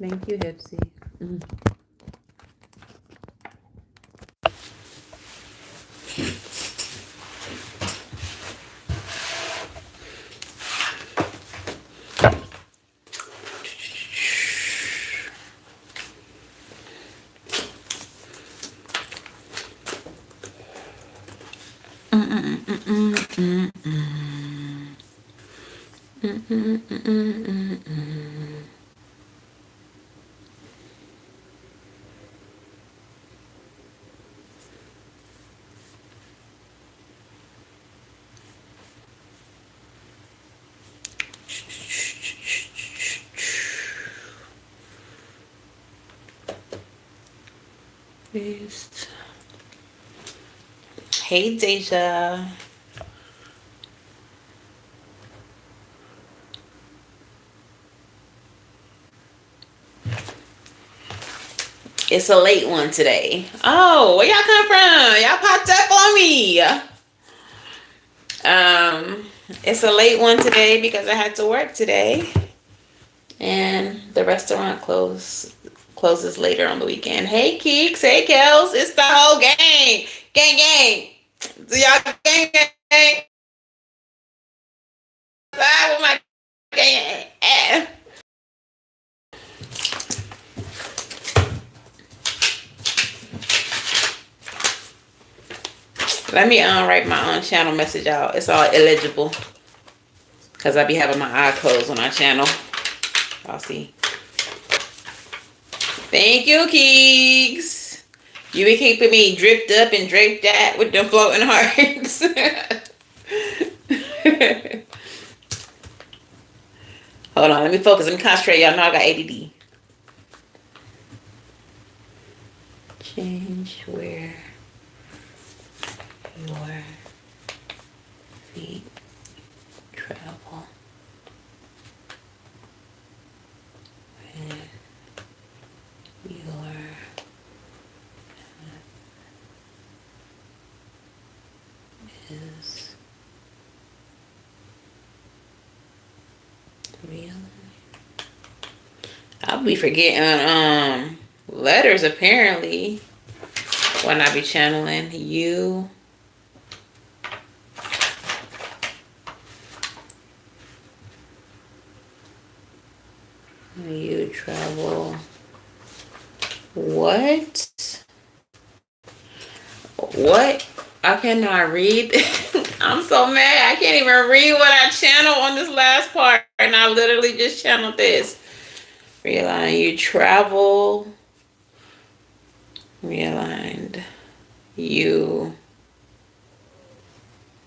Thank you, Hipsy. Hey, Deja. It's a late one today. Oh, where y'all come from? Y'all popped up on me. It's a late one today because I had to work today, and the restaurant closes later on the weekend. Hey, Keeks. Hey, Kels. It's the whole gang. Gang. Do y'all gang? Side with my gang. Let me write my own channel message out. It's all illegible because I be having my eye closed on our channel. I'll see. Thank you, Keeks. You be keeping me dripped up and draped out with them floating hearts. Hold on, let me focus. Let me concentrate. Y'all know I got ADD. Change where your feet travel. When your is real. I'll be forgetting letters apparently when I be channeling you. You travel. What? I cannot read. I'm so mad. I can't even read what I channeled on this last part. And I literally just channeled this. Realign. You travel. Realigned. You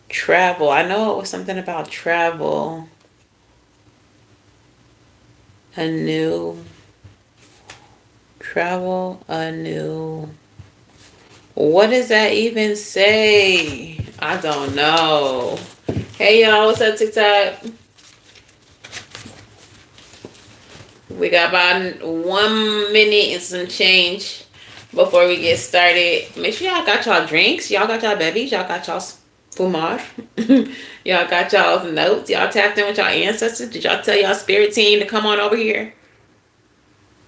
travel. I know it was something about travel. Anew. Travel anew. What does that even say? I don't know. Hey y'all, what's up TikTok? We got about 1 minute and some change before we get started. Make sure y'all got y'all drinks. Y'all got y'all bevies. Y'all got y'all fumar. Y'all got y'all notes. Y'all tapped in with y'all ancestors. Did y'all tell y'all spirit team to come on over here?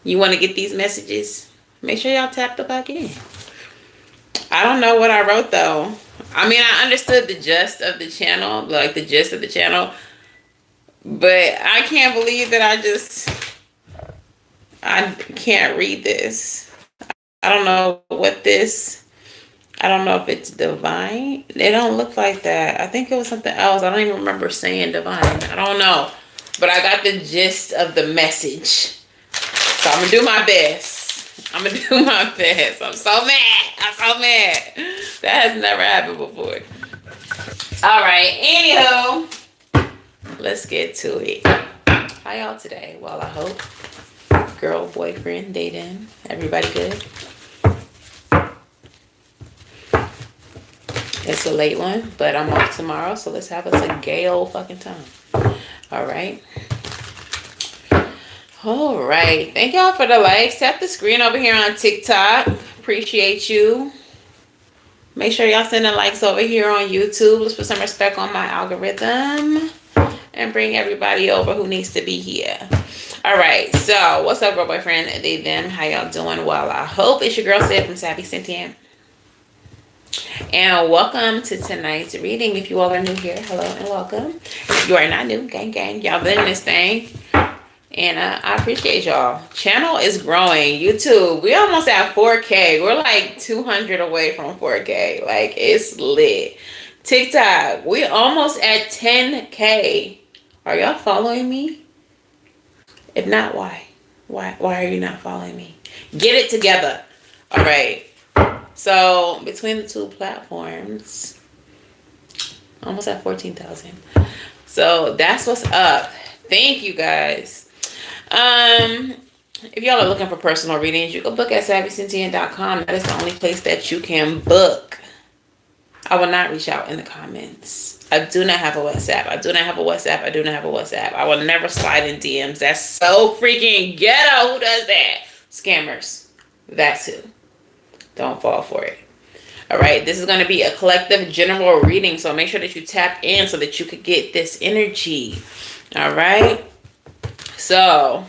You want to get these messages? Make sure y'all tap the back in. I don't know what I wrote though. I mean, I understood the gist of the channel, but I can't believe that I can't read this. I don't know I don't know if it's divine. It don't look like that. I think it was something else. I don't even remember saying divine. I don't know. But I got the gist of the message. So I'm going to do my best. I'm so mad. That has never happened before. All right. Anywho, let's get to it. How y'all today? Well, I hope girl, boyfriend, dating, everybody good? It's a late one, but I'm off tomorrow, so let's have us a gay old fucking time. All right. All right. Thank y'all for the likes. Tap the screen over here on TikTok. Appreciate you. Make sure y'all sending likes over here on YouTube. Let's put some respect on my algorithm. and bring everybody over who needs to be here. All right, so what's up, girl, boyfriend, they, them? How y'all doing? Well, I hope it's your girl Sid from Savvy Sentient. And welcome to tonight's reading. If you all are new here, hello and welcome. If you are not new, gang, gang, y'all been in this thing. And I appreciate y'all. Channel is growing. YouTube, we almost at 4K. We're like 200 away from 4K. Like, it's lit. TikTok, we almost at 10K. Are y'all following me? If not, why? Why are you not following me? Get it together. All right. So between the two platforms, almost at 14,000. So that's what's up. Thank you guys. If y'all are looking for personal readings, you can book at SavvySentient.com. That is the only place that you can book. I will not reach out in the comments. I do not have a WhatsApp. I do not have a WhatsApp. I do not have a WhatsApp. I will never slide in DMs. That's so freaking ghetto. Who does that? Scammers. That's who. Don't fall for it. All right. This is going to be a collective general reading. So make sure that you tap in so that you could get this energy. All right. So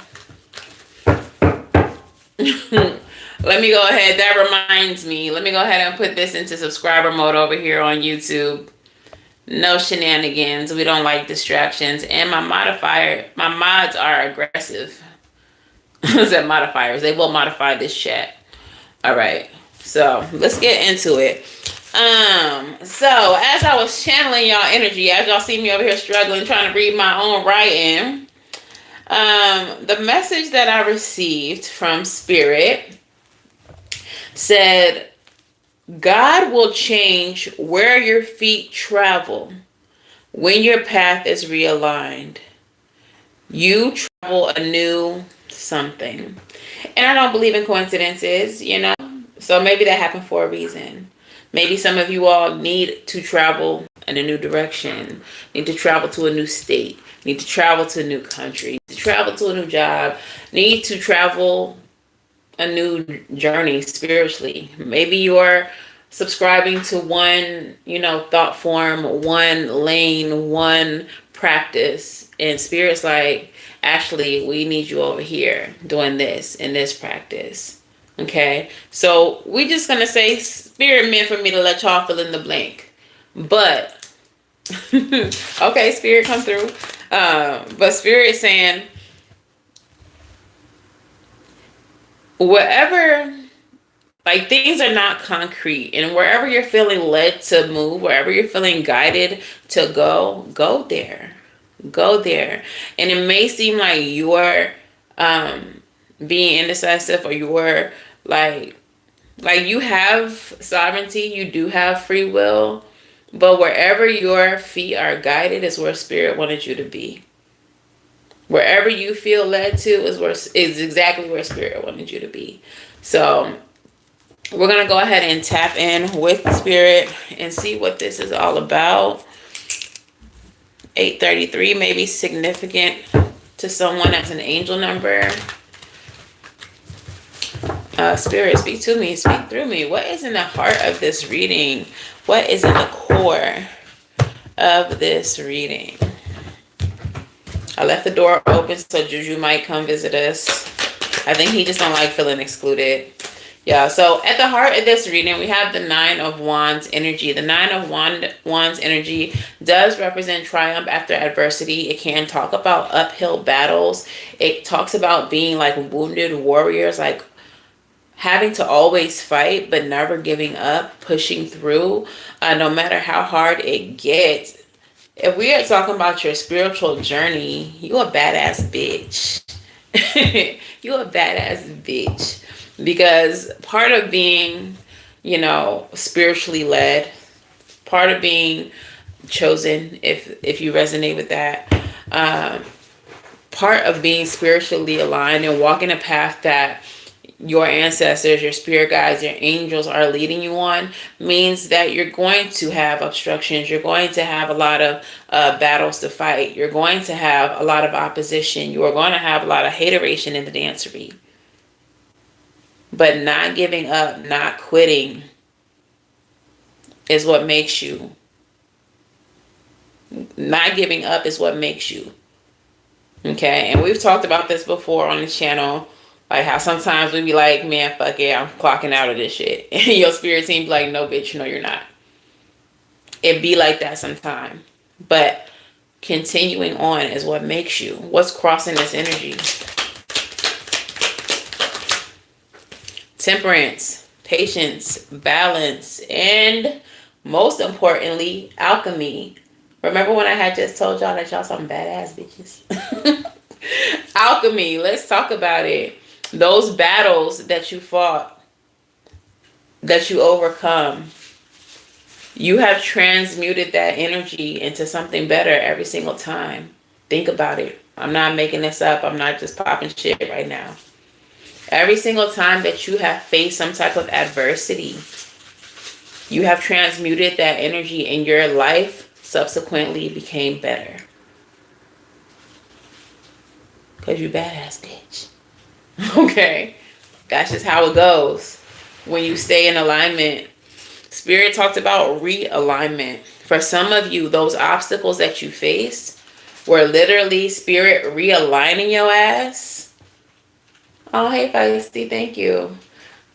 let me go ahead. That reminds me. Let me go ahead and put this into subscriber mode over here on YouTube. No shenanigans. We don't like distractions. And my mods are aggressive. I said modifiers. They will modify this chat. All right. So let's get into it. So as I was channeling y'all energy, as y'all see me over here struggling, trying to read my own writing, the message that I received from Spirit said, God will change where your feet travel when your path is realigned. You travel a new something. And I don't believe in coincidences, you know. So maybe that happened for a reason. Maybe some of you all need to travel in a new direction, need to travel to a new state, need to travel to a new country, need to travel to a new job, need to travel a new journey spiritually. Maybe you're subscribing to one, thought form, one lane, one practice, and Spirit's like, actually, we need you over here doing this in this practice. Okay, so we just gonna say Spirit meant for me to let y'all fill in the blank, but okay, Spirit come through. But Spirit is saying, whatever, like, things are not concrete, and wherever you're feeling led to move, wherever you're feeling guided to go there. Go there. And it may seem like you're being indecisive, or you're like you have sovereignty, you do have free will, but wherever your feet are guided is where Spirit wanted you to be. Wherever you feel led to is exactly where Spirit wanted you to be. So we're going to go ahead and tap in with Spirit and see what this is all about. 833 may be significant to someone as an angel number. Spirit, speak to me, speak through me. What is in the heart of this reading? What is in the core of this reading? I left the door open so Juju might come visit us. I think he just don't like feeling excluded. Yeah, so at the heart of this reading, we have the Nine of Wands energy. The Nine of Wands energy does represent triumph after adversity. It can talk about uphill battles. It talks about being like wounded warriors, like having to always fight, but never giving up, pushing through, no matter how hard it gets. If we are talking about your spiritual journey, you a badass bitch. You a badass bitch. Because part of being, spiritually led, part of being chosen, if you resonate with that, part of being spiritually aligned and walking a path that your ancestors, your spirit guides, your angels are leading you on, means that you're going to have obstructions. You're going to have a lot of battles to fight. You're going to have a lot of opposition. You are going to have a lot of hateration in the dancery. But not giving up, not quitting is what makes you Not giving up is what makes you. Okay, and we've talked about this before on the channel. Like how sometimes we be like, man, fuck it, I'm clocking out of this shit. And your spirit team be like, no, bitch, no, you're not. It be like that sometime. But continuing on is what makes you. What's crossing this energy? Temperance, patience, balance, and most importantly, alchemy. Remember when I had just told y'all that y'all some badass bitches? Alchemy, let's talk about it. Those battles that you fought, that you overcome, you have transmuted that energy into something better every single time. Think about it. I'm not making this up. I'm not just popping shit right now. Every single time that you have faced some type of adversity, you have transmuted that energy and your life subsequently became better. Because you badass bitch. Okay? That's just how it goes. When you stay in alignment. Spirit talked about realignment. For some of you, those obstacles that you faced were literally Spirit realigning your ass. Oh, hey, Feisty. Thank you.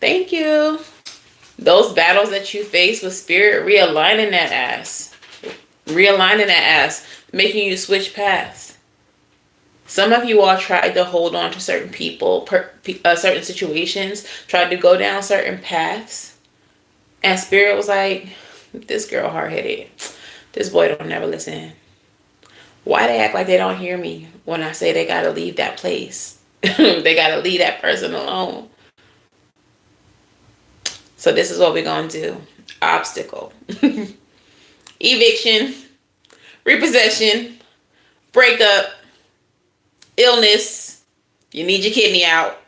Thank you. Those battles that you faced with Spirit realigning that ass. Realigning that ass. Making you switch paths. Some of you all tried to hold on to certain people, certain situations, tried to go down certain paths. And Spirit was like, this girl hard-headed. This boy don't never listen. Why they act like they don't hear me when I say they gotta leave that place? They gotta leave that person alone. So this is what we're gonna do. Obstacle. Eviction. Repossession. Breakup. Illness. You need your kidney out.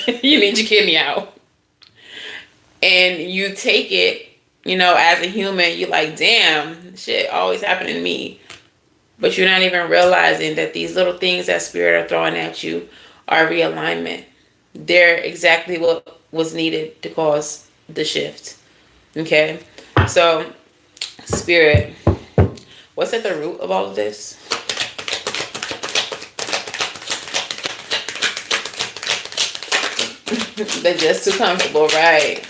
You need your kidney out. And you take it, you know, as a human, you're like, damn, shit always happening to me. But you're not even realizing that these little things that Spirit are throwing at you are realignment. They're exactly what was needed to cause the shift. Okay? So, Spirit, what's at the root of all of this? They're just too comfortable, right?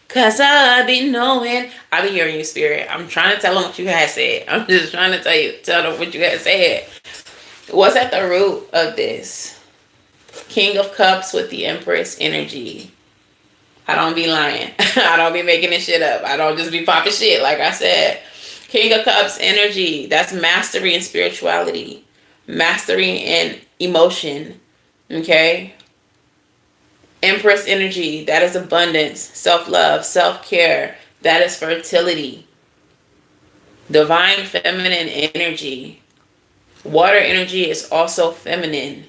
Cause I be knowing. I be hearing you, Spirit. I'm trying to tell them what you had said. I'm just trying to tell them what you had said. What's at the root of this? King of Cups with the Empress energy. I don't be lying. I don't be making this shit up. I don't just be popping shit, like I said. King of Cups energy. That's mastery and spirituality. Mastery and emotion. Okay? Empress energy, that is abundance, self-love, self-care, that is fertility. Divine feminine energy. Water energy is also feminine.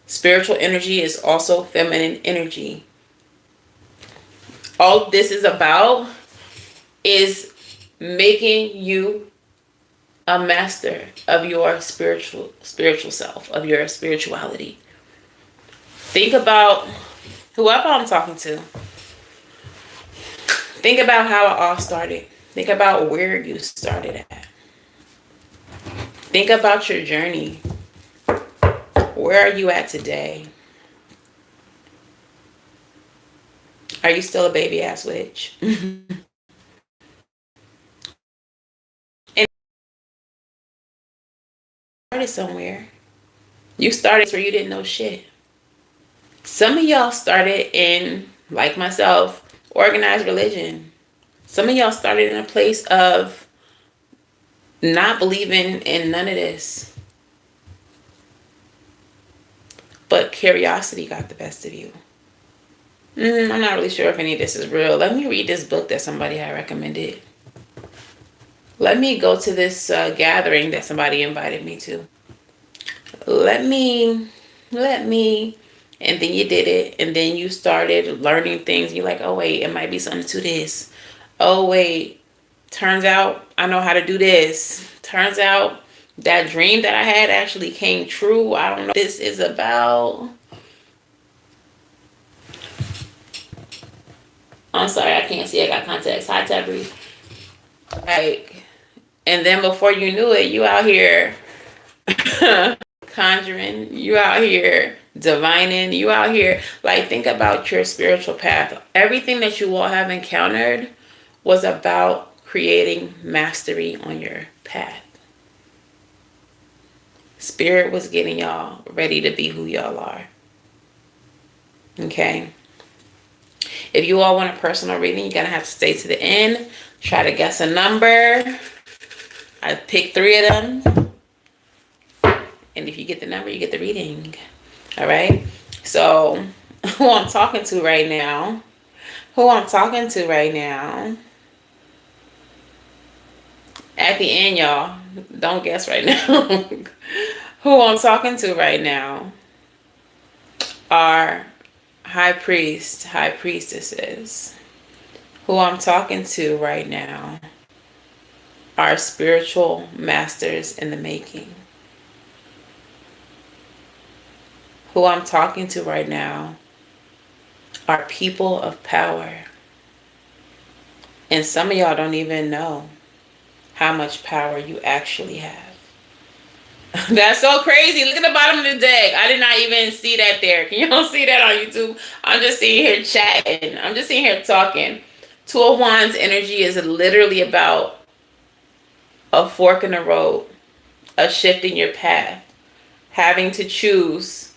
Spiritual energy is also feminine energy. All this is about is making you a master of your spiritual self, of your spirituality. Think about whoever I'm talking to. Think about how it all started. Think about where you started at. Think about your journey. Where are you at today? Are you still a baby ass witch? And started somewhere. You started where you didn't know shit. Some of y'all started in, like myself, organized religion. Some of y'all started in a place of not believing in none of this. But curiosity got the best of you. I'm not really sure if any of this is real. Let me read this book that somebody had recommended. Let me go to this gathering that somebody invited me to. Let me, and then you did it, and then you started learning things. You're like, oh wait, it might be something to this. Oh wait, turns out I know how to do this. Turns out that dream that I had actually came true. I don't know what this is about. I'm sorry, I can't see. I got contacts. Hi, Tabri. Like, and then before you knew it, you out here conjuring. You out here divining. You out here, like, think about your spiritual path. Everything that you all have encountered was about creating mastery on your path. Spirit was getting y'all ready to be who y'all are. Okay? If you all want a personal reading, you're going to have to stay to the end. Try to guess a number. I picked 3 of them. And if you get the number, you get the reading. All right? So, who I'm talking to right now. At the end, y'all, don't guess right now. Who I'm talking to right now are high priestesses. Who I'm talking to right now are spiritual masters in the making. Who I'm talking to right now are people of power. And some of y'all don't even know how much power you actually have. That's so crazy. Look at the bottom of the deck. I did not even see that there. Can y'all see that on YouTube? I'm just sitting here chatting. I'm just sitting here talking. 2 of Wands energy is literally about a fork in the road, a shift in your path, having to choose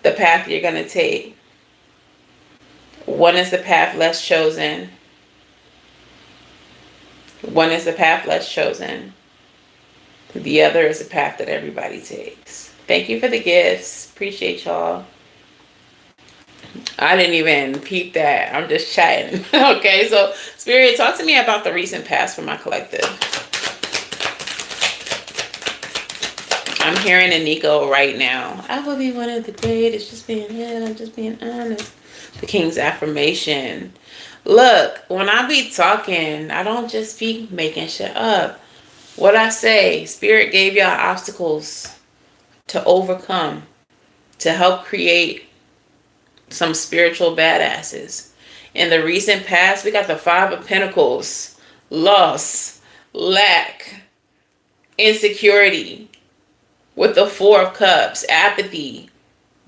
the path you're going to take. One is the path less chosen. One is the path less chosen. The other is the path that everybody takes. Thank you for the gifts. Appreciate y'all. I didn't even peep that. I'm just chatting. Okay, so Spirit, talk to me about the recent past for my collective. I'm hearing a Nico right now. I will be one of the greatest. Just being real. I'm just being honest. The King's affirmation. Look, when I be talking, I don't just be making shit up. What I say, Spirit gave y'all obstacles to overcome, to help create some spiritual badasses. In the recent past, we got the 5 of Pentacles, loss, lack, insecurity. With the 4 of Cups, apathy,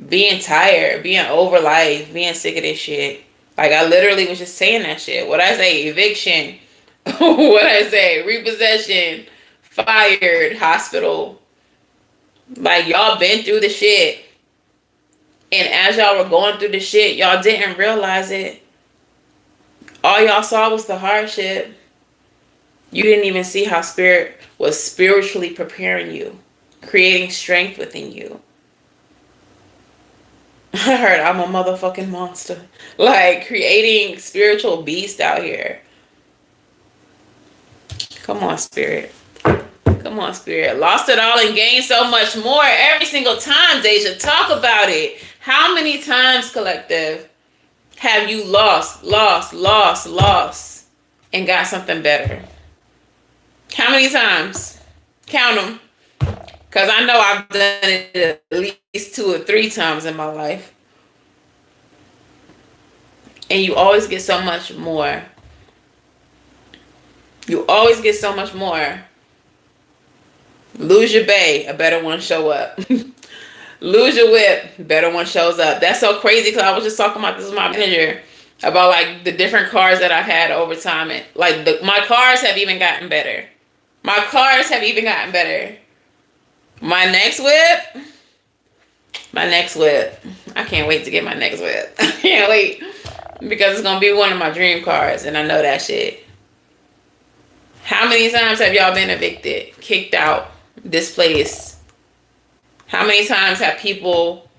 being tired, being over life, being sick of this shit. Like, I literally was just saying that shit. What I say, eviction. What I say, repossession, fired, hospital. Like, y'all been through the shit. And as y'all were going through the shit, y'all didn't realize it. All y'all saw was the hardship. You didn't even see how Spirit was spiritually preparing you, creating strength within you. I heard I'm a motherfucking monster. Like, creating spiritual beast out here. Come on, Spirit. Come on, Spirit. Lost it all and gained so much more every single time, Deja. Talk about it. How many times, collective, have you lost, and got something better? How many times? Count them. Because I know I've done it at least 2 or 3 times in my life. And you always get so much more. You always get so much more. Lose your bae, a better one show up. Lose your whip, better one shows up. That's so crazy because I was just talking about this with my manager about like the different cars that I've had over time. And like my cars have even gotten better. My cars have even gotten better. My next whip. I can't wait to get my next whip. I can't wait. Because it's going to be one of my dream cars. And I know that shit. How many times have y'all been evicted? Kicked out? Displaced? How many times have people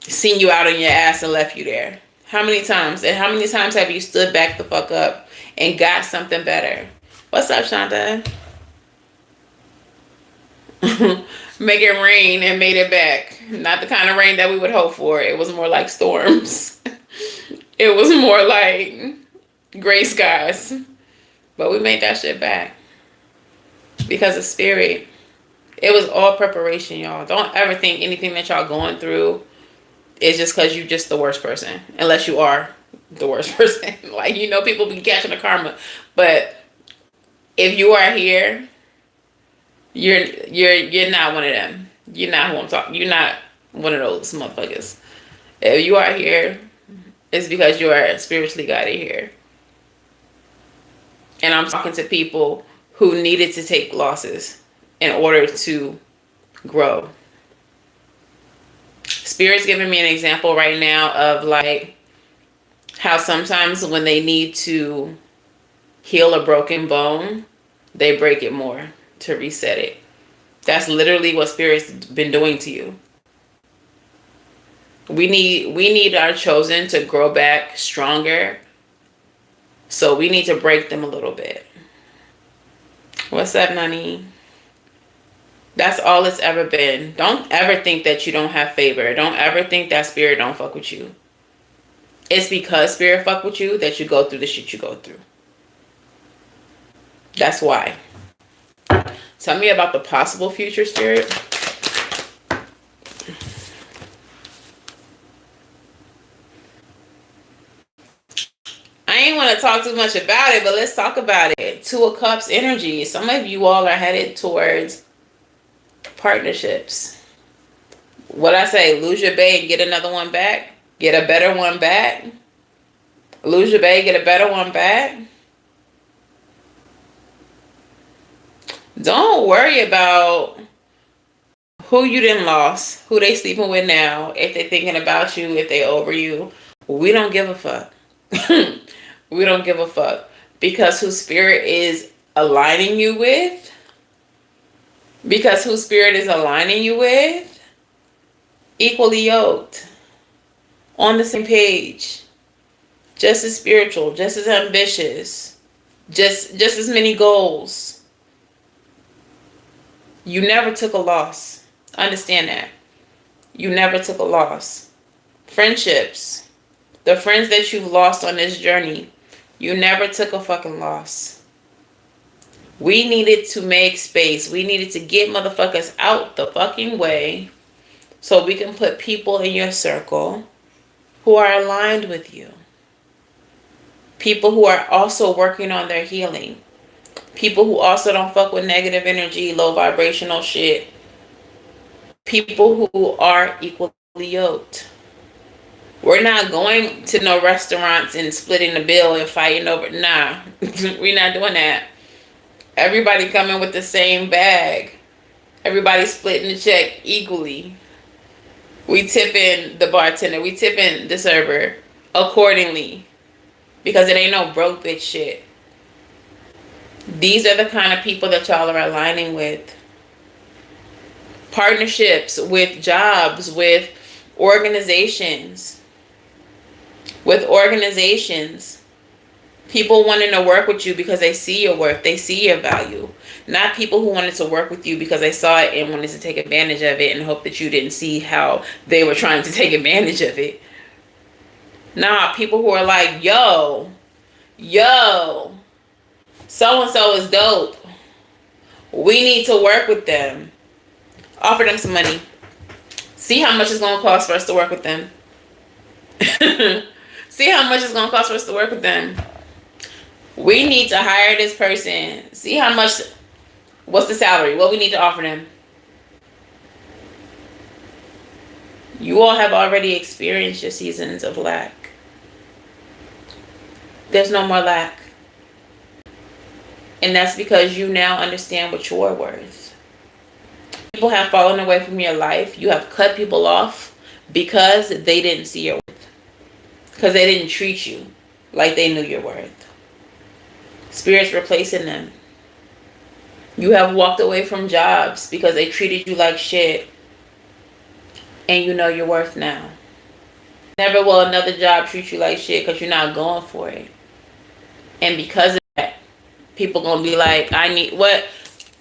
seen you out on your ass and left you there? How many times? And how many times have you stood back the fuck up and got something better? What's up, Shonda? Make it rain and made it back. Not the kind of rain that we would hope for. It was more like storms. It was more like gray skies. But we made that shit back. Because of Spirit. It was all preparation, y'all. Don't ever think anything that y'all going through is just because you're just the worst person. Unless you are the worst person. Like, you know, people be catching the karma. But if you are here, you're not one of them. You're not who I'm talking. You're not one of those motherfuckers. If you are here, it's because you are spiritually guided here. And I'm talking to people who needed to take losses in order to grow. Spirit's giving me an example right now of like how sometimes when they need to heal a broken bone, they break it more to reset it. That's literally what Spirit's been doing to you. We need our chosen to grow back stronger. So we need to break them a little bit. What's up, Nani? That's all it's ever been. Don't ever think that you don't have favor. Don't ever think that Spirit don't fuck with you. It's because Spirit fuck with you that you go through the shit you go through. That's why. Tell me about the possible future, Spirit. I ain't want to talk too much about it, but let's talk about it. Two of Cups energy. Some of you all are headed towards partnerships. What I say, lose your bae and get another one back. Get a better one back. Lose your bae, get a better one back. Don't worry about who you done lost, who they sleeping with now, if they thinking about you, if they over you. We don't give a fuck. We don't give a fuck. Because who Spirit is aligning you with, equally yoked, on the same page, just as spiritual, just as ambitious, just as many goals. You never took a loss. Understand that. You never took a loss. Friendships, the friends that you've lost on this journey, you never took a fucking loss. We needed to make space. We needed to get motherfuckers out the fucking way so we can put people in your circle who are aligned with you. People who are also working on their healing. People who also don't fuck with negative energy, low vibrational shit. People who are equally yoked. We're not going to no restaurants and splitting the bill and fighting over. Nah, we're not doing that. Everybody coming with the same bag. Everybody splitting the check equally. We tipping the bartender. We tipping the server accordingly. Because it ain't no broke bitch shit. These are the kind of people that y'all are aligning with. Partnerships, with jobs, with organizations. People wanting to work with you because they see your worth, they see your value. Not people who wanted to work with you because they saw it and wanted to take advantage of it and hope that you didn't see how they were trying to take advantage of it. Nah, people who are like, yo, so-and-so is dope. We need to work with them. Offer them some money. See how much it's going to cost for us to work with them. See how much it's going to cost for us to work with them. We need to hire this person. See how much, what's the salary? What we need to offer them. You all have already experienced your seasons of lack. There's no more lack. And that's because you now understand what you're worth. People have fallen away from your life. You have cut people off because they didn't see your worth. Because they didn't treat you like they knew your worth. Spirit's replacing them. You have walked away from jobs because they treated you like shit. And you know your worth now. Never will another job treat you like shit because you're not going for it. And because of that, people gonna be like, I need what?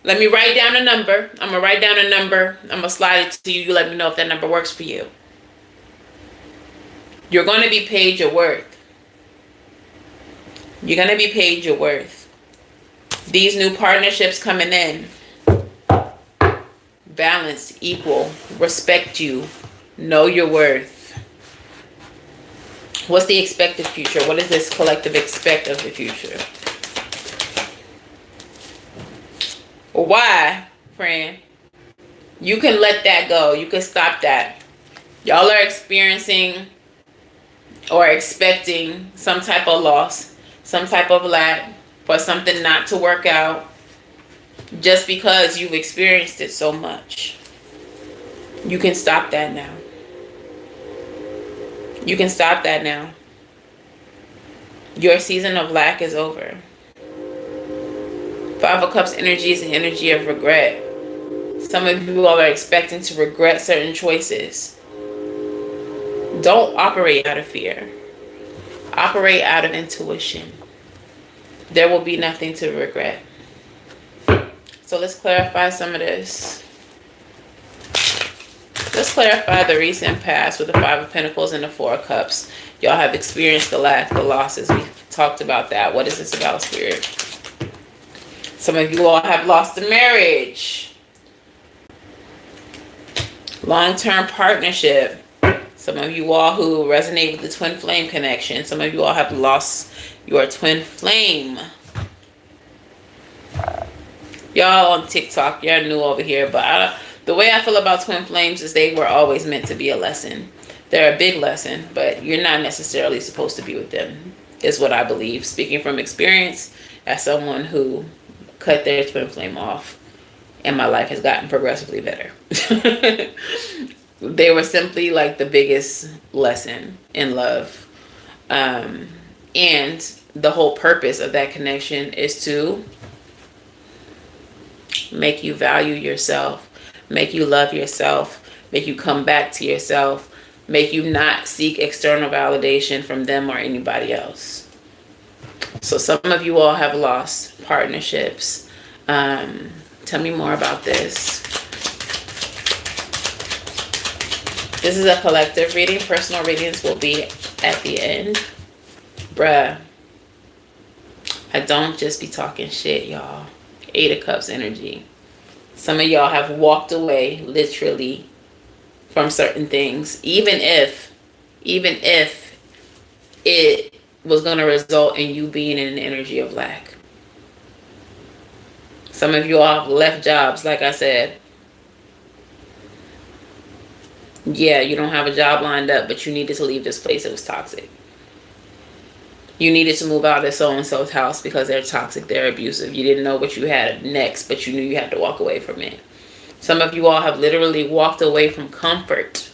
Let me write down a number. I'm gonna write down a number. I'm gonna slide it to you. You let me know if that number works for you. You're gonna be paid your worth. You're gonna be paid your worth. These new partnerships coming in. Balance, equal, respect you, know your worth. What's the expected future? What does this collective expect of the future? Why, friend? You can let that go. You can stop that. Y'all are experiencing or expecting some type of loss, some type of lack, for something not to work out just because you've experienced it so much. You can stop that now. You can stop that now. Your season of lack is over. Five of Cups energy is the energy of regret. Some of you all are expecting to regret certain choices. Don't operate out of fear. Operate out of intuition. There will be nothing to regret. So let's clarify some of this. Let's clarify the recent past with the Five of Pentacles and the Four of Cups. Y'all have experienced the lack, the losses. We've talked about that. What is this about, Spirit? Some of you all have lost a marriage. Long-term partnership. Some of you all who resonate with the twin flame connection. Some of you all have lost your twin flame. Y'all on TikTok, you're new over here, but the way I feel about twin flames is they were always meant to be a lesson. They're a big lesson, but you're not necessarily supposed to be with them, is what I believe. Speaking from experience, as someone who cut their twin flame off, and my life has gotten progressively better. They were simply like the biggest lesson in love. And the whole purpose of that connection is to make you value yourself, make you love yourself, make you come back to yourself, make you not seek external validation from them or anybody else. So some of you all have lost partnerships. Tell me more about this. This is a collective reading. Personal readings will be at the end. Bruh, I don't just be talking shit, y'all. Eight of Cups energy. Some of y'all have walked away, literally, from certain things. Even if it was going to result in you being in an energy of lack. Some of you all have left jobs, like I said. Yeah, you don't have a job lined up, but you needed to leave this place. It was toxic. You needed to move out of so-and-so's house because they're toxic, they're abusive. You didn't know what you had next, but you knew you had to walk away from it. Some of you all have literally walked away from comfort.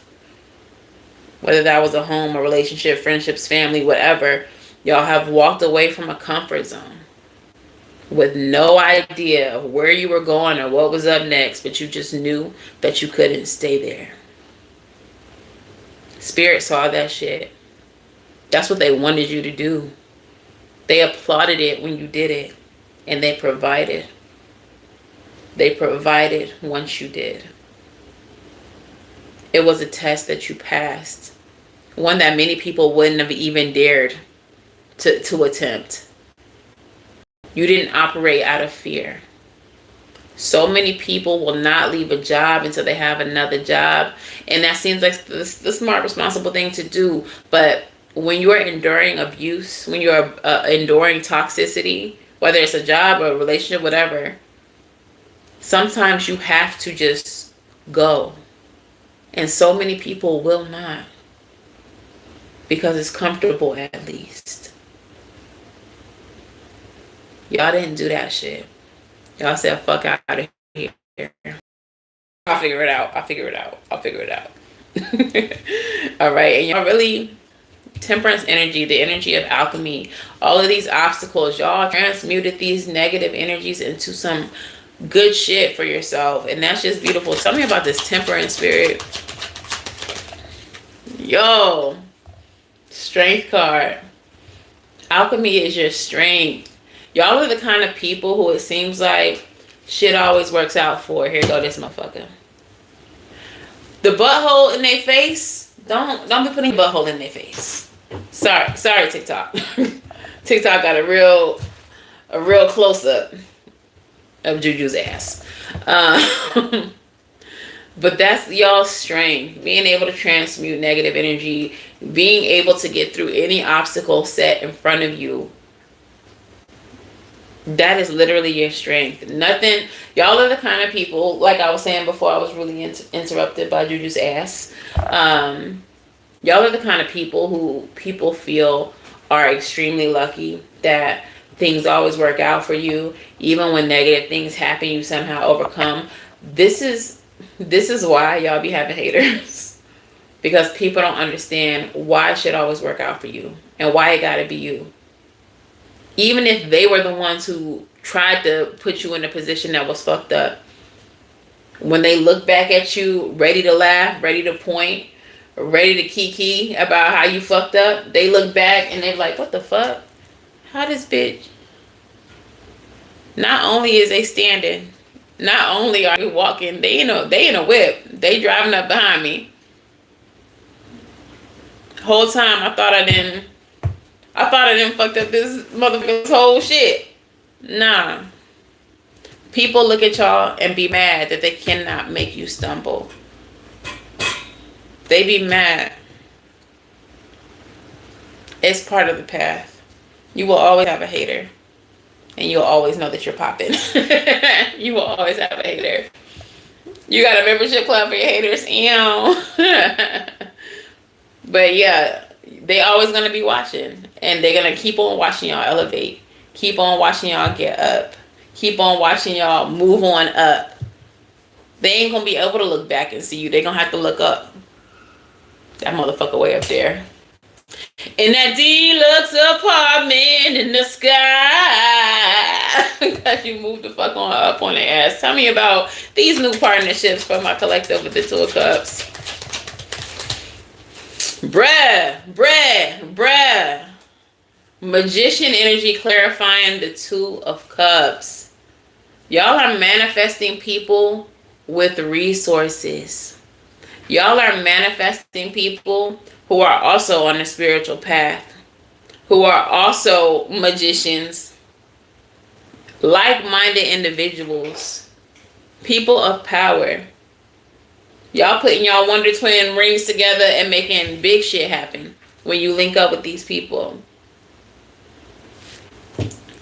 Whether that was a home, a relationship, friendships, family, whatever. Y'all have walked away from a comfort zone with no idea of where you were going or what was up next, but you just knew that you couldn't stay there. Spirit saw that shit. That's what they wanted you to do. They applauded it when you did it. And they provided. They provided once you did. It was a test that you passed. One that many people wouldn't have even dared to attempt. You didn't operate out of fear. So many people will not leave a job until they have another job. And that seems like the smart, responsible thing to do. But when you're enduring abuse, when you're enduring toxicity, whether it's a job or a relationship, whatever, sometimes you have to just go. And so many people will not. Because it's comfortable, at least. Y'all didn't do that shit. Y'all said, fuck out of here. I'll figure it out. I'll figure it out. I'll figure it out. All right. And y'all really, temperance energy, the energy of alchemy, all of these obstacles, y'all transmuted these negative energies into some good shit for yourself. And that's just beautiful. Tell me about this temperance spirit. Yo. Strength card. Alchemy is your strength. Y'all are the kind of people who it seems like shit always works out for. Here go this motherfucker. The butthole in their face. Don't be putting butthole in their face. Sorry, TikTok. TikTok got a real close up of Juju's ass. But that's y'all's strength. Being able to transmute negative energy, being able to get through any obstacle set in front of you. That is literally your strength. Nothing. Y'all are the kind of people, like I was saying before I was really interrupted by Juju's ass. Y'all are the kind of people who people feel are extremely lucky that things always work out for you. Even when negative things happen, you somehow overcome. This is why y'all be having haters. Because people don't understand why shit always work out for you. And why it gotta be you. Even if they were the ones who tried to put you in a position that was fucked up. When they look back at you, ready to laugh, ready to point, ready to kiki about how you fucked up, they look back and they're like, what the fuck? How this bitch? Not only is they standing, not only are they walking, they in a whip. They driving up behind me. Whole time I thought I didn't fucked up this motherfucker's whole shit. Nah. People look at y'all and be mad that they cannot make you stumble. They be mad. It's part of the path. You will always have a hater. And you'll always know that you're popping. You will always have a hater. You got a membership club for your haters? Ew. But yeah, they always gonna be watching. And they're gonna keep on watching y'all elevate. Keep on watching y'all get up. Keep on watching y'all move on up. They ain't gonna be able to look back and see you. They're gonna have to look up. That motherfucker way up there. In that deluxe apartment in the sky. Because you moved the fuck on up on their ass. Tell me about these new partnerships for my collective with the Two of Cups. Bruh. Magician energy clarifying the Two of Cups. Y'all are manifesting people with resources. Y'all are manifesting people who are also on the spiritual path, who are also magicians, like-minded individuals, people of power. Y'all putting y'all Wonder Twin rings together and making big shit happen when you link up with these people.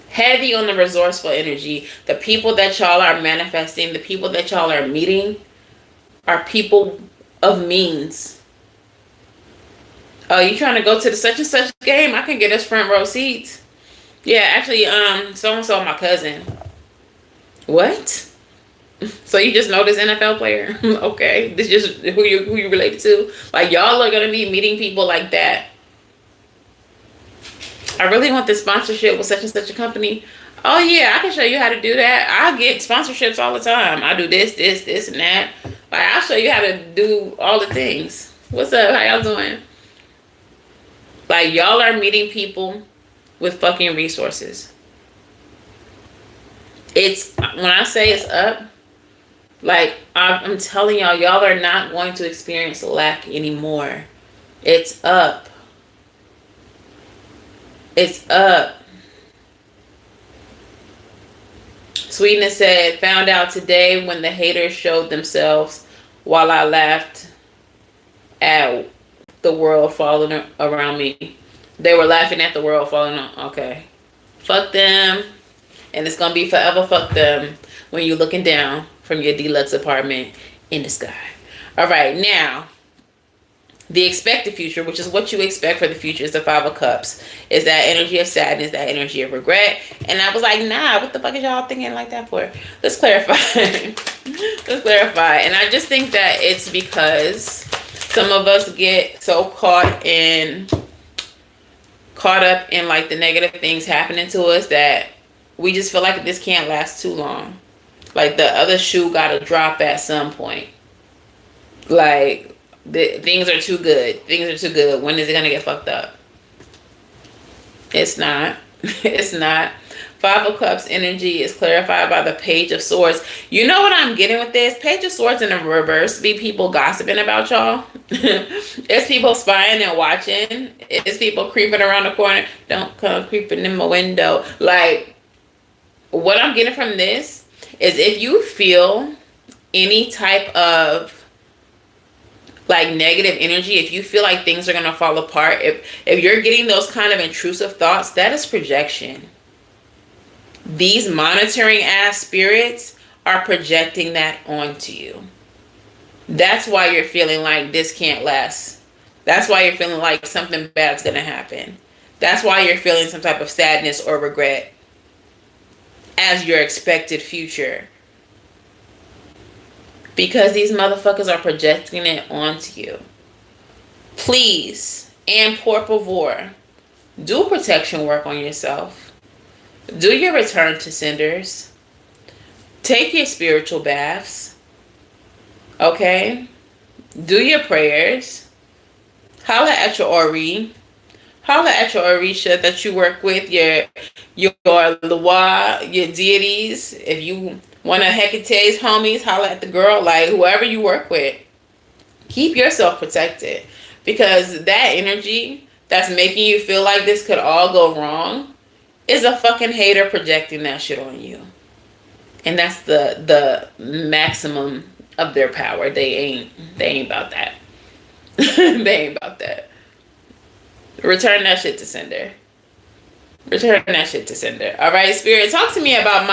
Heavy on the resourceful energy. The people that y'all are manifesting, the people that y'all are meeting are people of means. Oh, you trying to go to the such and such game? I can get us front row seats. Yeah, actually, so-and-so my cousin. What? So you just know this NFL player? Okay. This is just who you related to? Like, y'all are gonna be meeting people like that. I really want this sponsorship with such and such a company. Oh yeah, I can show you how to do that. I get sponsorships all the time. I do this, and that. Like, I'll show you how to do all the things. What's up? How y'all doing? Like, y'all are meeting people with fucking resources. It's, when I say it's up, like, I'm telling y'all, y'all are not going to experience lack anymore. It's up. It's up. Sweetness said, found out today when the haters showed themselves while I laughed at the world falling around me. They were laughing at the world falling on. Okay. Fuck them. And it's going to be forever fuck them when you're looking down from your deluxe apartment in the sky. All right. Now, the expected future, which is what you expect for the future, is the Five of Cups. Is that energy of sadness, that energy of regret. And I was like, nah, what the fuck is y'all thinking like that for? Let's clarify. Let's clarify. And I just think that it's because some of us get so caught up in like the negative things happening to us that we just feel like this can't last too long. Like, the other shoe gotta drop at some point. Like, things are too good. Things are too good. When is it gonna get fucked up? It's not. It's not. Five of Cups energy is clarified by the Page of Swords. You know what I'm getting with this? Page of Swords in the reverse be people gossiping about y'all. It's people spying and watching. It's people creeping around the corner. Don't come creeping in my window. Like, what I'm getting from this is if you feel any type of like negative energy, if you feel like things are going to fall apart, if you're getting those kind of intrusive thoughts, that is projection. These monitoring ass spirits are projecting that onto you. That's why you're feeling like this can't last. That's why you're feeling like something bad's going to happen. That's why you're feeling some type of sadness or regret as your expected future. Because these motherfuckers are projecting it onto you. Please, and por favor, do protection work on yourself. Do your return to senders. Take your spiritual baths. Okay? Do your prayers. Holla at your Ori. Holla at your Orisha that you work with, your Loa, your deities. If you want to Hecate's homies, holla at the girl, like whoever you work with. Keep yourself protected. Because that energy that's making you feel like this could all go wrong is a fucking hater projecting that shit on you. And that's the maximum of their power. They ain't about that. They ain't about that. Return that shit to sender. Return that shit to sender. All right, Spirit, talk to me about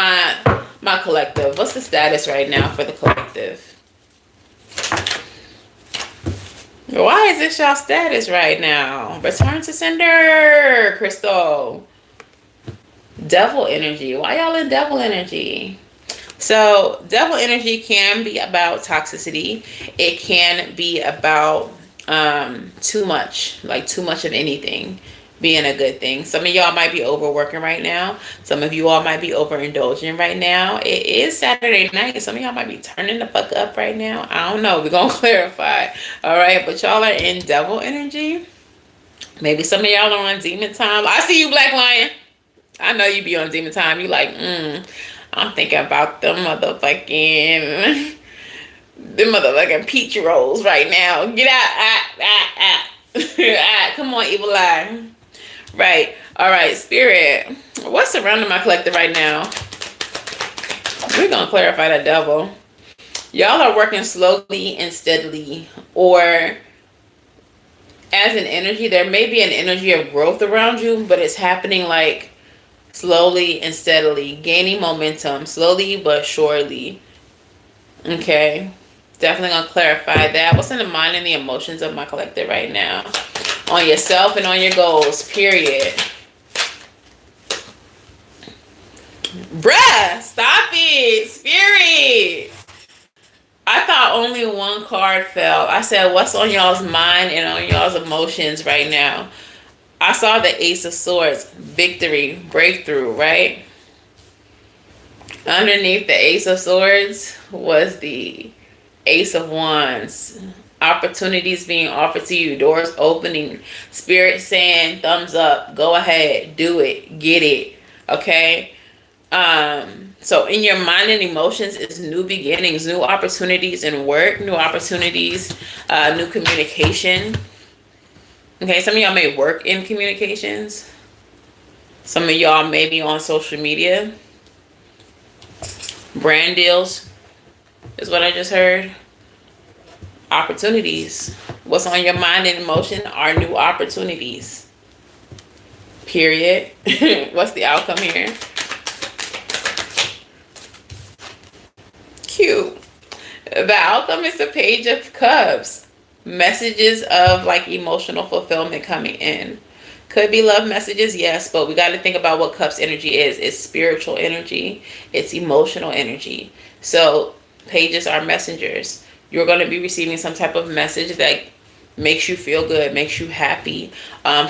my collective. What's the status right now for the collective? Why is this y'all status right now? Return to sender, Crystal. Devil energy. Why y'all in devil energy? So devil energy can be about toxicity. It can be about too much, like too much of anything being a good thing. Some of y'all might be overworking right now. Some of you all might be overindulging right now. It is Saturday night. Some of y'all might be turning the fuck up right now. I don't know. We're gonna clarify. All right, but y'all are in devil energy. Maybe some of y'all are on demon time. I see you, Black Lion. I know you be on demon time. You like, I'm thinking about them motherfucking peach rolls right now. Get out. Come on, evil eye. Right. All right, Spirit. What's surrounding my collective right now? We're going to clarify that devil. Y'all are working slowly and steadily, or as an energy, there may be an energy of growth around you, but it's happening like slowly and steadily, gaining momentum, slowly but surely. Okay. Definitely gonna clarify that. What's in the mind and the emotions of my collective right now? On yourself and on your goals, period. Bruh, stop it, Spirit. I thought only one card fell. I said, what's on y'all's mind and on y'all's emotions right now? I saw the Ace of Swords, victory, breakthrough, right? Underneath the Ace of Swords was the Ace of Wands. Opportunities being offered to you, doors opening, Spirit saying thumbs up, go ahead, do it, get it. Okay. So in your mind and emotions is new beginnings, new opportunities in work, new opportunities, new communication. Okay, some of y'all may work in communications. Some of y'all may be on social media. Brand deals is what I just heard. Opportunities. What's on your mind and emotion are new opportunities. Period. What's the outcome here? Cute. The outcome is the Page of Cups. Messages of like emotional fulfillment coming in. Could be love messages, yes, but we got to think about what Cups energy is. It's spiritual energy. It's emotional energy. So pages are messengers. You're going to be receiving some type of message that makes you feel good, makes you happy.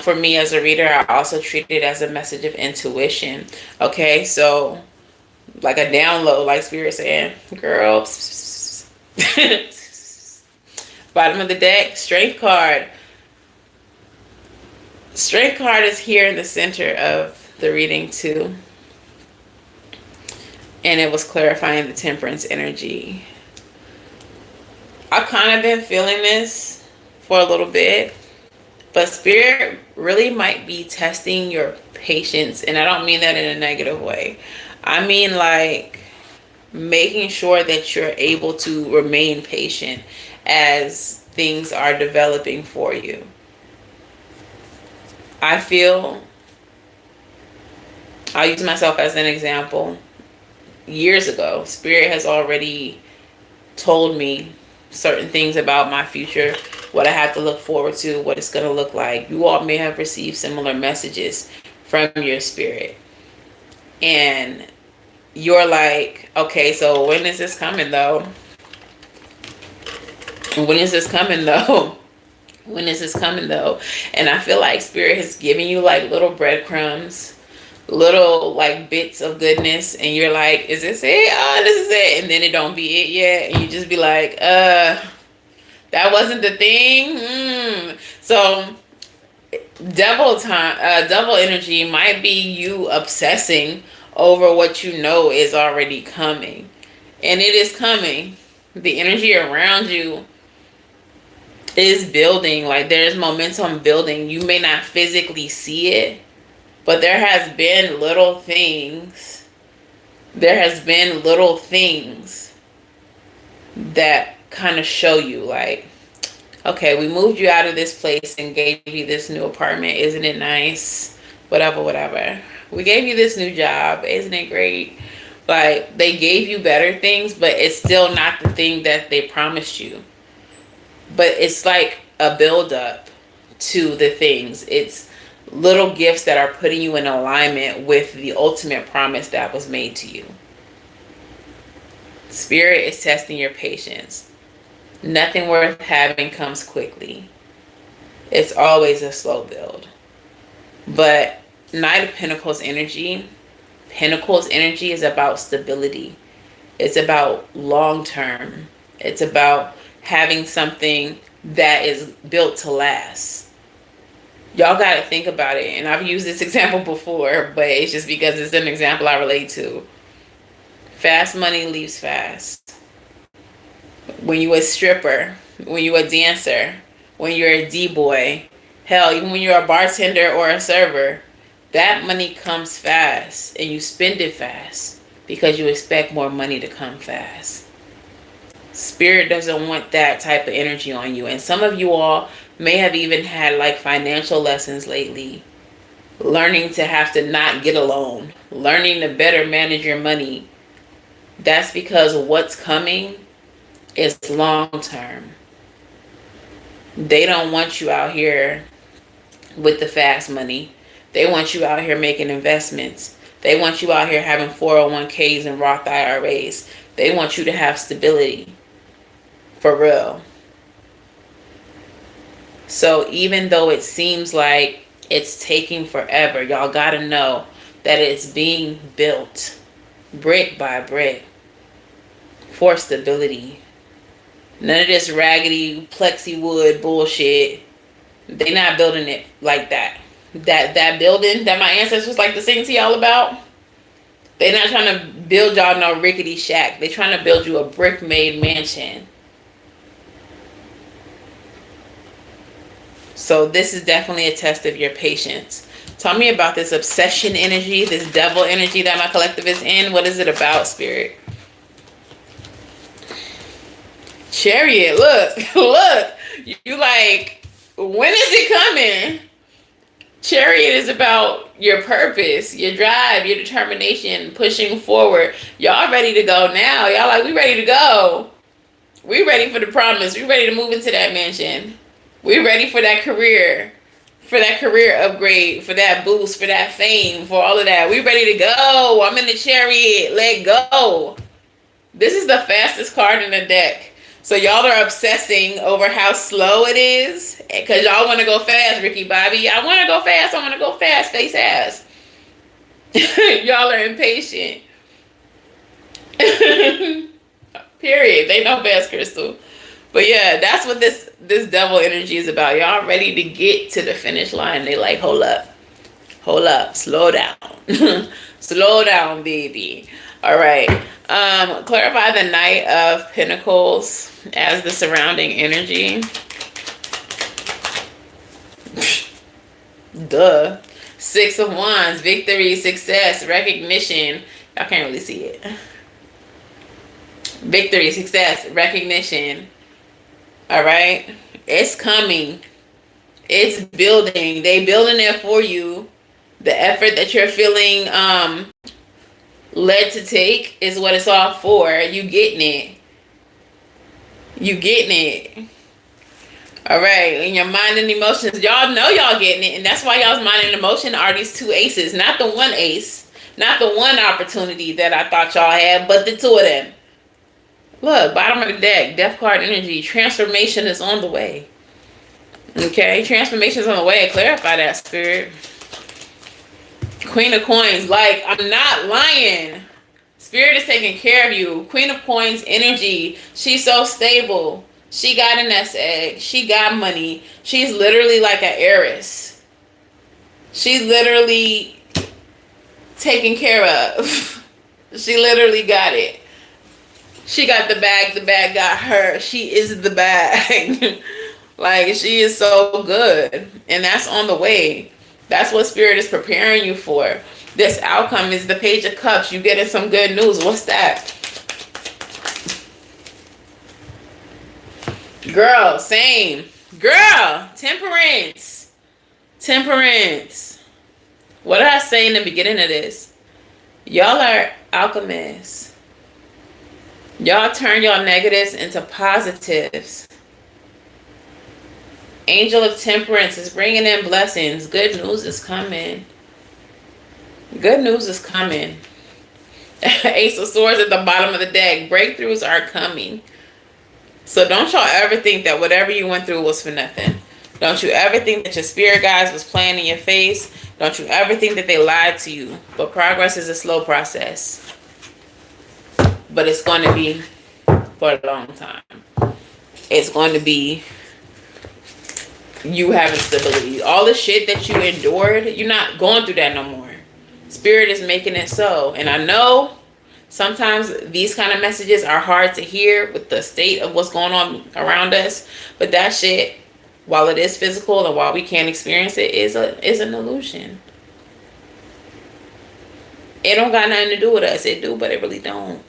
For me as a reader, I also treat it as a message of intuition. Okay, so like a download, like Spirit saying, girl. Bottom of the deck, Strength card. Strength card is here in the center of the reading too. And it was clarifying the Temperance energy. I've kind of been feeling this for a little bit, but Spirit really might be testing your patience, and I don't mean that in a negative way. I mean like making sure that you're able to remain patient as things are developing for you. I feel, I'll use myself as an example. Years ago, Spirit has already told me certain things about my future, what I have to look forward to, what it's going to look like. You all may have received similar messages from your spirit. And you're like, okay, so when is this coming though? When is this coming though? When is this coming though? And I feel like Spirit has given you like little breadcrumbs, little like bits of goodness, and you're like, is this it? Oh, this is it. And then it don't be it yet. And you just be like, that wasn't the thing. So devil energy might be you obsessing over what you know is already coming. And it is coming. The energy around you is building. Like there's momentum building. You may not physically see it, but there has been little things. There has been little things that kind of show you like, okay, we moved you out of this place and gave you this new apartment. Isn't it nice? Whatever, whatever. We gave you this new job. Isn't it great? Like they gave you better things, but it's still not the thing that they promised you. But it's like a build up to the things. It's little gifts that are putting you in alignment with the ultimate promise that was made to you. Spirit is testing your patience. Nothing worth having comes quickly. It's always a slow build. But Knight of Pentacles energy is about stability. It's about long term. It's about having something that is built to last. Y'all got to think about it. And I've used this example before, but it's just because it's an example I relate to. Fast money leaves fast. When you're a stripper, when you're a dancer, when you're a D-boy, hell, even when you're a bartender or a server, that money comes fast and you spend it fast because you expect more money to come fast. Spirit doesn't want that type of energy on you. And some of you all may have even had like financial lessons lately. Learning to have to not get a loan. Learning to better manage your money. That's because what's coming is long term. They don't want you out here with the fast money. They want you out here making investments. They want you out here having 401ks and Roth IRAs. They want you to have stability. For real. So even though it seems like it's taking forever, y'all gotta know that it's being built brick by brick for stability. None of this raggedy plexi wood bullshit. They not building it like that. That building that my ancestors like to sing to y'all about, they not trying to build y'all no rickety shack. They trying to build you a brick made mansion. So this is definitely a test of your patience. Tell me about this obsession energy, this devil energy that my collective is in. What is it about, Spirit? Chariot, look, look. You like, when is it coming? Chariot is about your purpose, your drive, your determination, pushing forward. Y'all ready to go now. Y'all like, we ready to go. We ready for the promise. We ready to move into that mansion. We ready for that career upgrade, for that boost, for that fame, for all of that. We ready to go. I'm in the chariot. Let go. This is the fastest card in the deck. So y'all are obsessing over how slow it is because y'all want to go fast, Ricky Bobby. I want to go fast. I want to go fast, face ass. Y'all are impatient. Period. They know best, Crystal. But yeah, that's what this devil energy is about. Y'all ready to get to the finish line. They like, hold up, slow down. Slow down, baby. All right. Clarify the Knight of Pentacles as the surrounding energy. Duh. Six of Wands, victory, success, recognition. Y'all can't really see it. Victory, success, recognition. All right. It's coming. It's building. They building it for you. The effort that you're feeling led to take is what it's all for. You getting it. You getting it. All right, in your mind and emotions, y'all know y'all getting it, and that's why y'all's mind and emotion are these two aces, not the one ace, not the one opportunity that I thought y'all had, but the two of them. Look, bottom of the deck, death card energy, transformation is on the way. Okay, transformation is on the way. Clarify that, spirit. Queen of coins, like, I'm not lying. Spirit is taking care of you. Queen of coins energy, she's so stable. She got an nest egg. She got money. She's literally like an heiress. She's literally taken care of. She literally got it. She got the bag. The bag got her. She is the bag. Like, she is so good. And that's on the way. That's what Spirit is preparing you for. This outcome is the Page of Cups. You getting some good news. What's that? Girl, same. Girl, temperance. Temperance. What did I say in the beginning of this? Y'all are alchemists. Y'all turn y'all negatives into positives. Angel of Temperance is bringing in blessings. Good news is coming. Good news is coming. Ace of Swords at the bottom of the deck. Breakthroughs are coming. So don't y'all ever think that whatever you went through was for nothing. Don't you ever think that your spirit guides was playing in your face. Don't you ever think that they lied to you. But progress is a slow process. But it's going to be for a long time. It's going to be you having stability. All the shit that you endured, you're not going through that no more. Spirit is making it so. And I know sometimes these kind of messages are hard to hear with the state of what's going on around us. But that shit, while it is physical and while we can't experience it, is an illusion. It don't got nothing to do with us. It do, but it really don't.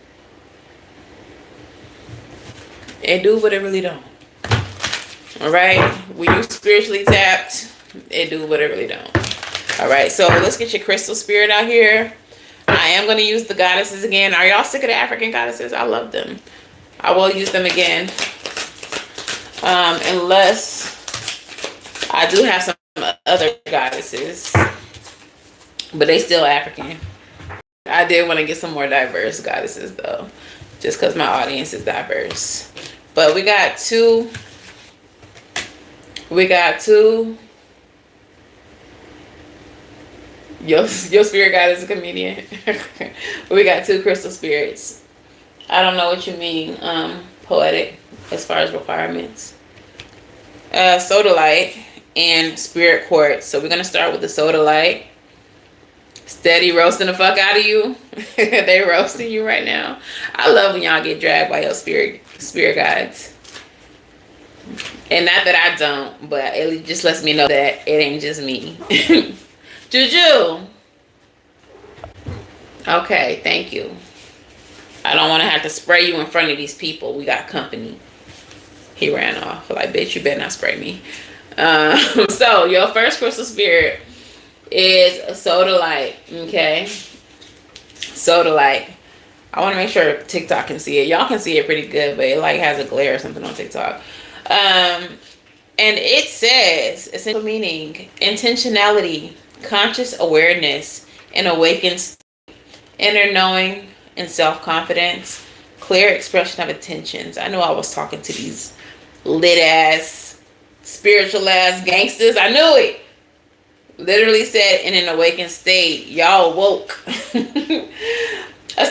It do, but it really don't. Alright? When you spiritually tapped, it do, but it really don't. Alright, so let's get your crystal spirit out here. I am going to use the goddesses again. Are y'all sick of the African goddesses? I love them. I will use them again. Unless I do have some other goddesses. But they still African. I did want to get some more diverse goddesses though. Just because my audience is diverse. But we got two. Your spirit guide is a comedian. We got two crystal spirits. I don't know what you mean, poetic as far as requirements. Sodalite and spirit quartz. So we're gonna start with the sodalite. Steady roasting the fuck out of you. They roasting you right now. I love when y'all get dragged by your spirit guides. And not that I don't, but it just lets me know that it ain't just me. Juju. Okay, thank you. I don't want to have to spray you in front of these people. We got company. He ran off. Like, bitch, you better not spray me. So, your first crystal spirit is sodalite. Okay? Sodalite. I want to make sure TikTok can see it. Y'all can see it pretty good, but it like has a glare or something on TikTok. And it says, essential meaning, intentionality, conscious awareness, and awakened inner knowing and self-confidence, clear expression of intentions. I know I was talking to these lit ass, spiritual ass gangsters. I knew it. Literally said in an awakened state. Y'all woke. A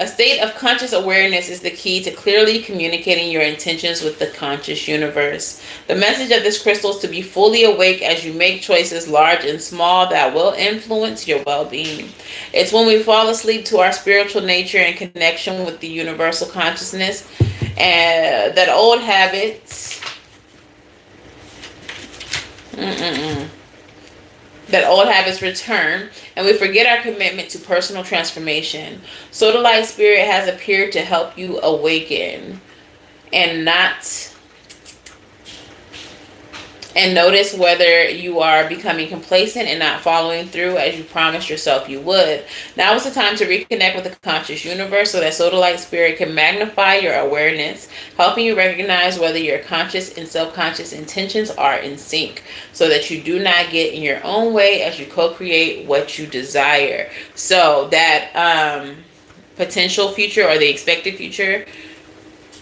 state of conscious awareness is the key to clearly communicating your intentions with the conscious universe. The message of this crystal is to be fully awake as you make choices large and small that will influence your well-being. It's when we fall asleep to our spiritual nature and connection with the universal consciousness and that old habits return, and we forget our commitment to personal transformation. So the light spirit has appeared to help you awaken. and not and notice whether you are becoming complacent and not following through as you promised yourself you would. Now is the time to reconnect with the conscious universe so that soda light spirit can magnify your awareness, helping you recognize whether your conscious and subconscious intentions are in sync so that you do not get in your own way as you co-create what you desire. So that potential future or the expected future,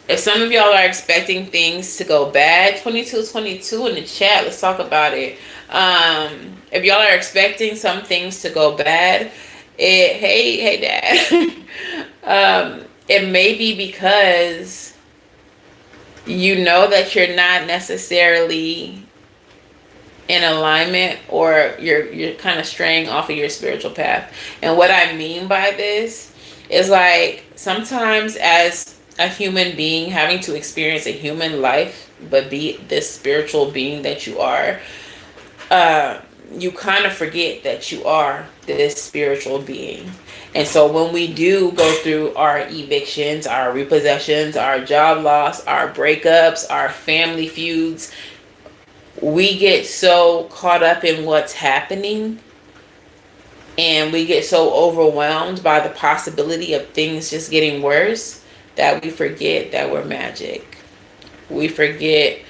if some of y'all are expecting things to go bad, 2222 in the chat, let's talk about it. If y'all are expecting some things to go bad, hey dad. It may be because you know that you're not necessarily in alignment, or you're kind of straying off of your spiritual path. And what I mean by this is, like, sometimes as a human being having to experience a human life but be this spiritual being that you are, you kind of forget that you are this spiritual being. And so when we do go through our evictions, our repossessions, our job loss, our breakups, our family feuds, we get so caught up in what's happening, and we get so overwhelmed by the possibility of things just getting worse that we forget that we're magic. We forget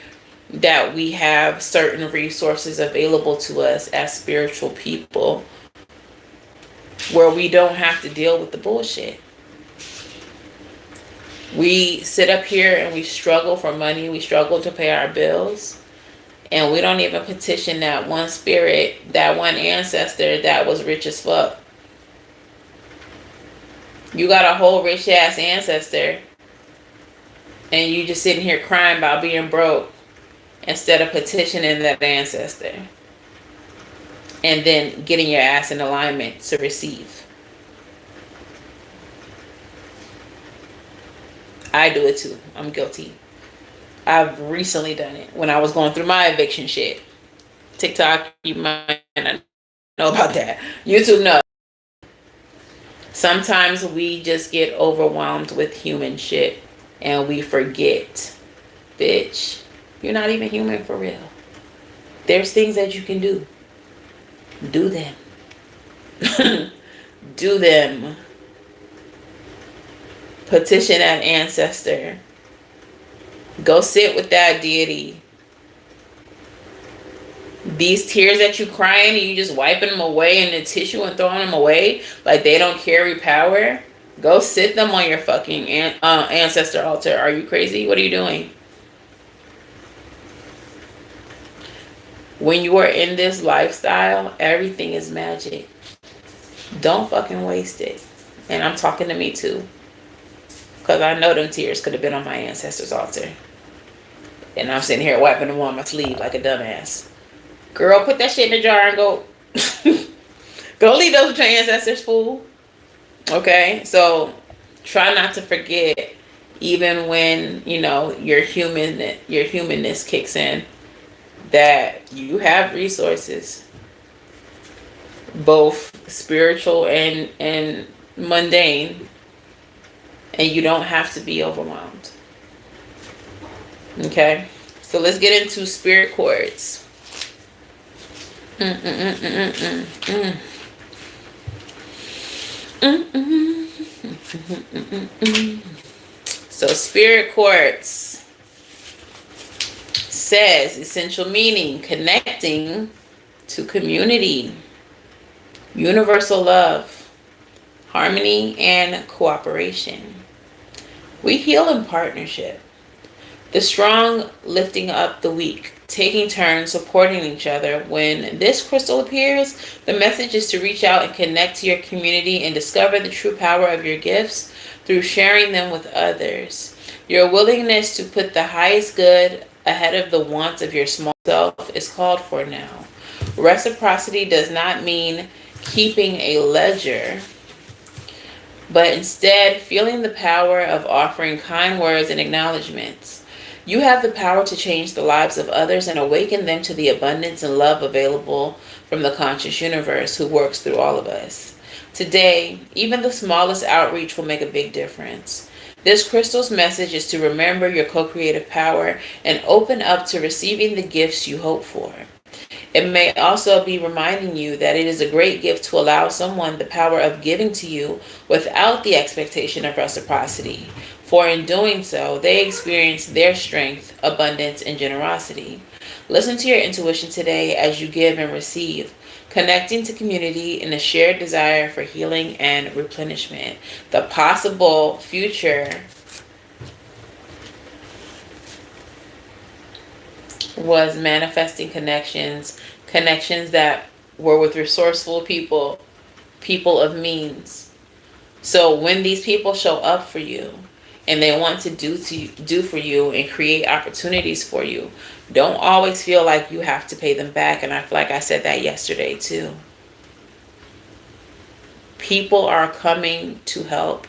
that we have certain resources available to us as spiritual people where we don't have to deal with the bullshit. We sit up here and we struggle for money, we struggle to pay our bills, and we don't even petition that one spirit, that one ancestor that was rich as fuck. You got a whole rich ass ancestor, and you just sitting here crying about being broke instead of petitioning that ancestor and then getting your ass in alignment to receive. I do it too. I'm guilty. I've recently done it when I was going through my eviction shit. TikTok, you might not know about that. YouTube, no. Sometimes we just get overwhelmed with human shit and we forget, bitch, you're not even human for real. There's things that you can do. Do them. Do them. Petition that ancestor. Go sit with that deity. These tears that you crying and you just wiping them away in the tissue and throwing them away like they don't carry power, go sit them on your fucking ancestor altar. Are you crazy? What are you doing? When you are in this lifestyle, everything is magic. Don't fucking waste it. And I'm talking to me too, because I know them tears could have been on my ancestor's altar. And I'm sitting here wiping them on my sleeve like a dumbass. Girl, put that shit in the jar and go. Go leave those with your ancestors, fool. Okay? So try not to forget, even when, you know, your humanness kicks in, that you have resources, both spiritual and mundane, and you don't have to be overwhelmed. Okay? So let's get into spirit quartz. So spirit quartz says essential meaning: connecting to community, universal love, harmony, and cooperation. We heal in partnership. The strong lifting up the weak, taking turns supporting each other. When this crystal appears, the message is to reach out and connect to your community and discover the true power of your gifts through sharing them with others. Your willingness to put the highest good ahead of the wants of your small self is called for now. Reciprocity does not mean keeping a ledger, but instead feeling the power of offering kind words and acknowledgments. You have the power to change the lives of others and awaken them to the abundance and love available from the conscious universe who works through all of us. Today, even the smallest outreach will make a big difference. This crystal's message is to remember your co-creative power and open up to receiving the gifts you hope for. It may also be reminding you that it is a great gift to allow someone the power of giving to you without the expectation of reciprocity. For in doing so, they experience their strength, abundance, and generosity. Listen to your intuition today as you give and receive, connecting to community in a shared desire for healing and replenishment. The possible future was manifesting connections that were with resourceful people, people of means. So when these people show up for you and they want to do for you and create opportunities for you, don't always feel like you have to pay them back. And I feel like I said that yesterday too. People are coming to help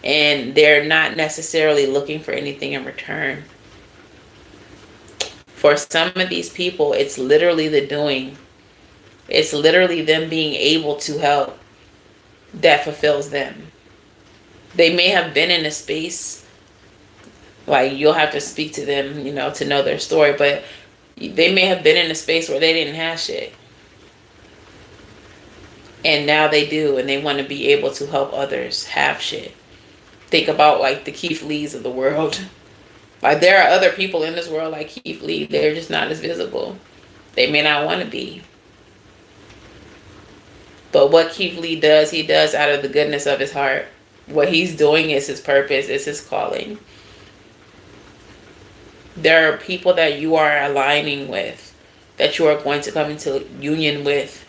and they're not necessarily looking for anything in return. For some of these people, it's literally the doing. It's literally them being able to help that fulfills them. They may have been in a space, like you'll have to speak to them, to know their story, but they may have been in a space where they didn't have shit. And now they do, and they want to be able to help others have shit. Think about like the Keith Lees of the world. Like there are other people in this world like Keith Lee. They're just not as visible. They may not want to be. But what Keith Lee does, he does out of the goodness of his heart. What he's doing is his purpose, is his calling. There are people that you are aligning with, that you are going to come into union with,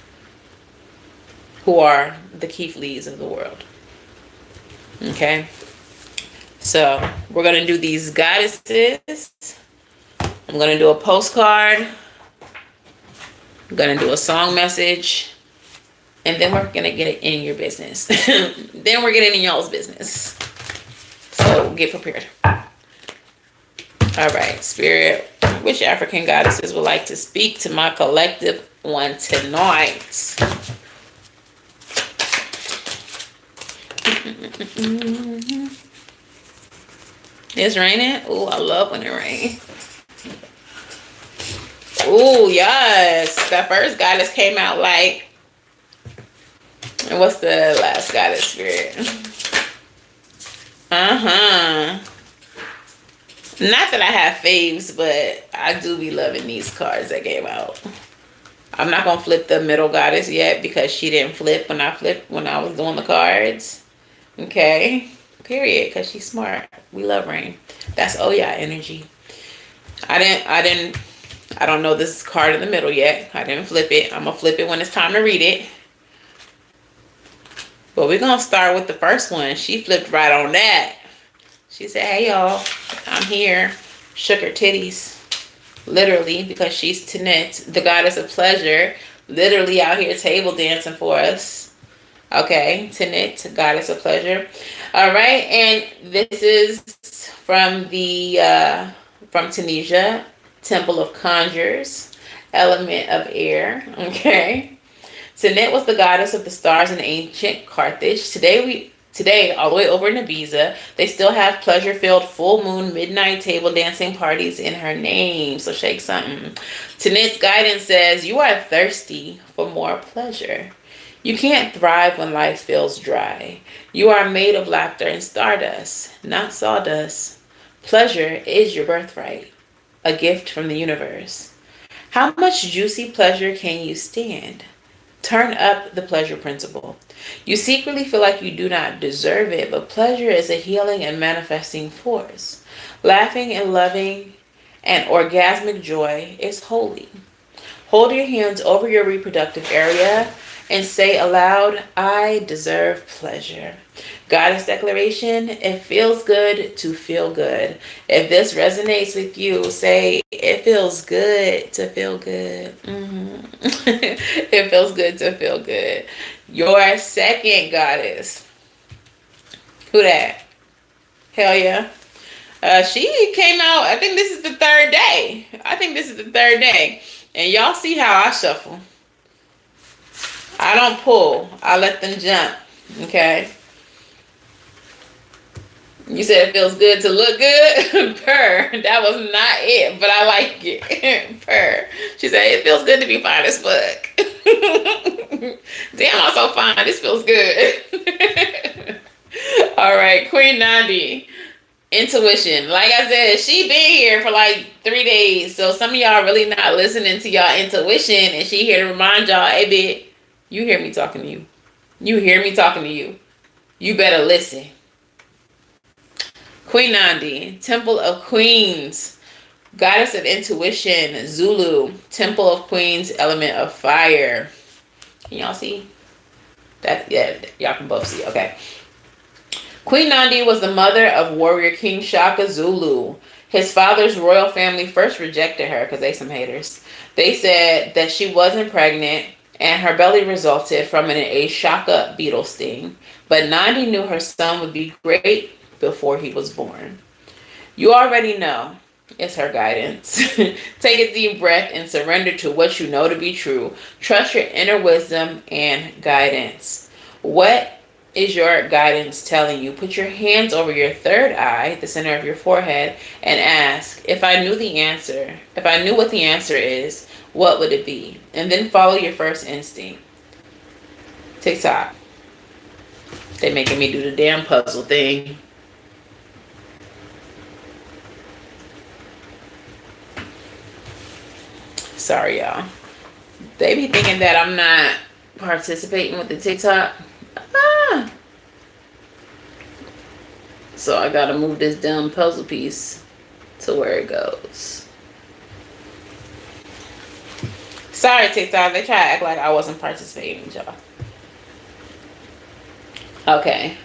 who are the Keith Lees of the world. Okay? So, we're going to do these goddesses. I'm going to do a postcard. I'm going to do a song message. And then we're going to get it in your business. Then we're getting in y'all's business. So, get prepared. All right, Spirit. Which African goddesses would like to speak to my collective one tonight? It's raining? Ooh, I love when it rains. Ooh, yes. That first goddess came out like... And what's the last goddess, Spirit? Uh-huh. Not that I have faves, but I do be loving these cards that came out. I'm not going to flip the middle goddess yet because she didn't flip when I was doing the cards. Okay? Period, because she's smart. We love Rain. That's Oya energy. I don't know this card in the middle yet. I didn't flip it. I'm going to flip it when it's time to read it. But we're going to start with the first one. She flipped right on that. She said, hey, y'all. I'm here. Shook her titties. Literally, because she's Tanit, the goddess of pleasure. Literally out here table dancing for us. Okay, Tanit, goddess of pleasure. All right, and this is from from Tunisia, Temple of Conjures, element of air. Okay, Tanit was the goddess of the stars in ancient Carthage. Today, all the way over in Ibiza, they still have pleasure-filled full moon midnight table dancing parties in her name. So shake something. Tanit's guidance says, you are thirsty for more pleasure. You can't thrive when life feels dry. You are made of laughter and stardust, not sawdust. Pleasure is your birthright, a gift from the universe. How much juicy pleasure can you stand? Turn up the pleasure principle. You secretly feel like you do not deserve it, but pleasure is a healing and manifesting force. Laughing and loving and orgasmic joy is holy. Hold your hands over your reproductive area and say aloud, I deserve pleasure. Goddess declaration, it feels good to feel good. If this resonates with you, say, it feels good to feel good. It feels good to feel good. Your second goddess. Who that? Hell yeah. She came out, I think this is the third day. And y'all see how I shuffle. I don't pull. I let them jump. Okay. You said it feels good to look good? Purr. That was not it, but I like it. Purr. She said it feels good to be fine as fuck. Damn, I'm so fine. This feels good. All right, Queen Nandi. Intuition. Like I said, she been here for like 3 days. So some of y'all really not listening to y'all intuition, and she here to remind y'all, hey bitch, you hear me talking to you. You hear me talking to you. You better listen. Queen Nandi, Temple of Queens, Goddess of Intuition, Zulu, Temple of Queens, Element of Fire. Can y'all see? That, yeah, y'all can both see. Okay. Queen Nandi was the mother of warrior King Shaka Zulu. His father's royal family first rejected her because they some haters. They said that she wasn't pregnant and her belly resulted from a Shaka beetle sting. But Nandi knew her son would be great before he was born. You already know. It's her guidance. Take a deep breath and surrender to what you know to be true. Trust your inner wisdom and guidance. What is your guidance telling you? Put your hands over your third eye, the center of your forehead, and ask, if I knew what the answer is, what would it be? And then follow your first instinct. TikTok. They making me do the damn puzzle thing. Sorry, y'all. They be thinking that I'm not participating with the TikTok. So I gotta move this dumb puzzle piece to where it goes. Sorry, TikTok. They try to act like I wasn't participating with y'all. Okay.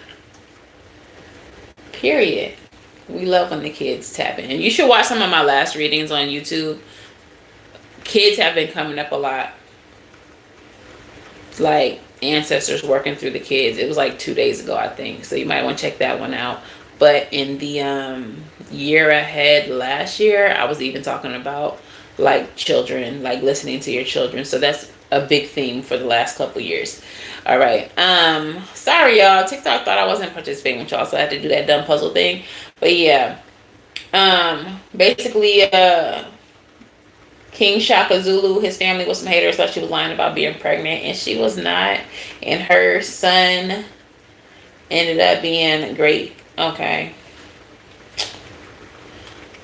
Period. We love when the kids tap in. You should watch some of my last readings on YouTube. Kids have been coming up a lot. Like ancestors working through the kids. It was like 2 days ago, I think. So you might want to check that one out. But in the year ahead last year, I was even talking about like children, like listening to your children. So that's a big theme for the last couple years. All right. Sorry, y'all. TikTok thought I wasn't participating with y'all, so I had to do that dumb puzzle thing. But yeah. Basically, King Shaka Zulu, his family was some haters, thought she was lying about being pregnant, and she was not. And her son ended up being great. Okay.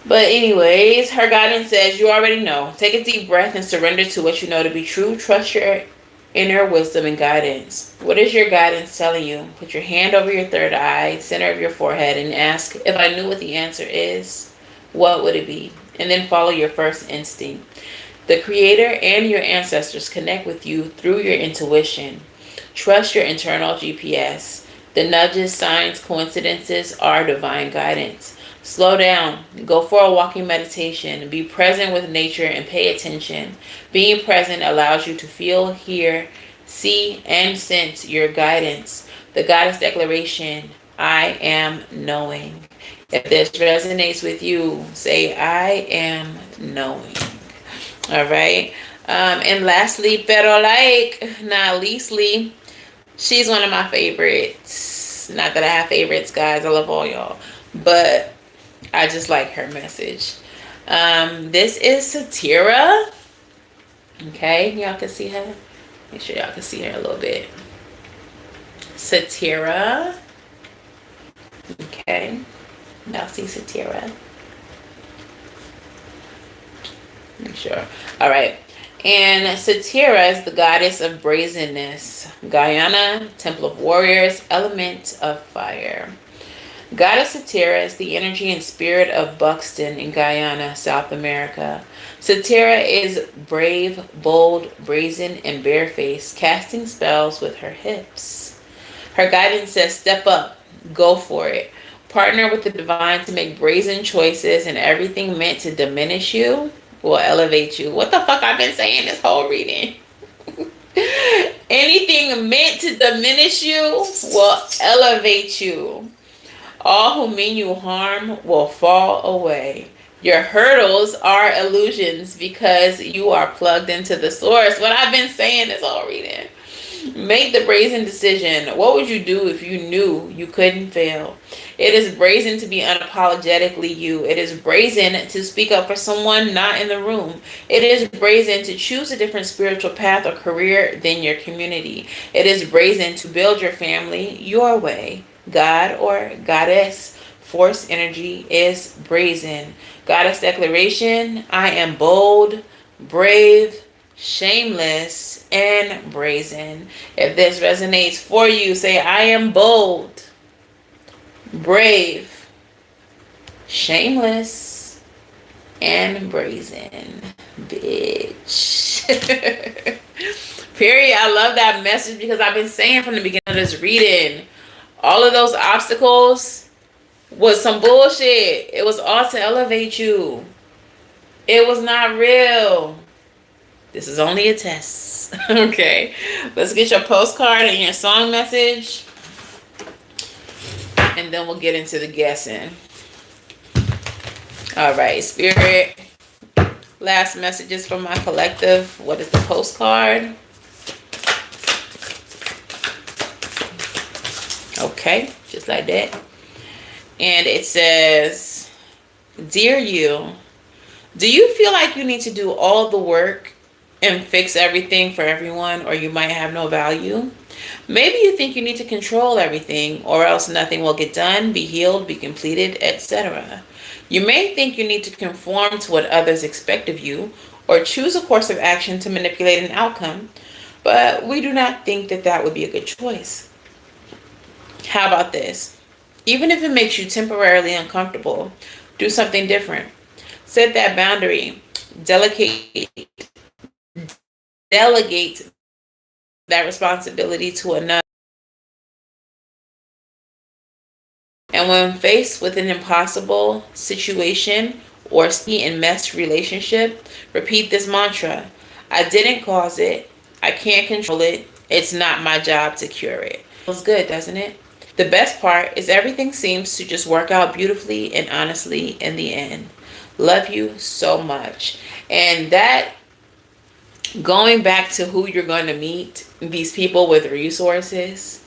But anyways, her guidance says, you already know. Take a deep breath and surrender to what you know to be true. Trust your inner wisdom and guidance. What is your guidance telling you? Put your hand over your third eye, center of your forehead, and ask, if I knew what the answer is, what would it be? And then follow your first instinct. The Creator and your ancestors connect with you through your intuition. Trust your internal GPS. The nudges, signs, coincidences are divine guidance. Slow down. Go for a walking meditation. Be present with nature and pay attention. Being present allows you to feel, hear, see, and sense your guidance. The Goddess Declaration, I am knowing. If this resonates with you, say, I am knowing. All right. And lastly, pero not leastly, she's one of my favorites. Not that I have favorites, guys. I love all y'all. But I just like her message. This is Satira. Okay. Y'all can see her. Make sure y'all can see her a little bit. Satira. Okay. Y'all see Satira. Make sure. All right. And Satira is the goddess of brazenness. Guyana, Temple of Warriors, Element of Fire. Goddess Satira is the energy and spirit of Buxton in Guyana, South America. Satira is brave, bold, brazen, and barefaced, casting spells with her hips. Her guidance says, step up, go for it. Partner with the divine to make brazen choices, and everything meant to diminish you will elevate you. What the fuck I've been saying this whole reading? Anything meant to diminish you will elevate you. All who mean you harm will fall away. Your hurdles are illusions because you are plugged into the source. What I've been saying this whole reading. Make the brazen decision. What would you do if you knew you couldn't fail? It is brazen to be unapologetically you. It is brazen to speak up for someone not in the room. It is brazen to choose a different spiritual path or career than your community. It is brazen to build your family your way. God or goddess force energy is brazen. Goddess declaration: I am bold, brave, shameless, and brazen. If this resonates for you, say I am bold, brave, shameless, and brazen. Bitch. Period. I love that message because I've been saying from the beginning of this reading, all of those obstacles was some bullshit. It was all to elevate you. It was not real. This is only a test. Okay. Let's get your postcard and your song message. And then we'll get into the guessing. All right, Spirit. Last messages from my collective. What is the postcard? Okay, just like that. And it says, Dear you, do you feel like you need to do all the work and fix everything for everyone, or you might have no value? Maybe you think you need to control everything, or else nothing will get done, be healed, be completed, etc. You may think you need to conform to what others expect of you, or choose a course of action to manipulate an outcome, but we do not think that that would be a good choice. How about this? Even if it makes you temporarily uncomfortable, do something different. Set that boundary. Delegate that responsibility to another. And when faced with an impossible situation or enmeshed relationship, repeat this mantra. I didn't cause it. I can't control it. It's not my job to cure it. Feels good, doesn't it? The best part is everything seems to just work out beautifully and honestly in the end. Love you so much. And that, going back to who you're going to meet, these people with resources,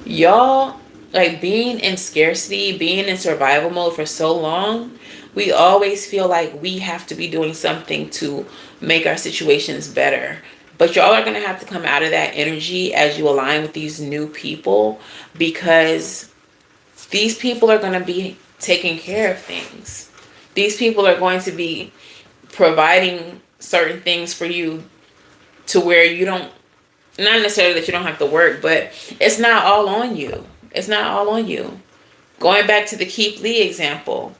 y'all, like being in scarcity, being in survival mode for so long, we always feel like we have to be doing something to make our situations better. But y'all are going to have to come out of that energy as you align with these new people, because these people are going to be taking care of things. These people are going to be providing certain things for you to where you don't, not necessarily that you don't have to work, but it's not all on you. It's not all on you. Going back to the Keith Lee example.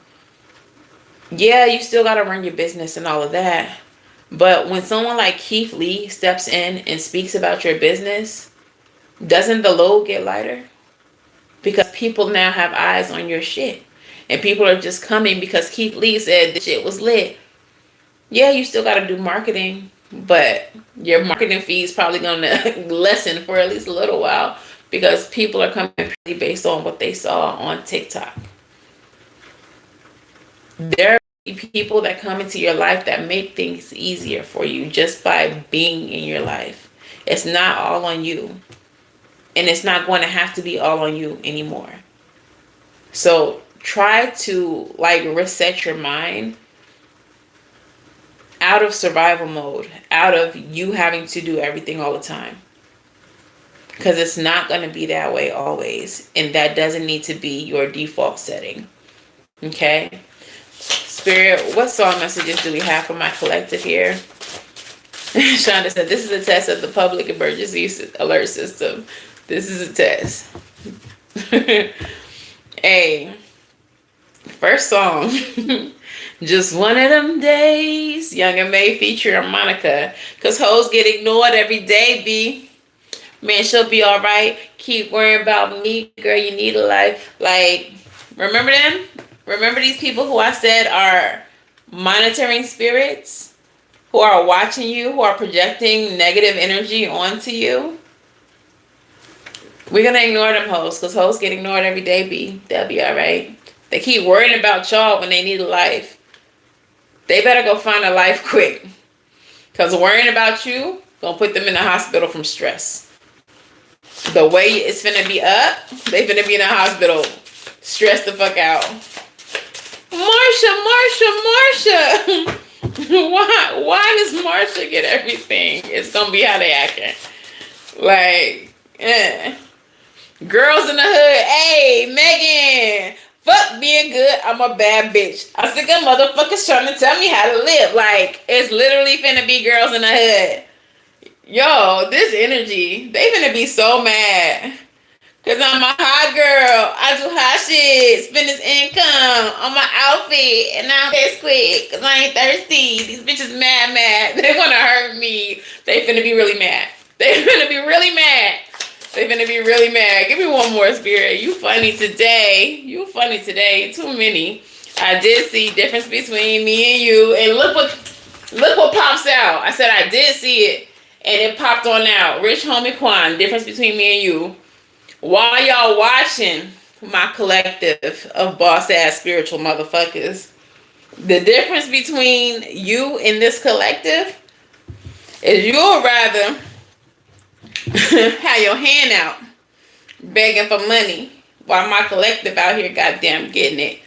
Yeah, you still got to run your business and all of that. But when someone like Keith Lee steps in and speaks about your business, doesn't the load get lighter? Because people now have eyes on your shit. And people are just coming because Keith Lee said the shit was lit. Yeah, you still got to do marketing, but your marketing fee is probably going to lessen for at least a little while, because people are coming based on what they saw on TikTok. There are people that come into your life that make things easier for you just by being in your life. It's not all on you. And it's not going to have to be all on you anymore. So try to reset your mind out of survival mode, out of you having to do everything all the time. Because it's not going to be that way always. And that doesn't need to be your default setting. Okay? Spirit, what song messages do we have for my collective here? Shonda said, this is a test of the public emergency alert system. This is a test. Hey, first song. Just one of them days. Young and May featuring Monica. Because hoes get ignored every day, B. Man, she'll be all right. Keep worrying about me, girl. You need a life. Like, remember them? Remember these people who I said are monitoring spirits? Who are watching you? Who are projecting negative energy onto you? We're going to ignore them hoes, because hoes get ignored every day, B. They'll be all right. They keep worrying about y'all when they need a life. They better go find a life quick. Because worrying about you Gonna put them in the hospital from stress. The way it's finna be up, they finna be in the hospital stressed the fuck out. Marsha. Why does Marsha get everything? It's gonna be how they acting. Like, girls in the hood, hey, Megan, fuck being good, I'm a bad bitch. I'm sick of motherfuckers trying to tell me how to live. Like, it's literally finna be girls in the hood. Yo, this energy, they finna be so mad. Cause I'm a hot girl. I do hot shit. Spend this income on my outfit. And now it's quick. Cause I ain't thirsty. These bitches mad. They wanna hurt me. They finna be really mad. They finna be really mad. They finna be really mad. Give me one more, Spirit. You funny today. You funny today. Too many. I did see difference between me and you. And look what pops out. I said I did see it. And it popped on out. Rich Homie Quan. Difference between me and you. While y'all watching my collective of boss-ass spiritual motherfuckers, the difference between you and this collective is you'll rather have your hand out begging for money while my collective out here goddamn getting it.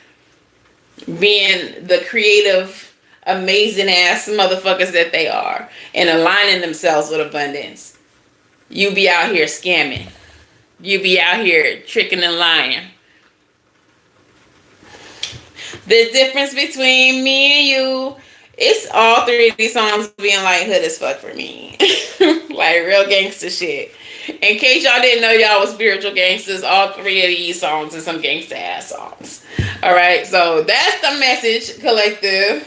Being the creative, amazing ass motherfuckers that they are and aligning themselves with abundance. You be out here scamming. You be out here tricking and lying. The difference between me and you, it's all three of these songs being like hood as fuck for me. Like real gangster shit. In case y'all didn't know y'all was spiritual gangsters, all three of these songs are some gangster ass songs. Alright, so that's the message, collective.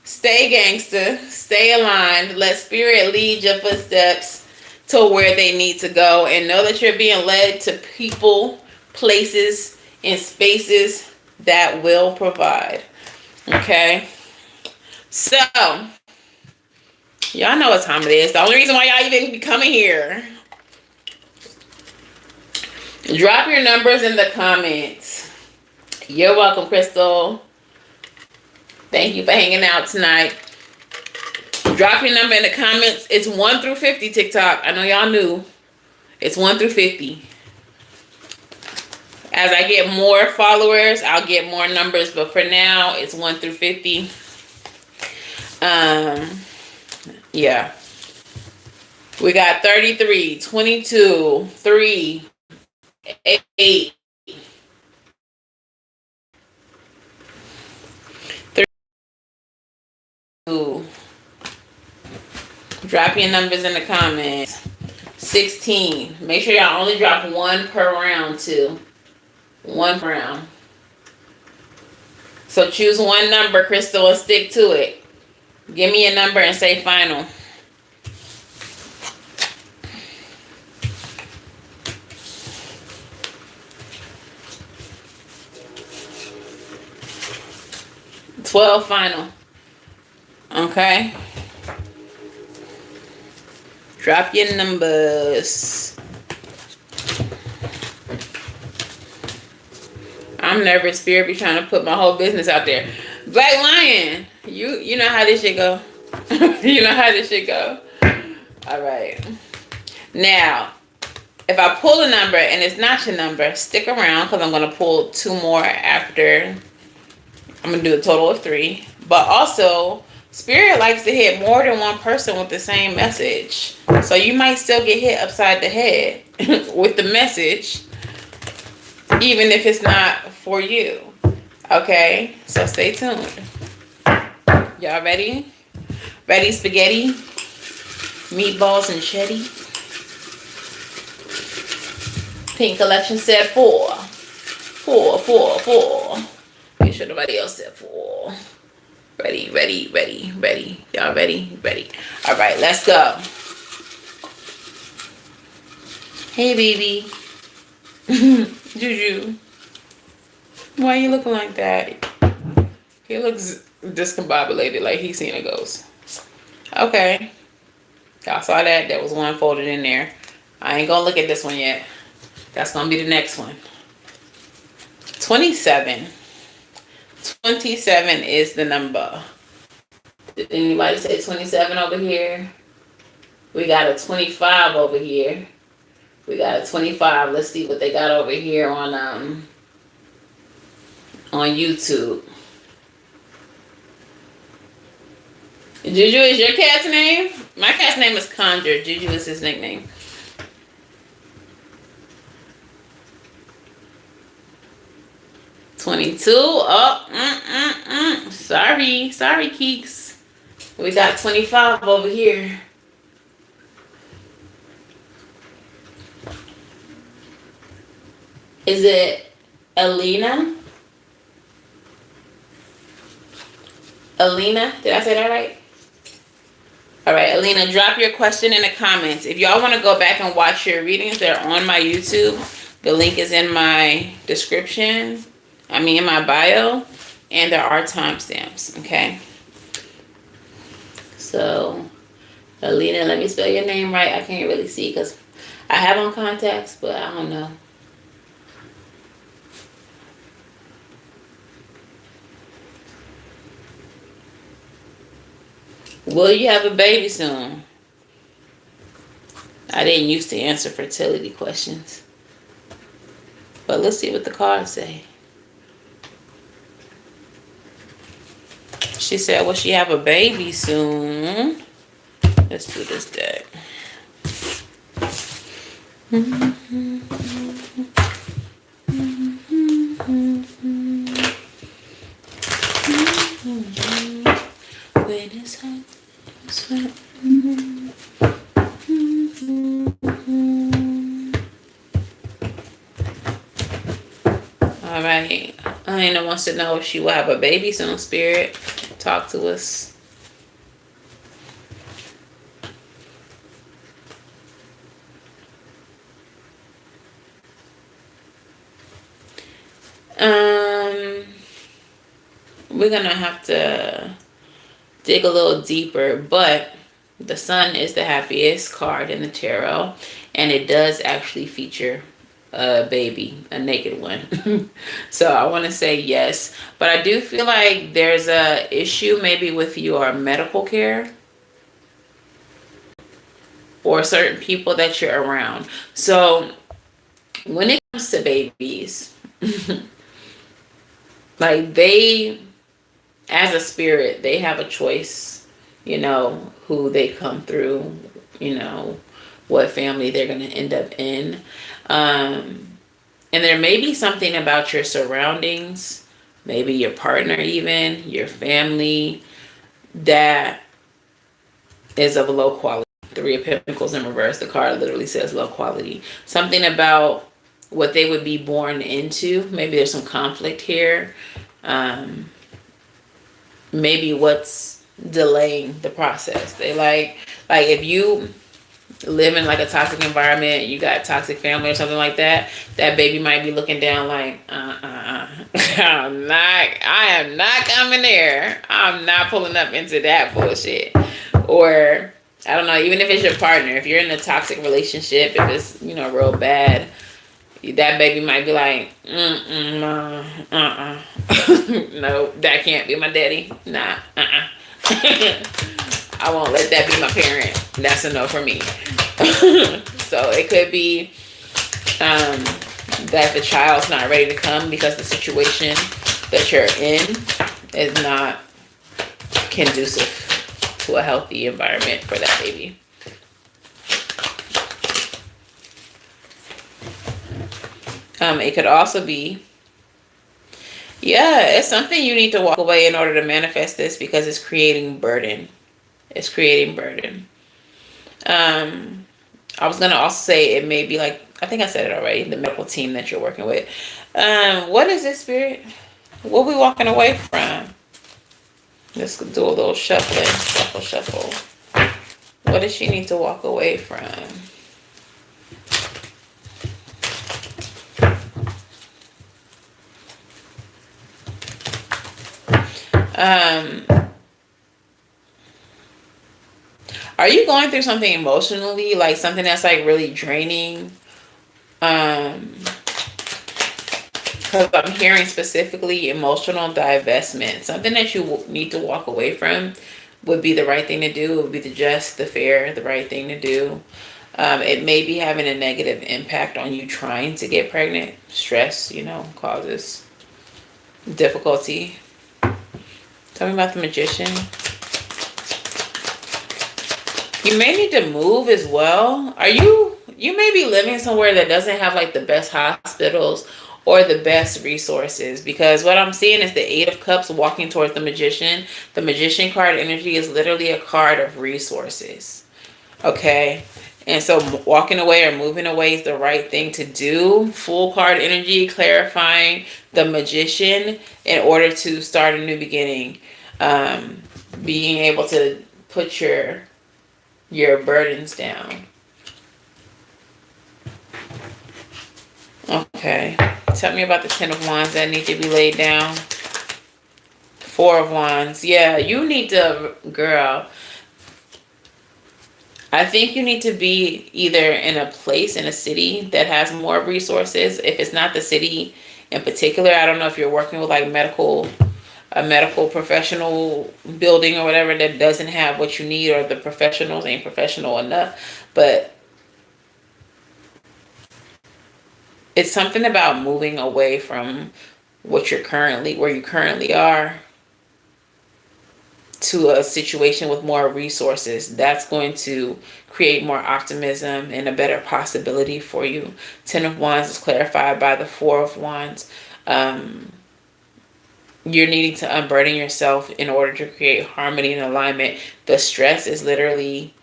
Stay gangster. Stay aligned. Let spirit lead your footsteps to where they need to go, and know that you're being led to people, places, and spaces that will provide. Okay? So, y'all know what time it is. The only reason why y'all even be coming here. Drop your numbers in the comments. You're welcome, Crystal. Thank you for hanging out tonight. Drop your number in the comments. It's 1 through 50 TikTok. I know y'all knew. It's 1 through 50. As I get more followers, I'll get more numbers. But for now, it's 1 through 50. Yeah. We got 33, 22, 3, 8, 2. Drop your numbers in the comments. 16. Make sure y'all only drop one per round too. One per round. So choose one number, Crystal, and stick to it. Give me a number and say final. $12 final. Okay. Drop your numbers. I'm nervous. Spirit be trying to put my whole business out there. Black Lion, you know how this shit go. You know how this shit go. All right. Now, if I pull a number and it's not your number, stick around because I'm going to pull 2 more after. I'm going to do a total of 3. But also, Spirit likes to hit more than one person with the same message. So you might still get hit upside the head with the message, even if it's not for you. Okay? So stay tuned. Y'all ready? Ready, spaghetti? Meatballs and cheddar? Pink collection said 4. 4, 4, 4. Make sure nobody else said 4. Ready, ready, ready, ready. Y'all ready? Ready. All right, let's go. Hey, baby. Juju. Why you looking like that? He looks discombobulated, like he's seen a ghost. Okay. Y'all saw that? There was one folded in there. I ain't gonna look at this one yet. That's gonna be the next one. 27. 27 is the number. Did anybody say 27 over here? We got a 25 over here. We got a 25. Let's see what they got over here on YouTube. Juju is your cat's name? My cat's name is Conjure. Juju is his nickname. $22. Oh, sorry, Keeks. We got 25 over here. Is it Alina? Alina, did I say that right? All right, Alina, drop your question in the comments. If y'all want to go back and watch your readings, they're on my YouTube. The link is in my description. In my bio. And there are timestamps, okay? So, Alina, let me spell your name right. I can't really see because I have on contacts, but I don't know. Will you have a baby soon? I didn't used to answer fertility questions. But let's see what the cards say. She said, will she have a baby soon? Let's do this deck. When it's hot, it's wet. All right. Alina wants to know if she will have a baby soon, Spirit. Talk to us. We're gonna have to dig a little deeper, but the Sun is the happiest card in the tarot, and it does actually feature a baby, a naked one. So I want to say yes, but I do feel like there's a issue maybe with your medical care or certain people that you're around. So when it comes to babies, like they, as a spirit, they have a choice, who they come through, what family they're going to end up in. And there may be something about your surroundings, maybe your partner even, your family, that is of low quality. Three of Pentacles in reverse, the card literally says low quality. Something about what they would be born into. Maybe there's some conflict here. Maybe what's delaying the process. They like if you live in like a toxic environment, you got a toxic family or something like that, that baby might be looking down like, I am not coming there. I'm not pulling up into that bullshit. Or, I don't know, even if it's your partner, if you're in a toxic relationship, if it's, real bad, that baby might be like, no, that can't be my daddy. Nah, I won't let that be my parent. That's a no for me. So it could be that the child's not ready to come because the situation that you're in is not conducive to a healthy environment for that baby. It could also be, it's something you need to walk away in order to manifest this, because it's creating burden. It's creating burden. I was going to also say it may be like, I think I said it already, the medical team that you're working with. What is this, Spirit? What are we walking away from? Let's do a little shuffling. Shuffle. What does she need to walk away from? Are you going through something emotionally, like something that's like really draining? Because I'm hearing specifically emotional divestment, something that you need to walk away from. would be the right thing to do. It would be the just, the fair, the right thing to do. It may be having a negative impact on you trying to get pregnant. Stress, causes difficulty. Tell me about the Magician. You may need to move as well. You may be living somewhere that doesn't have like the best hospitals or the best resources, because what I'm seeing is the Eight of Cups walking towards the Magician. The Magician card energy is literally a card of resources. Okay? And so walking away or moving away is the right thing to do. Full card energy, clarifying the Magician in order to start a new beginning. Being able to put your burdens down. Okay. Tell me about the Ten of Wands that need to be laid down. Four of Wands. Yeah, you need to, girl. I think you need to be either in a place, in a city that has more resources. If it's not the city in particular, I don't know if you're working with like a medical professional building or whatever that doesn't have what you need, or the professionals ain't professional enough. But it's something about moving away from where you currently are, to a situation with more resources. That's going to create more optimism and a better possibility for you. Ten of Wands is clarified by the Four of Wands. You're needing to unburden yourself in order to create harmony and alignment. The stress is literally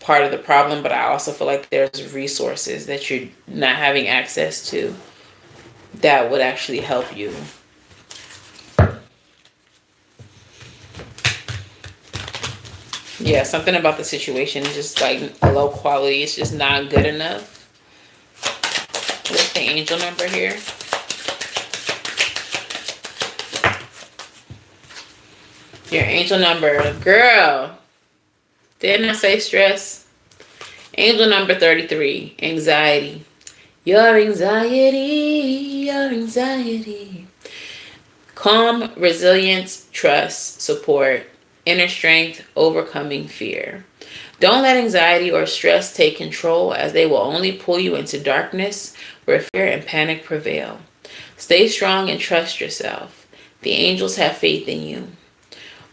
part of the problem, but I also feel like there's resources that you're not having access to that would actually help you. Yeah, something about the situation is just like low quality. It's just not good enough. What's the angel number here? Your angel number, girl. Didn't I say stress? Angel number 33, anxiety. Your anxiety. Calm, resilience, trust, support, inner strength, overcoming fear. Don't let anxiety or stress take control, as they will only pull you into darkness where fear and panic prevail. Stay strong and trust yourself. The angels have faith in you.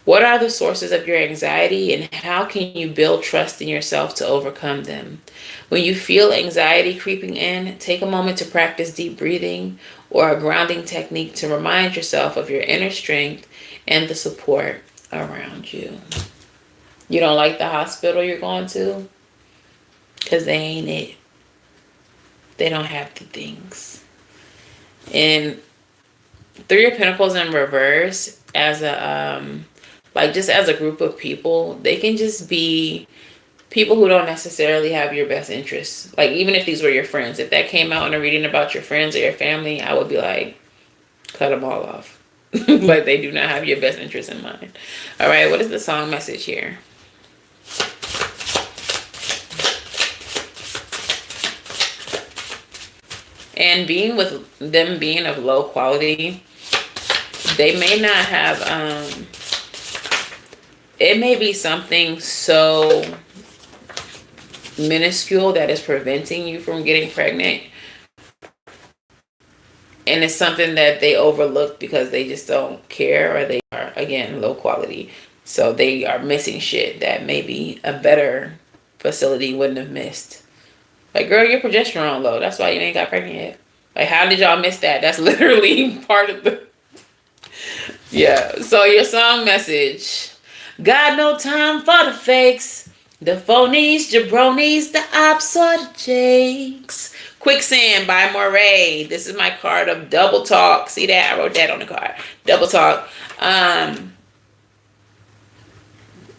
What are the sources of your anxiety, and how can you build trust in yourself to overcome them? When you feel anxiety creeping in, take a moment to practice deep breathing or a grounding technique to remind yourself of your inner strength and the support around you. You don't like the hospital you're going to? Because they ain't it. They don't have the things. And Three of Pentacles in reverse, as a just as a group of people, they can just be people who don't necessarily have your best interests. Like, even if these were your friends, if that came out in a reading about your friends or your family, I would be like, cut them all off. But they do not have your best interest in mind. All right, what is the song message here? And being with them being of low quality, they may not have, it may be something so minuscule that is preventing you from getting pregnant. And it's something that they overlook because they just don't care, or they are, again, low quality. So they are missing shit that maybe a better facility wouldn't have missed. Like, girl, your progesterone low. That's why you ain't got pregnant yet. Like, how did y'all miss that? That's literally part of the... Yeah. So your song message. Got no time for the fakes, the phonies, jabronis, the ops or the jakes. Quicksand by Moray. This is my card of double talk. See that? I wrote that on the card. Double talk.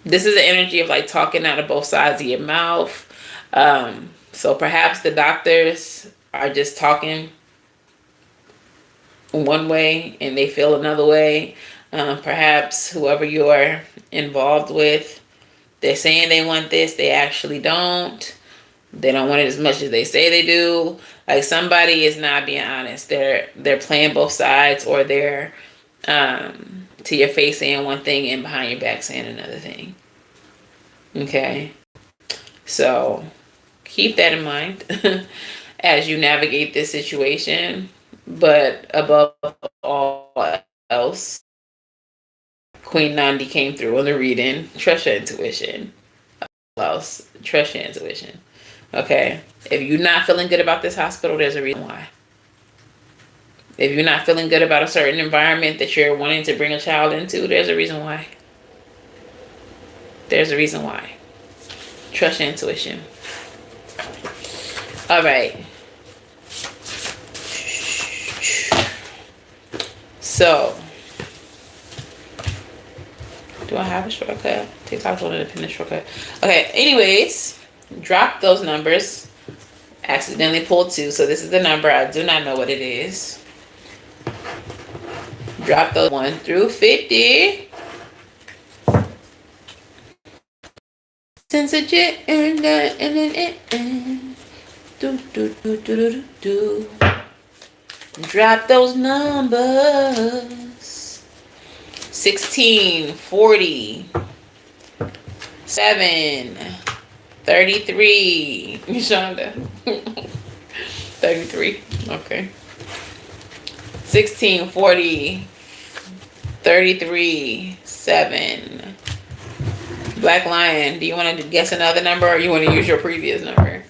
This is the energy of like talking out of both sides of your mouth. So perhaps the doctors are just talking one way and they feel another way. Perhaps whoever you're involved with, they're saying they want this, they actually don't. They don't want it as much as they say they do. Like, somebody is not being honest. They're playing both sides, or they're To your face saying one thing and behind your back saying another thing. Okay. So keep that in mind as you navigate this situation. But above all else, Queen Nandi came through on the reading. Trust your intuition. Else, trust your intuition. Okay. If you're not feeling good about this hospital, there's a reason why. If you're not feeling good about a certain environment that you're wanting to bring a child into, there's a reason why. There's a reason why. Trust your intuition. All right. So, do I have a shortcut? TikTok's one independent shortcut. Okay, anyways, drop those numbers. Accidentally pulled 2, so this is the number. I do not know what it is. Drop those 1 through 50. Since a jet and do. Drop those numbers. 16, 40, 7, 33. Shonda. 33. Okay. 16, 40, 33, 7. Black Lion, do you want to guess another number or you want to use your previous number?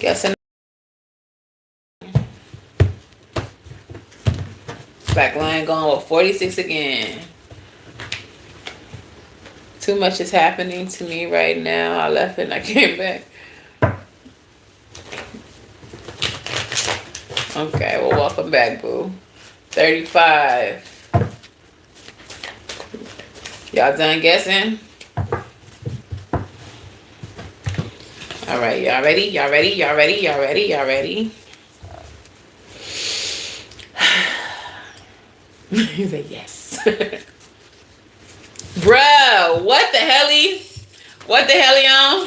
Guess another. Black Lion going with 46 again. Too much is happening to me right now. I left and I came back. Okay, well, welcome back, boo. 35. Y'all done guessing? All right, y'all ready? Y'all ready? Y'all ready? Y'all ready? Y'all ready? He's like, yes. Bro, what the hell? What the hell, y'all?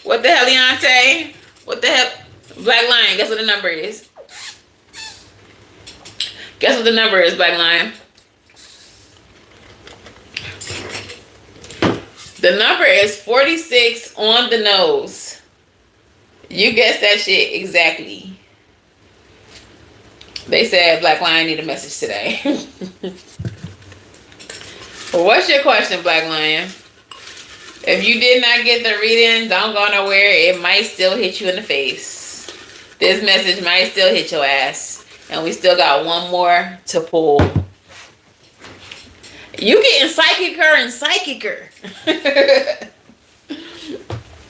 What the hell, Leonte? What the hell? Black Lion, guess what the number is? Guess what the number is, Black Lion? The number is 46 on the nose. You guessed that shit exactly. They said Black Lion need a message today. What's your question, Black Lion? If you did not get the reading, don't go nowhere. It might still hit you in the face. This message might still hit your ass. And we still got one more to pull. You getting psychicer and psychicer.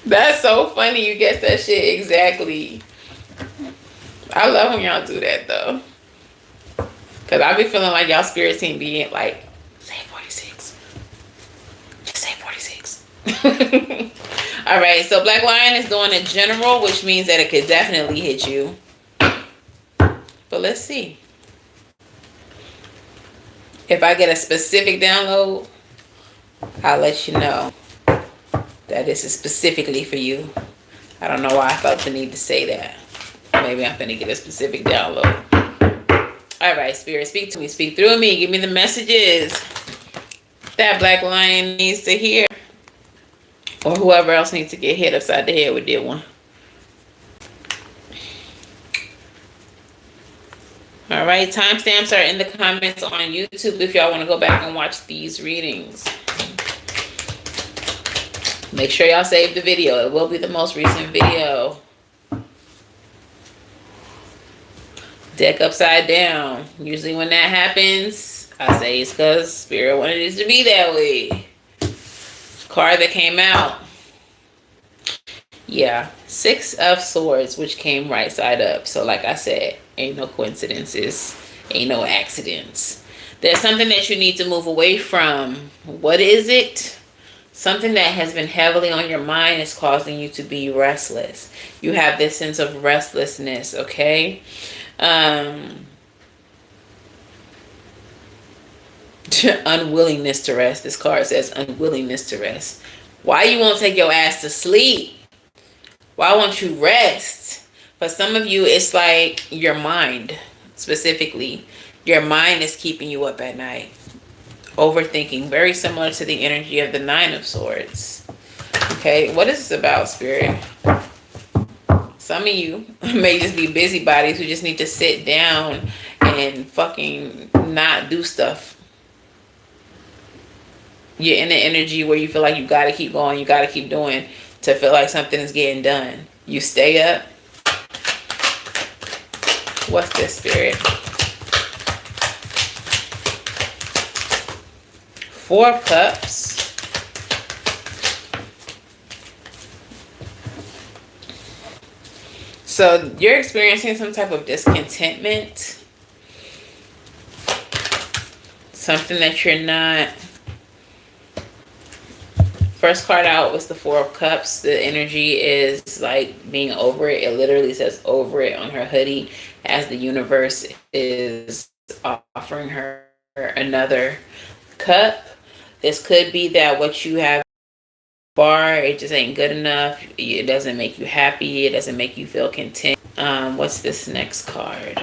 That's so funny you guessed that shit exactly. I love when y'all do that though. Cause I be feeling like y'all spirit team be like, say 46. Just say 46. All right, so Black Lion is doing a general, which means that it could definitely hit you. But let's see. If I get a specific download, I'll let you know that this is specifically for you. I don't know why I felt the need to say that. Maybe I'm finna get a specific download. All right, Spirit, speak to me. Speak through me. Give me the messages that Black Lion needs to hear. Or whoever else needs to get hit upside the head with that one. All right, timestamps are in the comments on YouTube if y'all want to go back and watch these readings. Make sure y'all save the video. It will be the most recent video. Deck upside down. Usually when that happens, I say it's because Spirit wanted it to be that way. Card that came out. Yeah, 6 of Swords, which came right side up. So like I said, ain't no coincidences. Ain't no accidents. There's something that you need to move away from. What is it? Something that has been heavily on your mind is causing you to be restless. You have this sense of restlessness, okay? Unwillingness to rest. This card says unwillingness to rest. Why you won't take your ass to sleep? Why won't you rest? For some of you, it's like your mind, specifically. Your mind is keeping you up at night. Overthinking. Very similar to the energy of the Nine of Swords. Okay, what is this about, Spirit? Some of you may just be busybodies who just need to sit down and fucking not do stuff. You're in the energy where you feel like you gotta keep going, you gotta keep doing to feel like something is getting done. You stay up. What's this, Spirit? Four of Cups. So you're experiencing some type of discontentment. Something that you're not. First card out was the Four of Cups. The energy is like being over it. It literally says over it on her hoodie, as the universe is offering her another cup. This could be that what you have bar, it just ain't good enough. It doesn't make you happy. It doesn't make you feel content. What's this next card?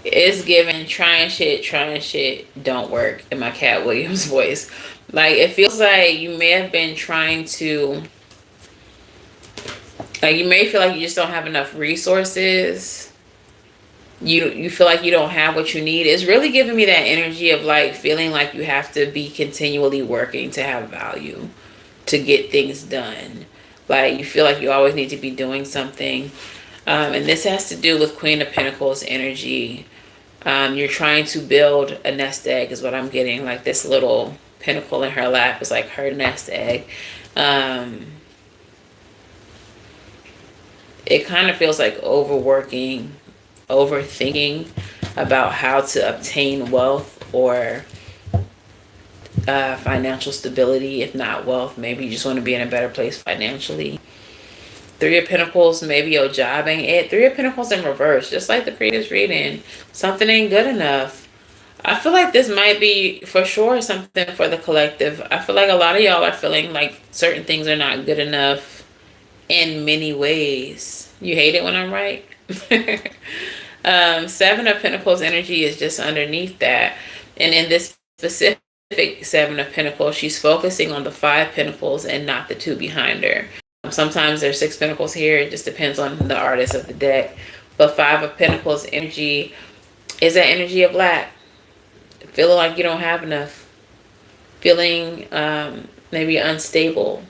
It's giving trying shit don't work in my Cat Williams voice. Like, it feels like you may have been trying to, like, you may feel like you just don't have enough resources. You feel like you don't have what you need. It's really giving me that energy of like feeling like you have to be continually working to have value, to get things done. Like, you feel like you always need to be doing something. And this has to do with Queen of Pentacles energy. You're trying to build a nest egg is what I'm getting. Like, this little pentacle in her lap is like her nest egg. It kind of feels like overworking, overthinking about how to obtain wealth or financial stability. If not wealth, maybe you just want to be in a better place financially. Three of Pentacles, maybe your job ain't it. Three of Pentacles in reverse, just like the previous reading. Something ain't good enough. I feel like this might be for sure something for the collective. I feel like a lot of y'all are feeling like certain things are not good enough in many ways. You hate it when I'm right? Seven of Pentacles energy is just underneath that. And in this specific Seven of Pentacles, she's focusing on the Five Pentacles and not the two behind her. Sometimes there's Six Pentacles here. It just depends on the artist of the deck. But Five of Pentacles energy is that energy of lack. Feeling like you don't have enough. Feeling maybe unstable.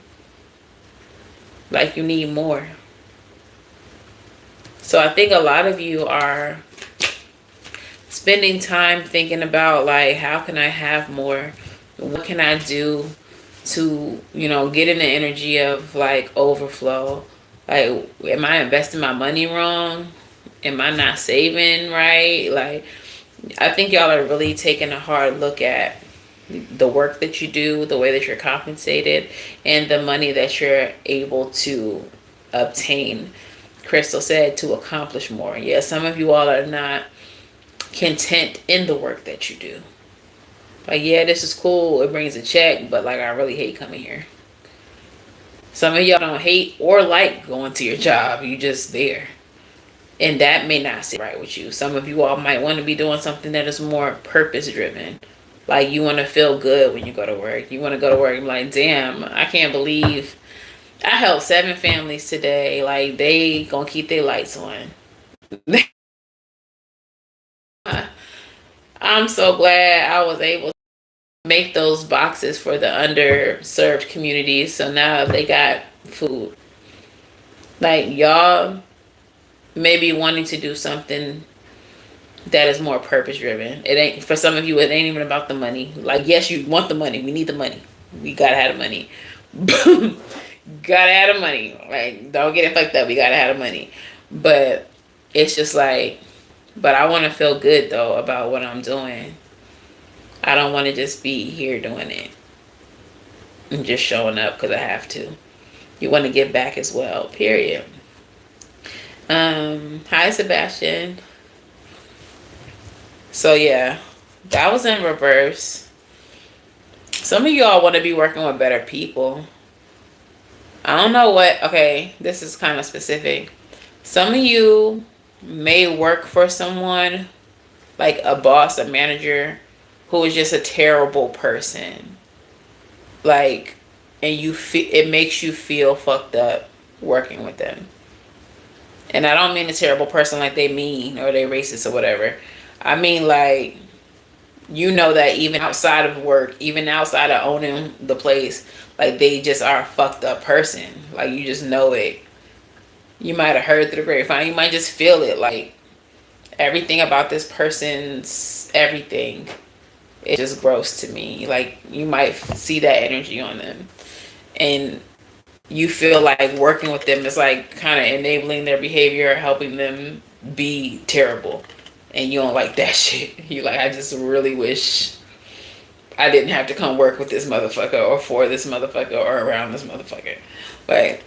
Like you need more. So I think a lot of you are spending time thinking about, like, how can I have more? What can I do to, you know, get in the energy of like overflow? Like, am I investing my money wrong? Am I not saving right? Like, I think y'all are really taking a hard look at the work that you do, the way that you're compensated, and the money that you're able to obtain. Crystal said to accomplish more. Yeah, some of you all are not content in the work that you do. Like, yeah, this is cool, it brings a check, but like, I really hate coming here. Some of y'all don't hate or like going to your job. You just there. And that may not sit right with you. Some of you all might want to be doing something that is more purpose driven. Like, you want to feel good when you go to work. You want to go to work and be like, damn, I can't believe I helped 7 families today. Like, they gonna keep their lights on. I'm so glad I was able to make those boxes for the underserved communities. So now they got food. Like, y'all may be wanting to do something that is more purpose driven. It ain't, for some of you, it ain't even about the money. Like, yes, you want the money. We need the money. We gotta have the money. Gotta have the money. Like, don't get it fucked up. We gotta have the money. But it's just like, but I want to feel good though about what I'm doing. I don't want to just be here doing it. I'm just showing up because I have to. You want to give back as well, period. Hi Sebastian. So yeah, that was in reverse. Some of y'all want to be working with better people. I don't know what, okay, this is kind of specific. Some of you may work for someone like a boss, a manager, who is just a terrible person. Like, and you feel, it makes you feel fucked up working with them. And I don't mean a terrible person like they mean or they racist or whatever. I mean like, you know that even outside of work, even outside of owning the place, like they just are a fucked up person. Like you just know it. You might have heard through the grapevine. You might just feel it. Like everything about this person's everything is just gross to me. Like you might see that energy on them. And you feel like working with them is like kind of enabling their behavior, helping them be terrible. And you don't like that shit. You like, I just really wish I didn't have to come work with this motherfucker or for this motherfucker or around this motherfucker. Like,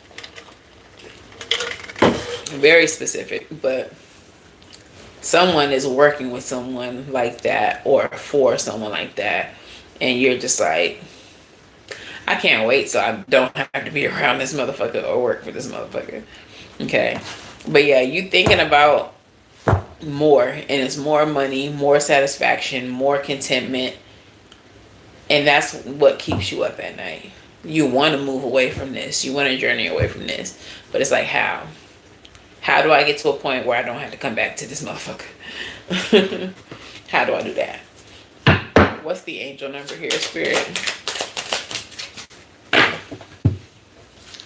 very specific, but someone is working with someone like that or for someone like that. And you're just like, I can't wait so I don't have to be around this motherfucker or work for this motherfucker. Okay. But yeah, you thinking about more, and it's more money, more satisfaction, more contentment, and that's what keeps you up at night. You want to move away from this, you want to journey away from this, but it's like, how do I get to a point where I don't have to come back to this motherfucker? How do I do that? What's the angel number here, Spirit?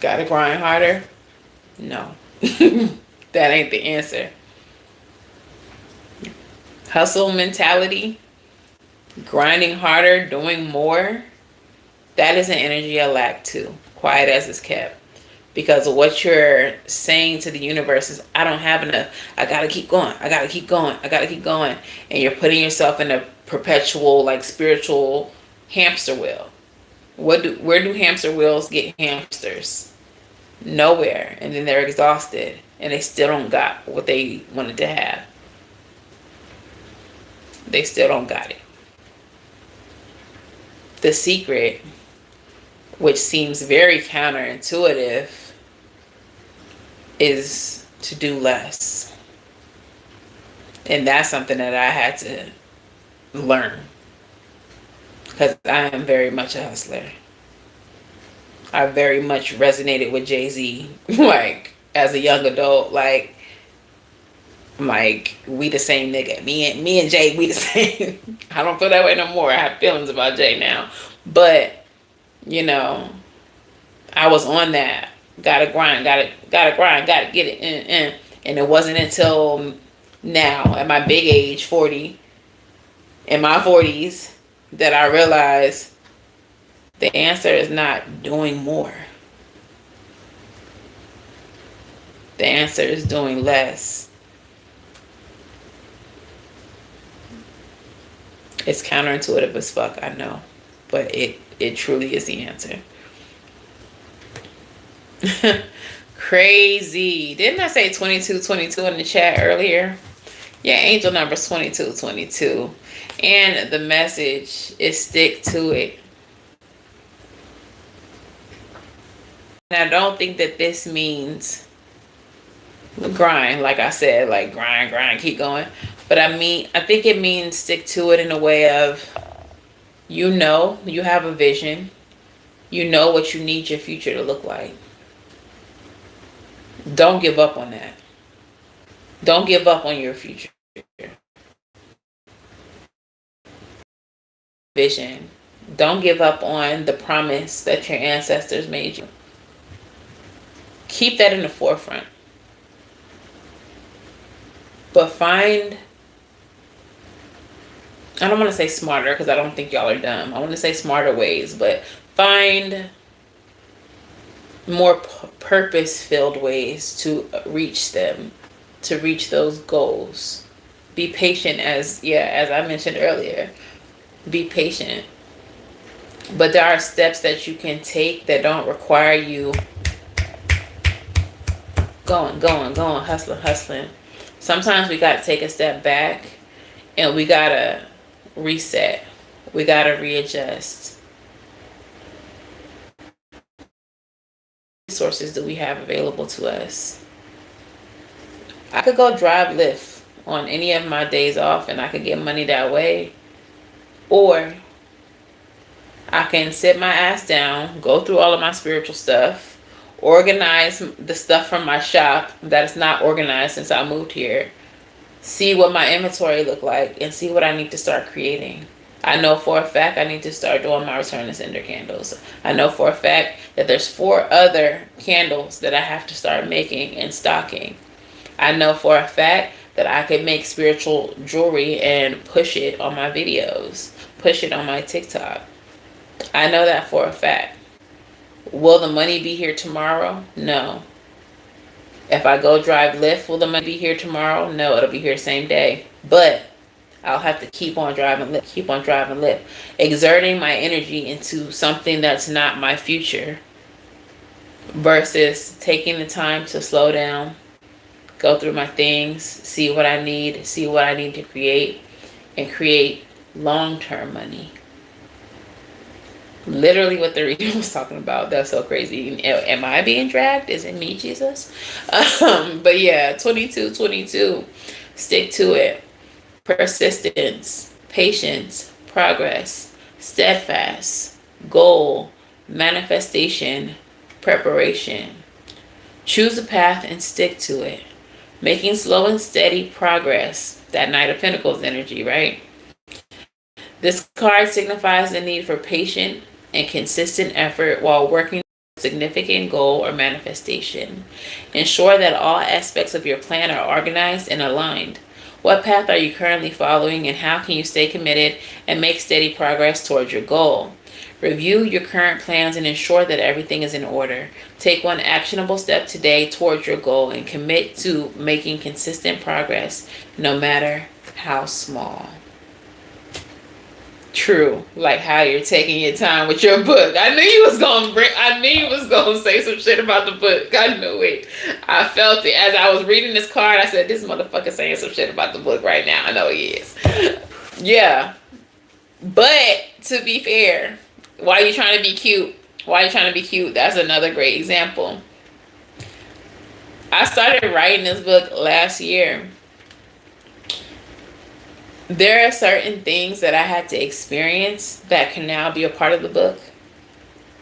Gotta grind harder? No. That ain't the answer. Hustle mentality, grinding harder, doing more, that is an energy I lack too. Quiet as it's kept. Because what you're saying to the universe is, I don't have enough. I gotta keep going. I gotta keep going. I gotta keep going. And you're putting yourself in a perpetual, like, spiritual hamster wheel. Where do hamster wheels get hamsters? Nowhere. And then they're exhausted. And they still don't got what they wanted to have. They still don't got it. The secret, which seems very counterintuitive, is to do less. And that's something that I had to learn. Because I am very much a hustler. I very much resonated with Jay-Z, like, as a young adult, like, we the same nigga. Me and Jay, we the same. I don't feel that way no more. I have feelings about Jay now. But, you know, I was on that. Gotta grind, gotta grind, gotta get it. And it wasn't until now, at my big age, 40, in my 40s, that I realized the answer is not doing more. The answer is doing less. It's counterintuitive as fuck, I know. But it truly is the answer. Crazy. Didn't I say 2222 in the chat earlier? Yeah, angel number 2222. And the message is stick to it. And I don't think that this means grind, like I said, like grind, keep going. But I think it means stick to it in a way of, you have a vision. You know what you need your future to look like. Don't give up on that. Don't give up on your future. Vision. Don't give up on the promise that your ancestors made you. Keep that in the forefront. But find, I don't want to say smarter because I don't think y'all are dumb. I want to say smarter ways, but find more purpose-filled ways to reach them, to reach those goals. Be patient, as I mentioned earlier. Be patient. But there are steps that you can take that don't require you going, hustling. Sometimes we got to take a step back and we got to reset. We got to readjust. Resources do we have available to us? I could go drive Lyft on any of my days off and I could get money that way. Or I can sit my ass down, go through all of my spiritual stuff, organize the stuff from my shop that is not organized since I moved here, see what my inventory look like, and see what I need to start creating. I know for a fact I need to start doing my return to sender candles. I know for a fact that there's 4 other candles that I have to start making and stocking. I know for a fact that I can make spiritual jewelry and push it on my videos, push it on my TikTok. I know that for a fact. Will the money be here tomorrow? No. If I go drive Lyft, will the money be here tomorrow? No, it'll be here same day. But I'll have to keep on driving Lyft, exerting my energy into something that's not my future, versus taking the time to slow down, go through my things, see what I need to create, and create long-term money. Literally what the reading was talking about. That's so crazy. Am I being dragged? Is it me, Jesus? But yeah, 2222. Stick to it. Persistence, patience, progress, steadfast, goal, manifestation, preparation. Choose a path and stick to it. Making slow and steady progress. That Knight of Pentacles energy, right? This card signifies the need for patient and consistent effort while working towards a significant goal or manifestation. Ensure that all aspects of your plan are organized and aligned. What path are you currently following, and how can you stay committed and make steady progress towards your goal? Review your current plans and ensure that everything is in order. Take one actionable step today towards your goal and commit to making consistent progress, no matter how small. True, like how you're taking your time with your book. I knew you was gonna say some shit about the book. I knew it. I felt it as I was reading this card. I said, "This motherfucker saying some shit about the book right now." I know he is. Yeah, but to be fair, why are you trying to be cute? That's another great example. I started writing this book last year. There are certain things that I had to experience that can now be a part of the book.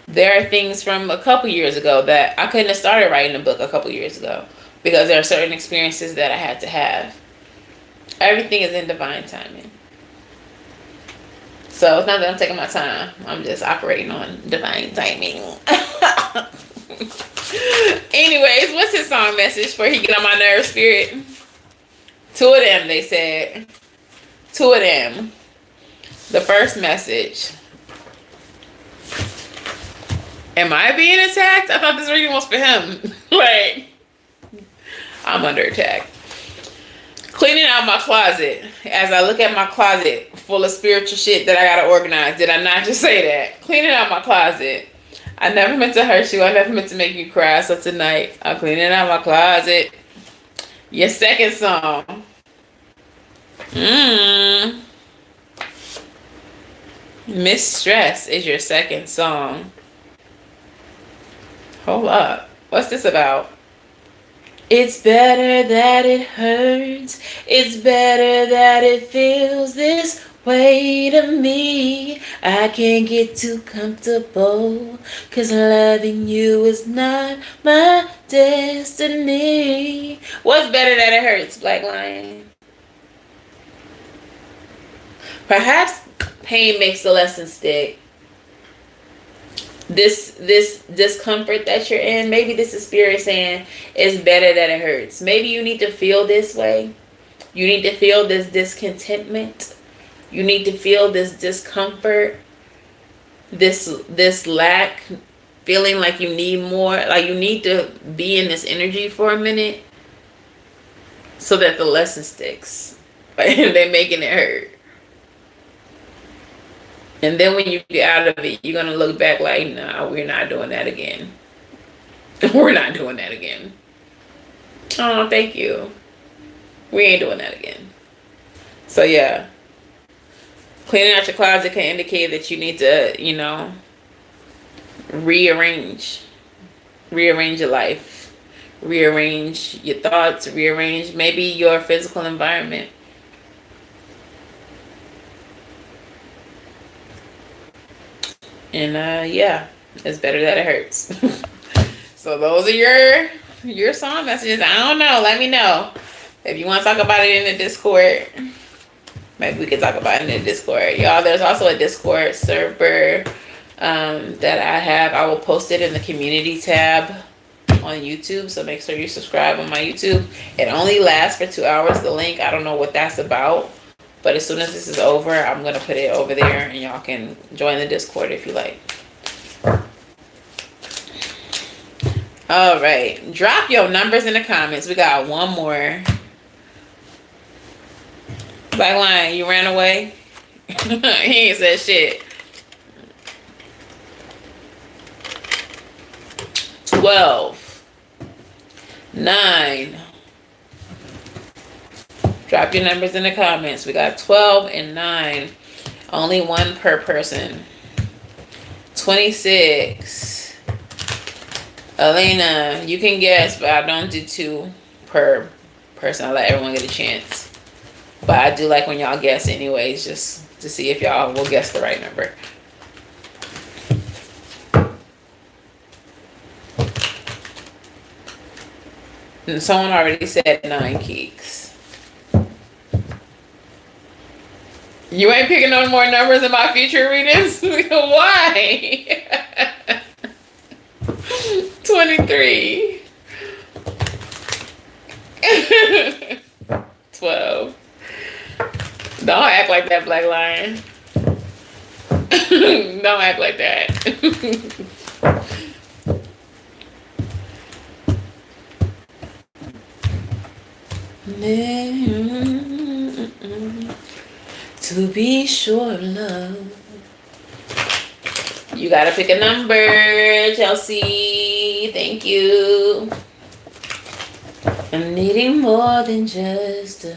There are things from a couple years ago that I couldn't have started writing a book a couple years ago because there are certain experiences that I had to have. Everything is in divine timing. So it's not that I'm taking my time. I'm just operating on divine timing. Anyways, what's his song message for he get on my nerve, spirit? 2 of them, they said. 2 of them. The first message. Am I being attacked? I thought this reading was for him. Like, I'm under attack. Cleaning out my closet. As I look at my closet full of spiritual shit that I gotta organize. Did I not just say that? Cleaning out my closet. I never meant to hurt you. I never meant to make you cry. So tonight, I'm cleaning out my closet. Your second song. Mistress is your second song. Hold up. What's this about? It's better that it hurts. It's better that it feels this way to me. I can't get too comfortable, 'cause loving you is not my destiny. What's better that it hurts, Black Lion? Perhaps pain makes the lesson stick. This discomfort that you're in, maybe this is spirit saying it's better that it hurts. Maybe you need to feel this way. You need to feel this discontentment. You need to feel this discomfort, this lack, feeling like you need more, like you need to be in this energy for a minute so that the lesson sticks. They're making it hurt. And then when you get out of it, you're gonna look back like, nah, we're not doing that again. We're not doing that again. Oh, thank you. We ain't doing that again. So yeah, cleaning out your closet can indicate that you need to, you know, rearrange your life, rearrange your thoughts, rearrange maybe your physical environment. And yeah, it's better that it hurts. So those are your song messages. I don't know. Let me know if you want to talk about it in the Discord. Maybe we could talk about it in the Discord, y'all. There's also a Discord server that I have. I will post it in the community tab on YouTube, so make sure you subscribe on my YouTube. It only lasts for 2 hours, the link. I don't know what that's about, but as soon as this is over, I'm gonna put it over there and y'all can join the Discord if you like. All right, drop your numbers in the comments. We got one more. Black Lion, you ran away. He ain't said shit. 12, 9. Drop your numbers in the comments. We got 12 and 9. Only one per person. 26. Elena, you can guess, but I don't do 2 per person. I let everyone get a chance. But I do like when y'all guess anyways, just to see if y'all will guess the right number. And someone already said 9 Keeks. You ain't picking no more numbers in my future readings? Why? 23. 12. Don't act like that, Black Lion. Don't act like that. To be sure, love. You gotta pick a number, Chelsea. Thank you. I'm needing more than just a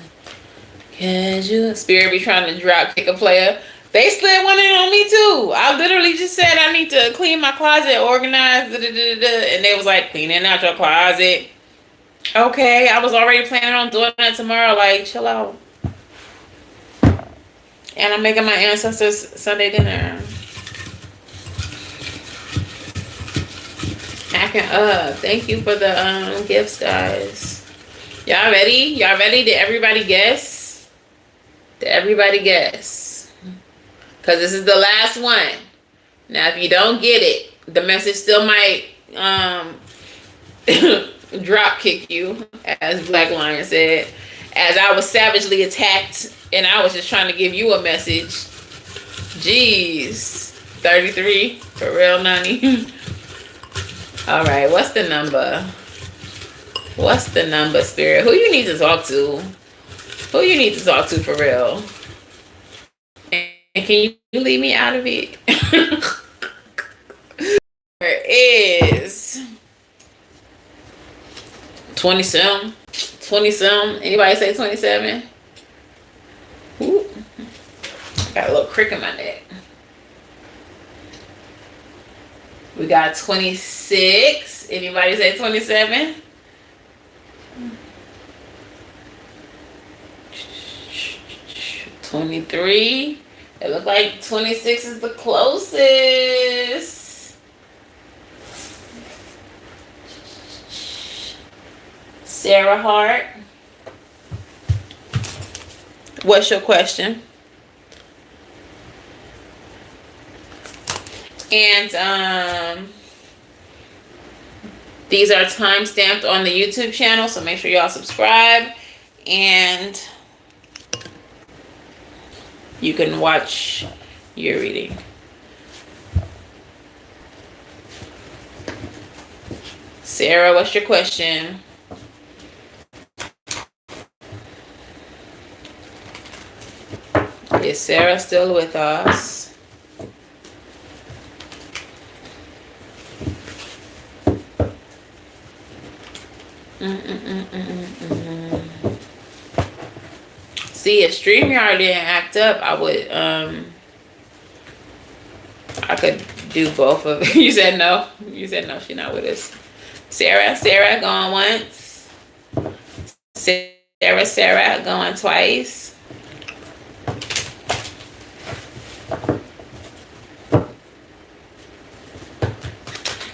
casual. Spirit be trying to drop kick a player. They slid one in on me too. I literally just said I need to clean my closet, organize, and they was like, cleaning out your closet. Okay, I was already planning on doing that tomorrow. Like, chill out. And I'm making my ancestors Sunday dinner. Acting up. Thank you for the gifts, guys. Y'all ready? Y'all ready? Did everybody guess? Did everybody guess? Because this is the last one. Now, if you don't get it, the message still might drop kick you, as Black Lion said. As I was savagely attacked, and I was just trying to give you a message. Jeez. 33. For real, Nani. All right, what's the number? What's the number, Spirit? Who you need to talk to? Who you need to talk to for real? And can you leave me out of it? There is 27. 27. Anybody say 27? Ooh. Got a little crick in my neck. We got 26. Anybody say 27? $23. It looked like 26 is the closest. Sarah Hart. What's your question? And these are time stamped on the YouTube channel, so make sure y'all subscribe and you can watch your reading. Sarah, what's your question? Is Sarah still with us? See, if StreamYard didn't act up, I could do both of it. You said no. You said no, she's not with us. Sarah going once. Sarah going twice.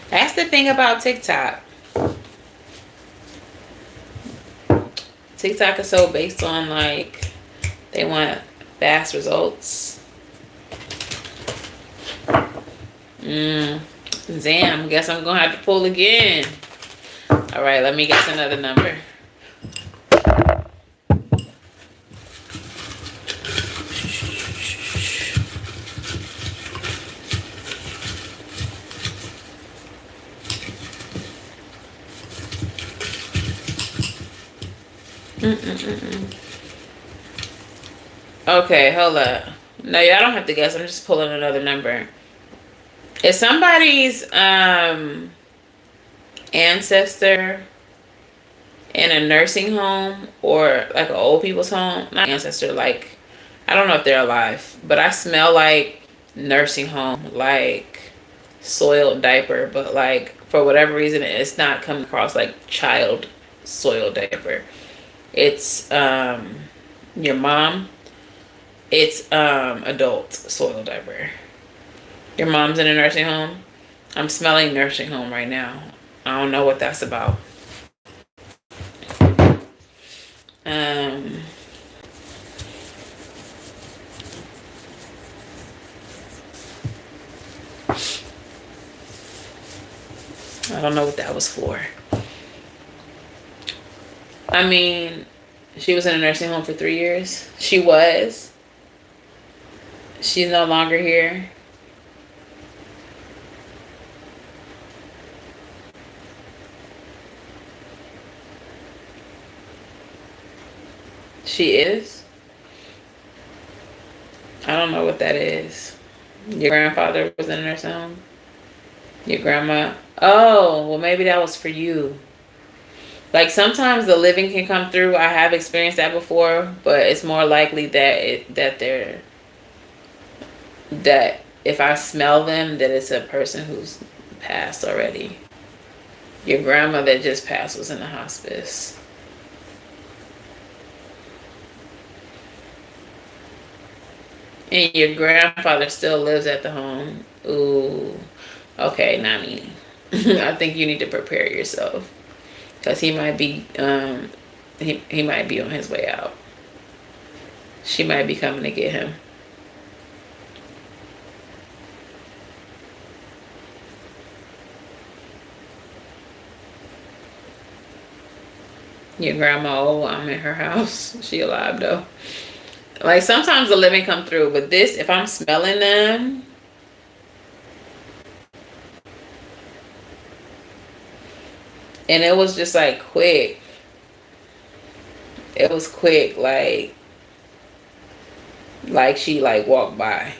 That's the thing about TikTok. TikTok is so based on like they want fast results. Zam, guess I'm gonna have to pull again. All right, let me guess another number. Okay, hold up. No, y'all don't have to guess. I'm just pulling another number. Is somebody's ancestor in a nursing home or like an old people's home? Not ancestor, like I don't know if they're alive, but I smell like nursing home, like soiled diaper, but like for whatever reason it's not coming across like child soiled diaper. It's your mom. It's adult soiled diaper. Your mom's in a nursing home. I'm smelling nursing home right now. I don't know what that's about. I don't know what that was for. I mean, she was in a nursing home for 3 years. She was. She's no longer here. She is. I don't know what that is. Your grandfather was in a nursing home? Your grandma? Oh, well maybe that was for you. Like sometimes the living can come through. I have experienced that before, but it's more likely that if I smell them, that it's a person who's passed already. Your grandma that just passed was in the hospice. And your grandfather still lives at the home. Ooh. Okay, not me. I think you need to prepare yourself. Because he might be he might be on his way out. She might be coming to get him. Your grandma, oh, I'm in her house. She alive though. Like sometimes the living come through, but this, if I'm smelling them, and it was just like quick. It was quick, like she like walked by.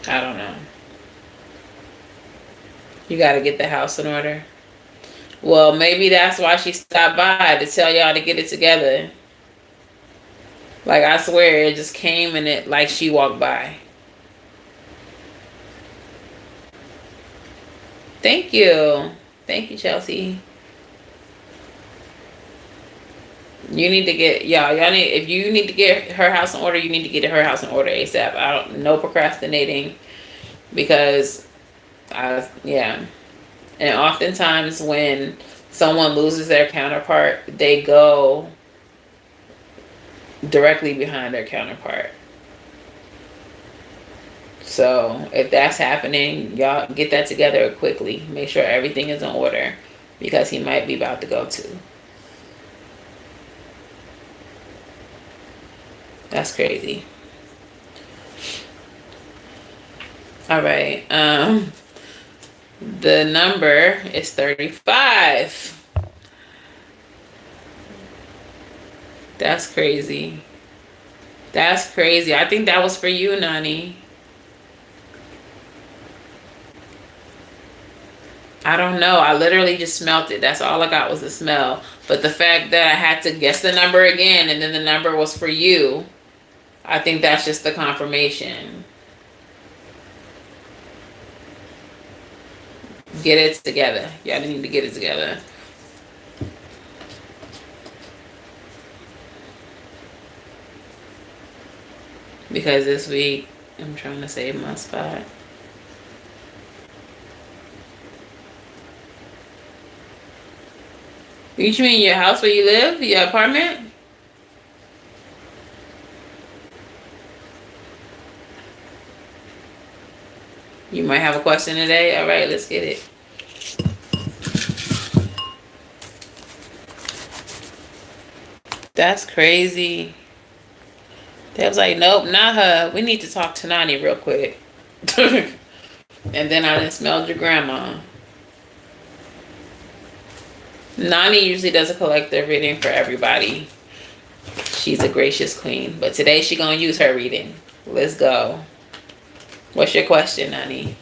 I don't know. You got to get the house in order. Well, maybe that's why she stopped by, to tell y'all to get it together. Like, I swear, it just came and it, like she walked by. Thank you. Thank you, Chelsea. You need to get, y'all need, if you need to get her house in order, you need to get her house in order ASAP. No procrastinating, because yeah. And oftentimes when someone loses their counterpart, they go directly behind their counterpart. So if that's happening, y'all get that together quickly. Make sure everything is in order, because he might be about to go too. That's crazy. All right. The number is 35. That's crazy. That's crazy. I think that was for you, Nani. I don't know. I literally just smelt it. That's all I got was the smell. But the fact that I had to guess the number again and then the number was for you, I think that's just the confirmation. Get it together. Y'all need to get it together. Because this week, I'm trying to save my spot. You mean your house where you live? Your apartment? You might have a question today. All right, let's get it. That's crazy. They was like, nope, not her. We need to talk to Nani real quick. And then I just smelled your grandma. Nani usually does a collective reading for everybody. She's a gracious queen. But today she gonna use her reading. Let's go. What's your question, Nani?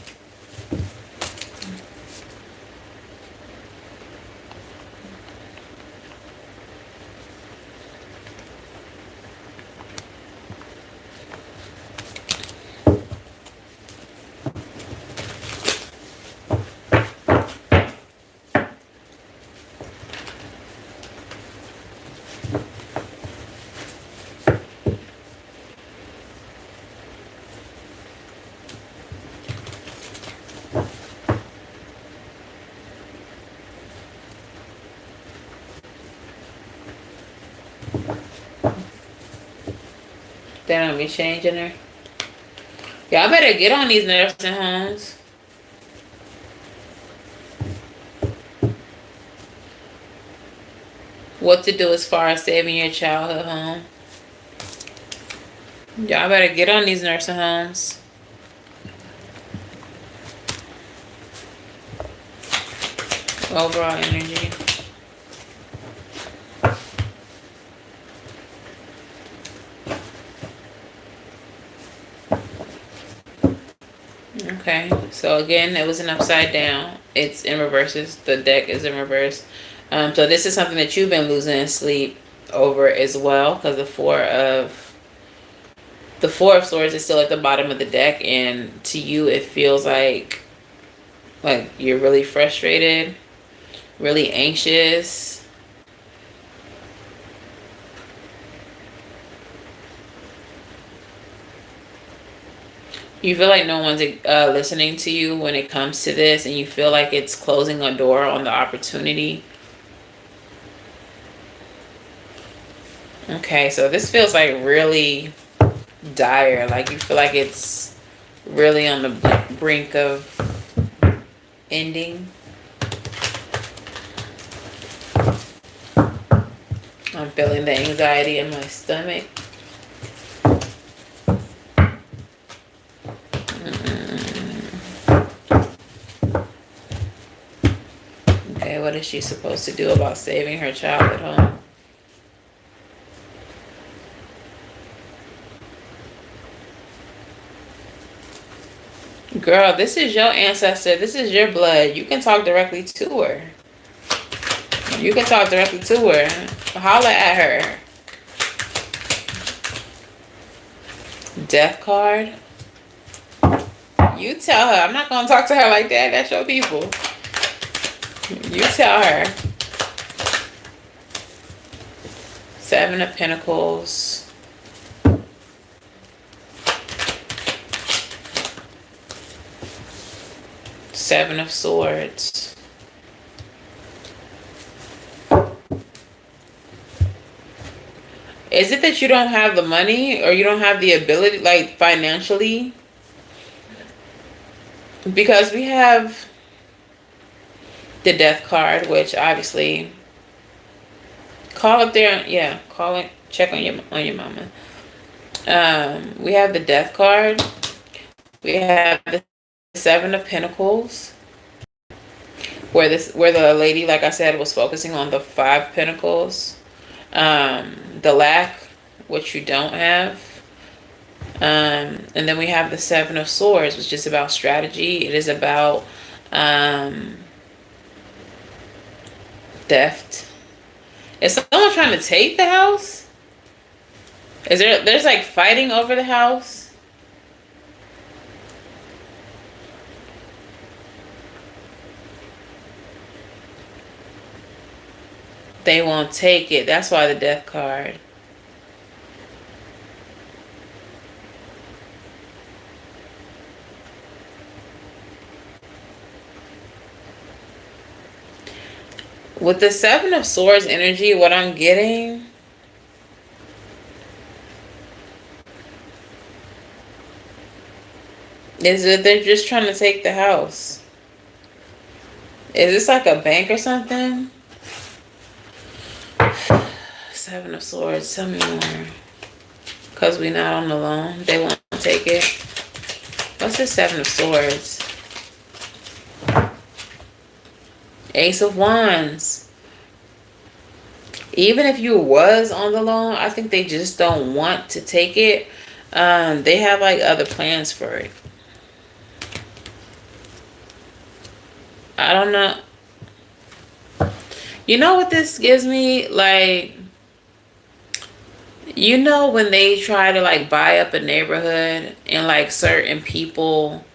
They don't be changing her. Y'all better get on these nursing homes. What to do as far as saving your childhood home. Y'all better get on these nursing homes. Overall energy. Okay, so again, it was an upside down. It's in reverses. The deck is in reverse. So this is something that you've been losing sleep over as well, because the four of swords is still at the bottom of the deck, and to you it feels like you're really frustrated, really anxious. You feel like no one's listening to you when it comes to this, and you feel like it's closing a door on the opportunity. Okay, so this feels like really dire. Like you feel like it's really on the brink of ending. I'm feeling the anxiety in my stomach. Okay, what is she supposed to do about saving her child at home? Girl, this is your ancestor. This is your blood. You can talk directly to her. You can talk directly to her. Holler at her. Death card. You tell her. I'm not going to talk to her like that. That's your people. You tell her. Seven of Pentacles. Seven of Swords. Is it that you don't have the money or you don't have the ability, like financially? Because we have the Death card, which obviously call up there. Yeah, call it. Check on your mama. We have the Death card. We have the Seven of Pentacles, where the lady, like I said, was focusing on the Five Pentacles, the lack, which you don't have, and then we have the Seven of Swords, which is about strategy. It is about Theft. Is someone trying to take the house? There's like fighting over the house? They won't take it. That's why the death card. With the Seven of Swords energy, what I'm getting is that they're just trying to take the house. Is this like a bank or something? Seven of Swords, tell me more. Because we not on the loan. They won't take it. What's the Seven of Swords? Ace of Wands. Even if you was on the loan, I think they just don't want to take it. They have like other plans for it. I don't know. You know what this gives me? Like, you know when they try to like buy up a neighborhood and like certain people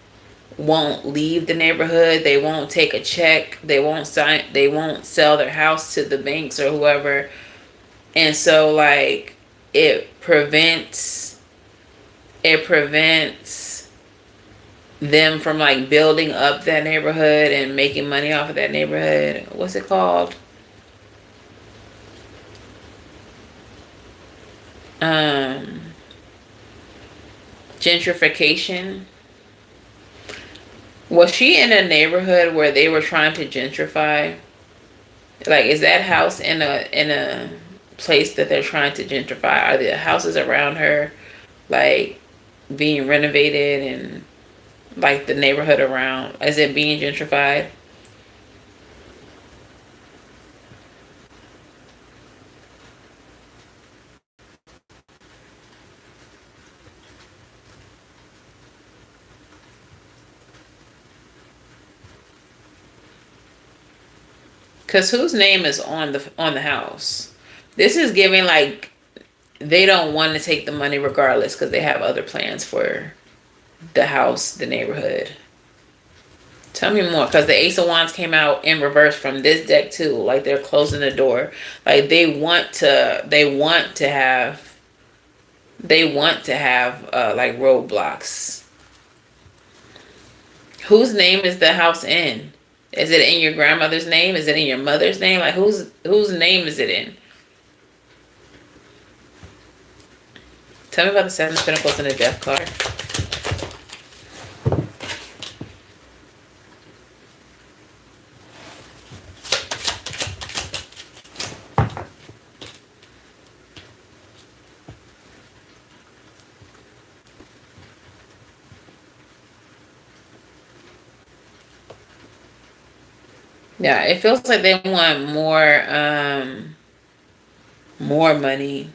won't leave the neighborhood, they won't take a check, they won't sell their house to the banks or whoever. And so like it prevents them from like building up that neighborhood and making money off of that neighborhood. What's it called? Gentrification. Was she in a neighborhood where they were trying to gentrify? Like, is that house in a place that they're trying to gentrify? Are the houses around her like being renovated, and like the neighborhood around, is it being gentrified? Cause whose name is on the house? This is giving like they don't want to take the money regardless because they have other plans for the house, the neighborhood. Tell me more, because the Ace of Wands came out in reverse from this deck too. Like they're closing the door. Like they want to have like roadblocks. Whose name is the house in? Is it in your grandmother's name? Is it in your mother's name? Like whose name is it in? Tell me about the Seven of Pentacles and the Death card. Yeah, it feels like they want more money.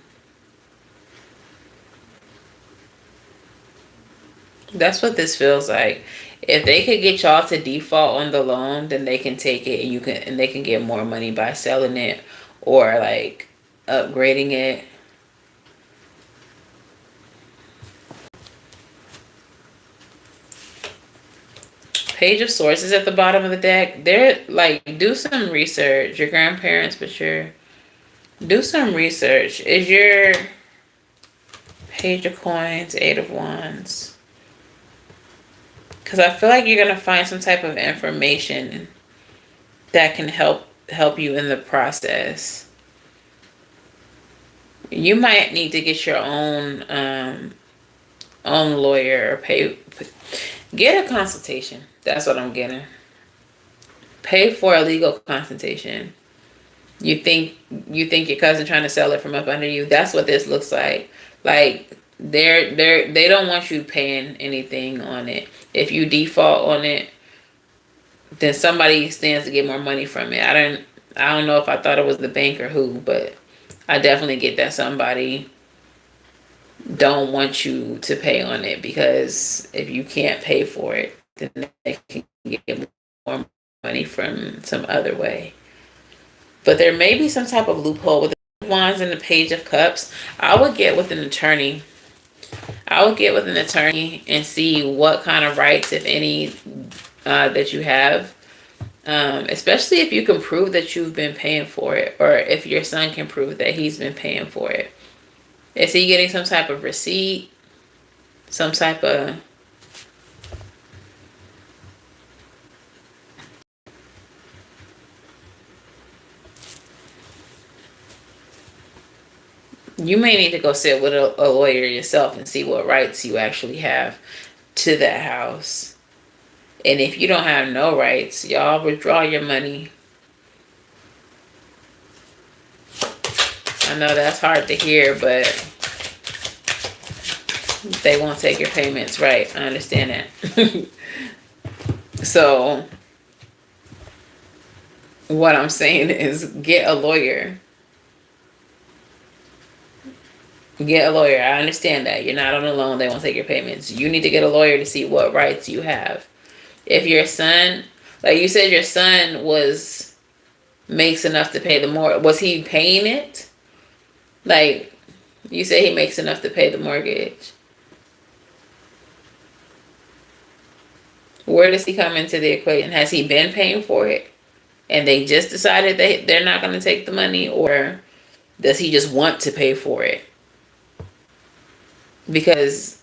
That's what this feels like. If they could get y'all to default on the loan, then they can take it, and they can get more money by selling it or like upgrading it. Page of Swords is at the bottom of the deck. They're like, do some research. Your grandparents, but do some research. Is your Page of Coins, Eight of Wands? Because I feel like you're gonna find some type of information that can help you in the process. You might need to get your own lawyer or get a consultation. That's what I'm getting. Pay for a legal consultation. You think your cousin trying to sell it from up under you? That's what this looks like. Like they don't want you paying anything on it. If you default on it, then somebody stands to get more money from it. I don't know if I thought it was the bank or who, but I definitely get that somebody don't want you to pay on it, because if you can't pay for it, then they can get more money from some other way. But there may be some type of loophole with the wands and the page of cups. I would get with an attorney. I would get with an attorney and see what kind of rights, if any, that you have. Especially if you can prove that you've been paying for it, or if your son can prove that he's been paying for it. Is he getting some type of receipt? Some type of... You may need to go sit with a lawyer yourself and see what rights you actually have to that house. And if you don't have no rights, y'all withdraw your money. I know that's hard to hear, but they won't take your payments. Right, I understand that. So what I'm saying is get a lawyer. Get a lawyer. I understand that. You're not on a loan. They won't take your payments. You need to get a lawyer to see what rights you have. If your son, like you said, your son makes enough to pay the mortgage. Was he paying it? Like, you say he makes enough to pay the mortgage. Where does he come into the equation? Has he been paying for it? And they just decided they're not going to take the money? Or does he just want to pay for it? Because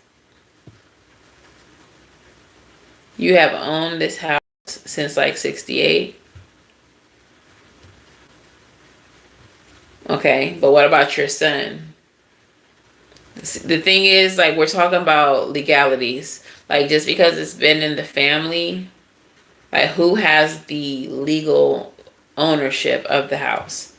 you have owned this house since like 68. Okay, but what about your son? The thing is, like, we're talking about legalities. Like, just because it's been in the family, like, who has the legal ownership of the house?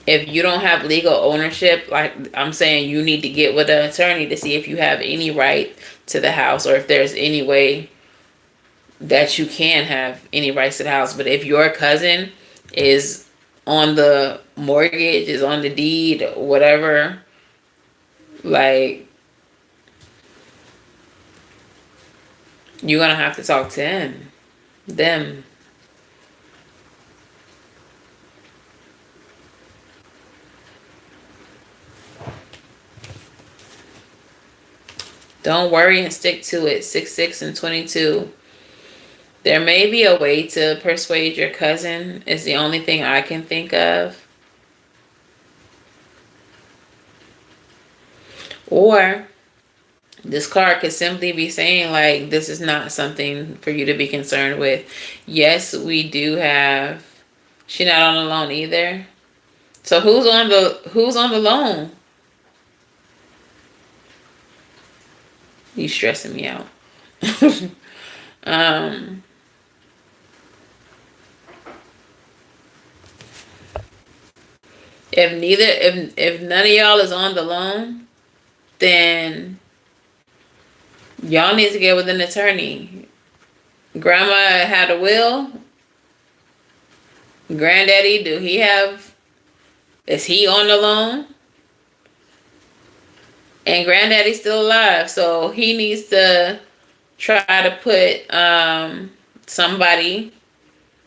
If you don't have legal ownership, like I'm saying, you need to get with an attorney to see if you have any right to the house, or if there's any way that you can have any rights to the house. But if your cousin is on the mortgage, is on the deed, whatever, like, you're gonna have to talk to them. Don't worry and stick to it. 6, 6, and 22. There may be a way to persuade your cousin. Is the only thing I can think of. Or this card could simply be saying, like, this is not something for you to be concerned with. Yes, we do have... She's not on the loan either. So who's on the loan? You stressing me out. If none of y'all is on the loan, then y'all need to get with an attorney. Grandma had a will. Granddaddy, is he on the loan? And granddaddy's still alive, so he needs to try to put somebody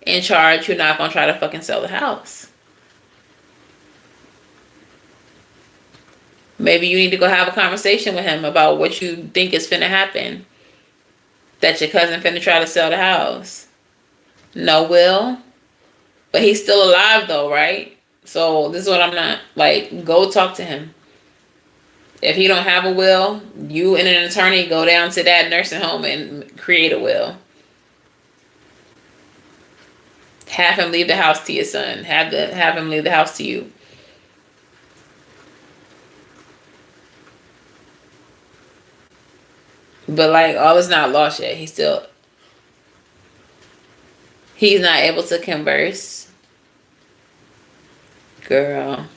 in charge who's not gonna try to fucking sell the house. Maybe you need to go have a conversation with him about what you think is finna happen. That your cousin finna try to sell the house. No will. But he's still alive though, right? So this is what I'm not, like, go talk to him. If he don't have a will, you and an attorney go down to that nursing home and create a will. Have him leave the house to your son. Have him leave the house to you. But, like, all is not lost yet. He's not able to converse. Girl.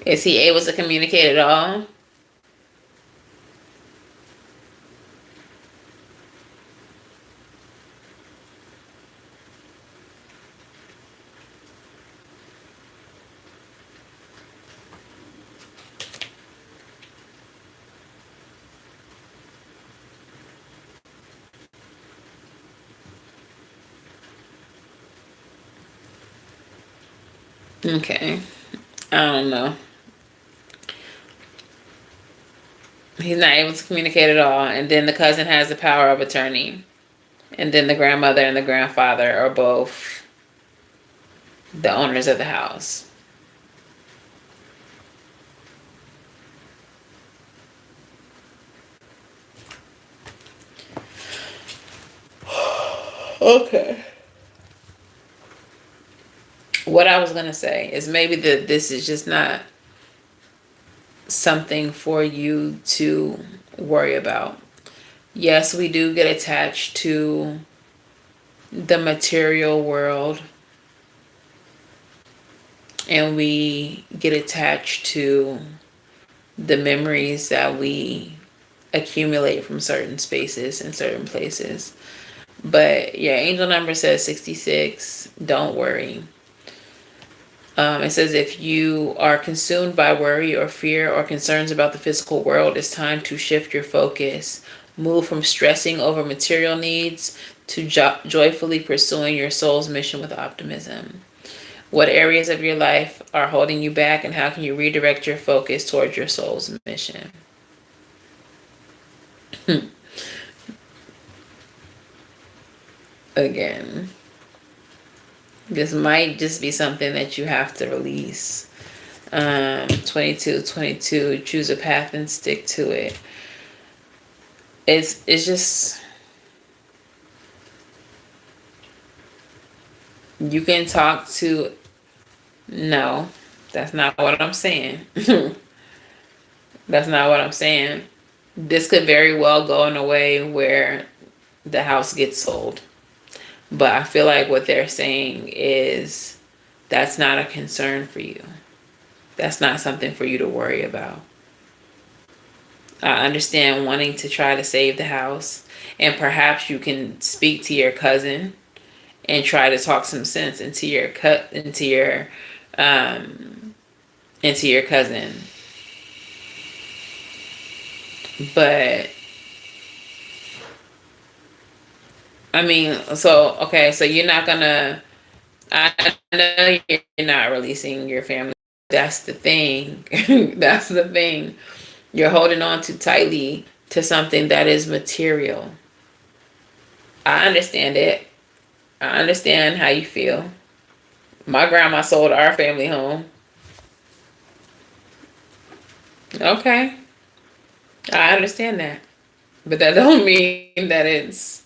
Is he able to communicate at all? Okay. I don't know. He's not able to communicate at all. And then the cousin has the power of attorney. And then the grandmother and the grandfather are both the owners of the house. Okay. What I was going to say is maybe that this is just not something for you to worry about. Yes, we do get attached to the material world, and we get attached to the memories that we accumulate from certain spaces and certain places. But yeah, angel number says 66. Don't worry. It says if you are consumed by worry or fear or concerns about the physical world, it's time to shift your focus. Move from stressing over material needs to joyfully pursuing your soul's mission with optimism. What areas of your life are holding you back, and how can you redirect your focus towards your soul's mission? Again, this might just be something that you have to release. 22, choose a path and stick to it. It's just, you can talk to, no, that's not what I'm saying. That's not what I'm saying. This could very well go in a way where the house gets sold. But I feel like what they're saying is that's not a concern for you. That's not something for you to worry about. I understand wanting to try to save the house, and perhaps you can speak to your cousin and try to talk some sense into your cousin. But I mean, so okay, so you're not gonna. I know you're not releasing your family. That's the thing. That's the thing. You're holding on too tightly to something that is material. I understand it. I understand how you feel. My grandma sold our family home. Okay. I understand that. But that don't mean that it's,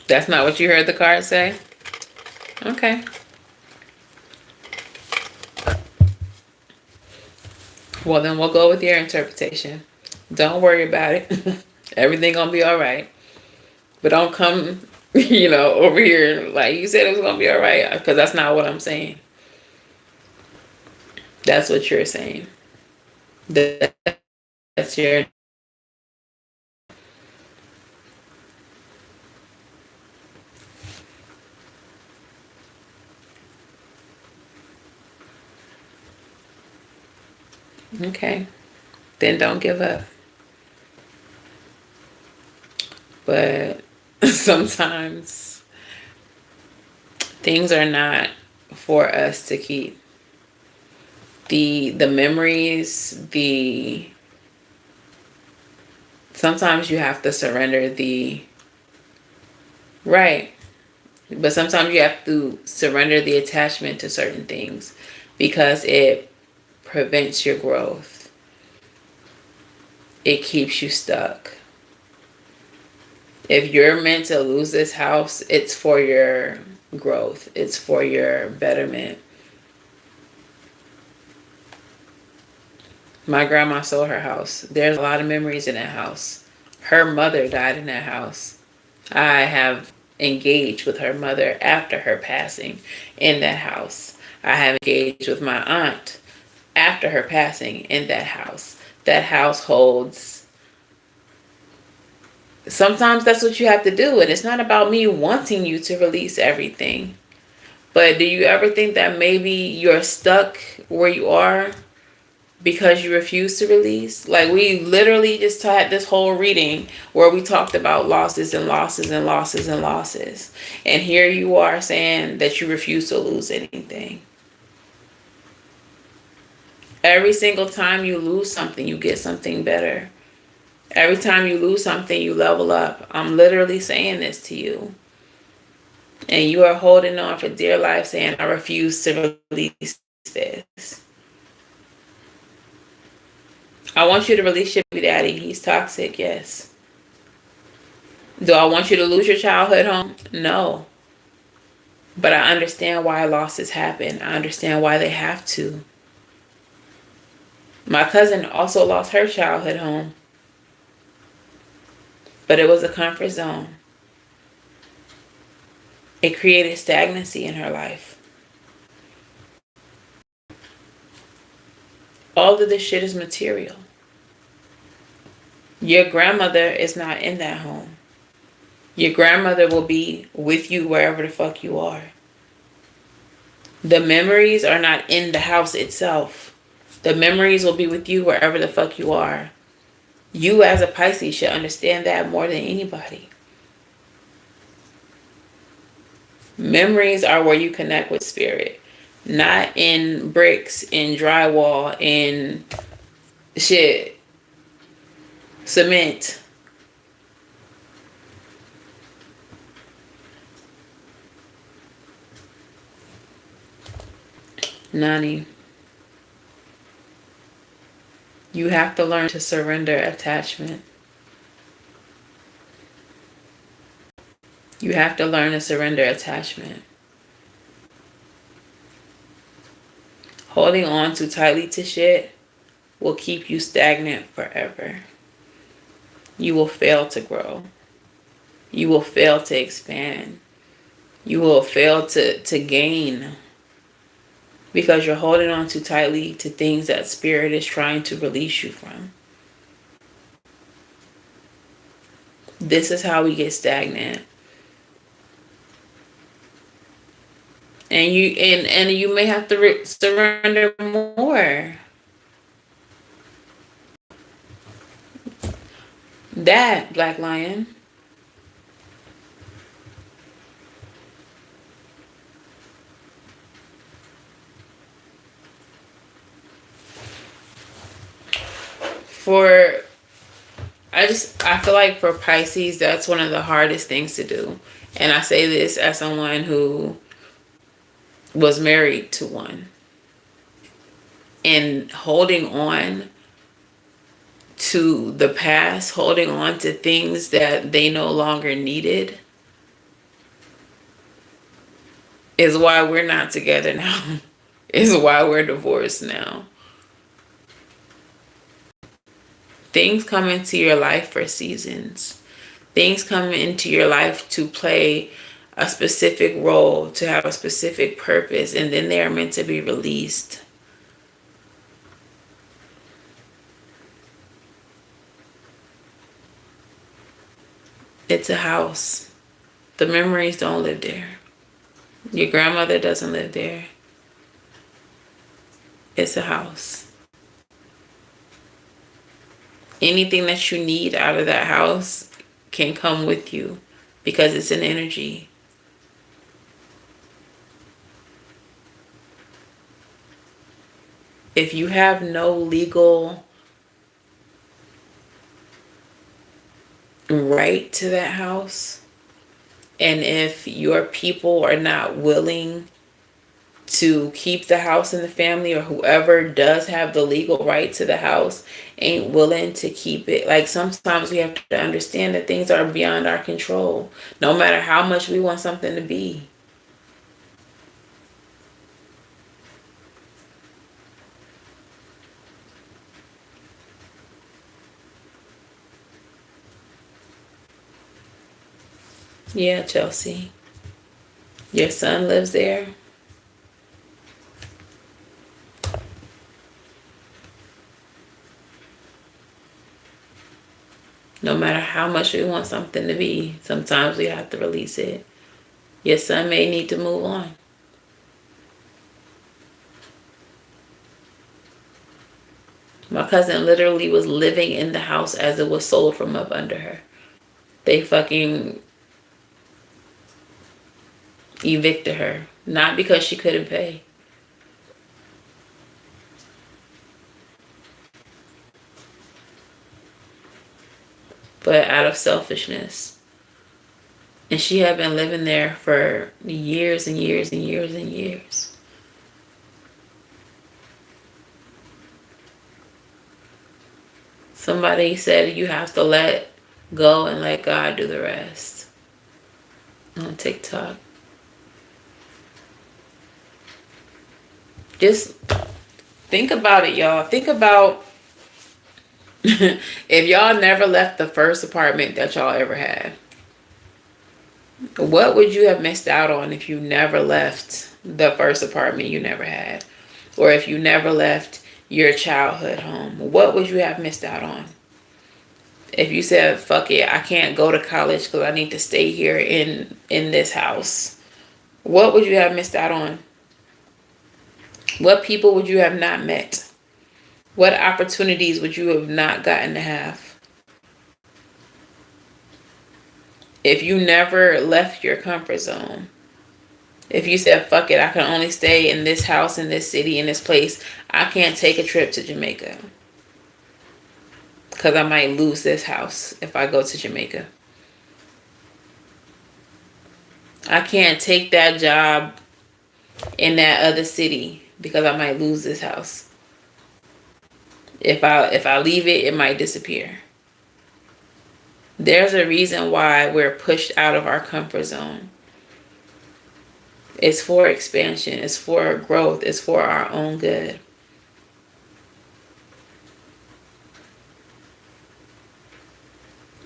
that's not what you heard the card say? Okay. Well, then we'll go with your interpretation. Don't worry about it. Everything gonna be all right. But don't come, over here like you said it was gonna be all right, because that's not what I'm saying. That's what you're saying. That's your, okay. Then don't give up. But sometimes things are not for us to keep. The memories, the sometimes you have to surrender the right. But sometimes you have to surrender the attachment to certain things because it prevents your growth. It keeps you stuck. If you're meant to lose this house, it's for your growth. It's for your betterment. My grandma sold her house. There's a lot of memories in that house. Her mother died in that house. I have engaged with her mother after her passing in that house. I have engaged with my aunt after her passing in that house. That house holds. Sometimes that's what you have to do. And it's not about me wanting you to release everything. But do you ever think that maybe you're stuck where you are because you refuse to release. Like, we literally just had this whole reading where we talked about losses and losses and losses and losses. And here you are saying that you refuse to lose anything. Every single time you lose something, you get something better. Every time you lose something, you level up. I'm literally saying this to you. And you are holding on for dear life saying, I refuse to release this. I want you to release your baby daddy. He's toxic, yes. Do I want you to lose your childhood home? No. But I understand why losses happen. I understand why they have to. My cousin also lost her childhood home. But it was a comfort zone. It created stagnancy in her life. All of this shit is material. Your grandmother is not in that home. Your grandmother will be with you wherever the fuck you are. The memories are not in the house itself. The memories will be with you wherever the fuck you are. You as a Pisces should understand that more than anybody. Memories are where you connect with spirit. Not in bricks, in drywall, in shit, cement. Nani. You have to learn to surrender attachment. You have to learn to surrender attachment. Holding on too tightly to shit will keep you stagnant forever. You will fail to grow. You will fail to expand. You will fail to gain. Because you're holding on too tightly to things that spirit is trying to release you from. This is how we get stagnant. And you may have to surrender more. That, Black Lion. I feel like for Pisces, that's one of the hardest things to do. And I say this as someone who was married to one. And holding on to the past, holding on to things that they no longer needed, is why we're not together now. Is why we're divorced now. Things come into your life for seasons. Things come into your life to play a specific role, to have a specific purpose, and then they are meant to be released. It's a house. The memories don't live there. Your grandmother doesn't live there. It's a house. Anything that you need out of that house can come with you because it's an energy. If you have no legal right to that house, and if your people are not willing to keep the house in the family, or whoever does have the legal right to the house ain't willing to keep it, like, sometimes we have to understand that things are beyond our control, no matter how much we want something to be. Yeah, Chelsea. Your son lives there. No matter how much we want something to be, sometimes we have to release it. Your son may need to move on. My cousin literally was living in the house as it was sold from up under her. They fucking evicted her. Not because she couldn't pay. But out of selfishness. And she had been living there for years and years and years and years. Somebody said you have to let go and let God do the rest. On TikTok. Just think about it, y'all. Think about if y'all never left the first apartment that y'all ever had. What would you have missed out on if you never left the first apartment you never had? Or if you never left your childhood home? What would you have missed out on? If you said, fuck it, I can't go to college because I need to stay here in this house. What would you have missed out on? What people would you have not met? What opportunities would you have not gotten to have? If you never left your comfort zone. If you said, fuck it, I can only stay in this house, in this city, in this place. I can't take a trip to Jamaica. Because I might lose this house if I go to Jamaica. I can't take that job in that other city because I might lose this house. If I leave it, it might disappear. There's a reason why we're pushed out of our comfort zone. It's for expansion. It's for growth. It's for our own good.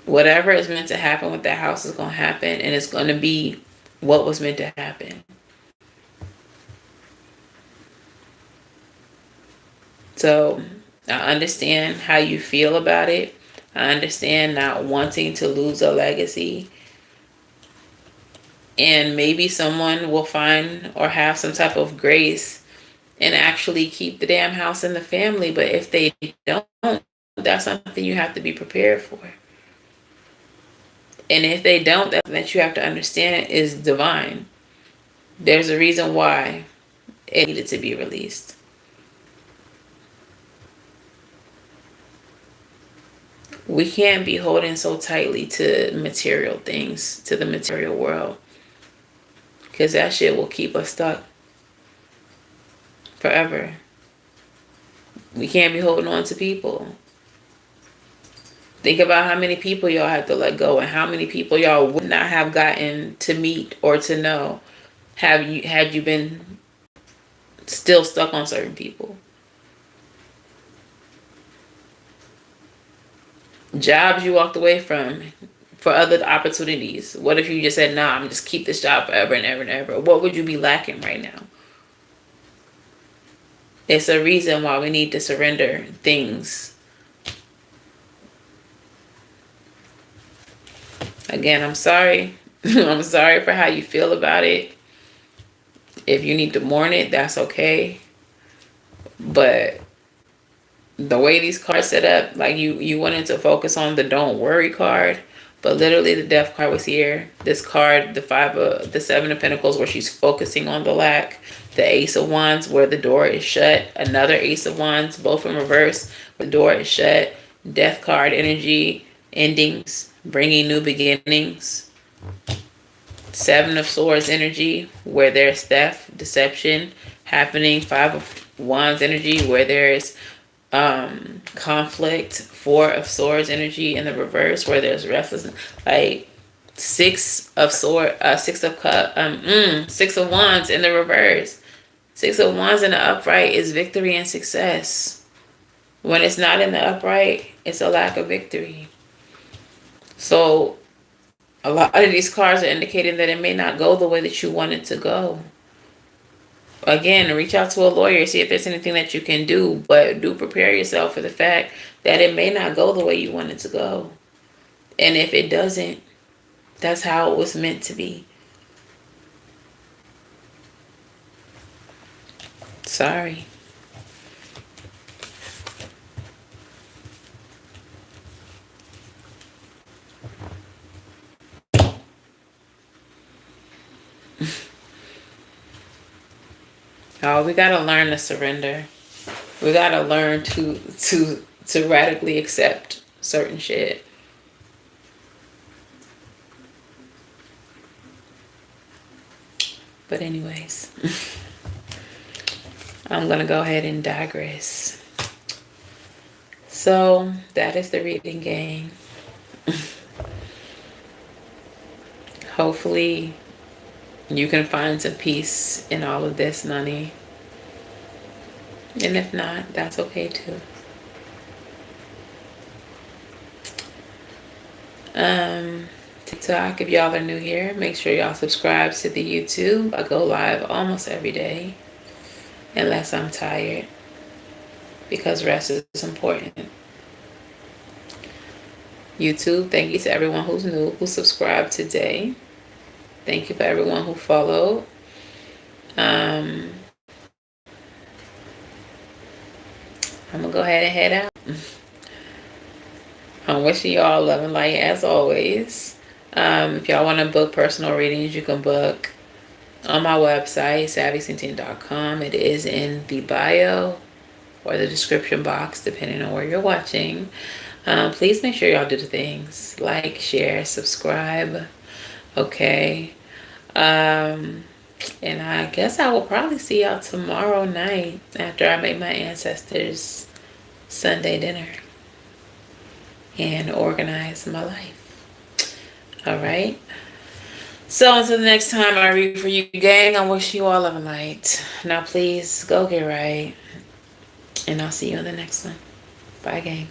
Whatever is meant to happen with that house is going to happen, and it's going to be what was meant to happen. So I understand how you feel about it. I understand not wanting to lose a legacy. And maybe someone will find or have some type of grace and actually keep the damn house in the family. But if they don't, that's something you have to be prepared for. And if they don't, that you have to understand is divine. There's a reason why it needed to be released. We can't be holding so tightly to material things, to the material world. Because that shit will keep us stuck forever. We can't be holding on to people. Think about how many people y'all have to let go and how many people y'all would not have gotten to meet or to know had you been still stuck on certain people. Jobs you walked away from for other opportunities. What if you just said, nah, I'm just keep this job forever and ever and ever? What would you be lacking right now? It's a reason why we need to surrender things. Again, I'm sorry. I'm sorry for how you feel about it. If you need to mourn it, that's okay. But the way these cards set up, like you wanted to focus on the don't worry card, but literally the death card was here. This card, the seven of pentacles, where she's focusing on the lack. The ace of wands, where the door is shut. Another ace of wands, both in reverse. The door is shut. Death card energy, endings, bringing new beginnings. Seven of swords energy, where there's theft, deception happening. Five of wands energy, where there's conflict. Four of swords energy in the reverse, where there's restlessness. Like six of wands in the reverse. Six of wands in the upright is victory and success. When it's not in the upright, it's a lack of victory. So a lot of these cards are indicating that it may not go the way that you want it to go. Again, reach out to a lawyer, see if there's anything that you can do, but do prepare yourself for the fact that it may not go the way you want it to go. And if it doesn't, that's how it was meant to be. Sorry. Oh, we gotta learn to surrender. We gotta learn to radically accept certain shit. But anyways, I'm gonna go ahead and digress. So that is the reading game. Hopefully you can find some peace in all of this, money. And if not, that's okay too. TikTok, if y'all are new here, make sure y'all subscribe to the YouTube. I go live almost every day, unless I'm tired, because rest is important. YouTube, thank you to everyone who's new, who subscribed today. Thank you for everyone who followed. I'm gonna go ahead and head out. I'm wishing y'all love and light as always. If y'all want to book personal readings, you can book on my website, SavySentient.com. It is in the bio or the description box, depending on where you're watching. Please make sure y'all do the things. Like, share, subscribe. Okay. And I guess I will probably see y'all tomorrow night after I make my ancestors' Sunday dinner and organize my life. All right. So until the next time I read for you, gang, I wish you all love and light. Now please go get right. And I'll see you in the next one. Bye, gang.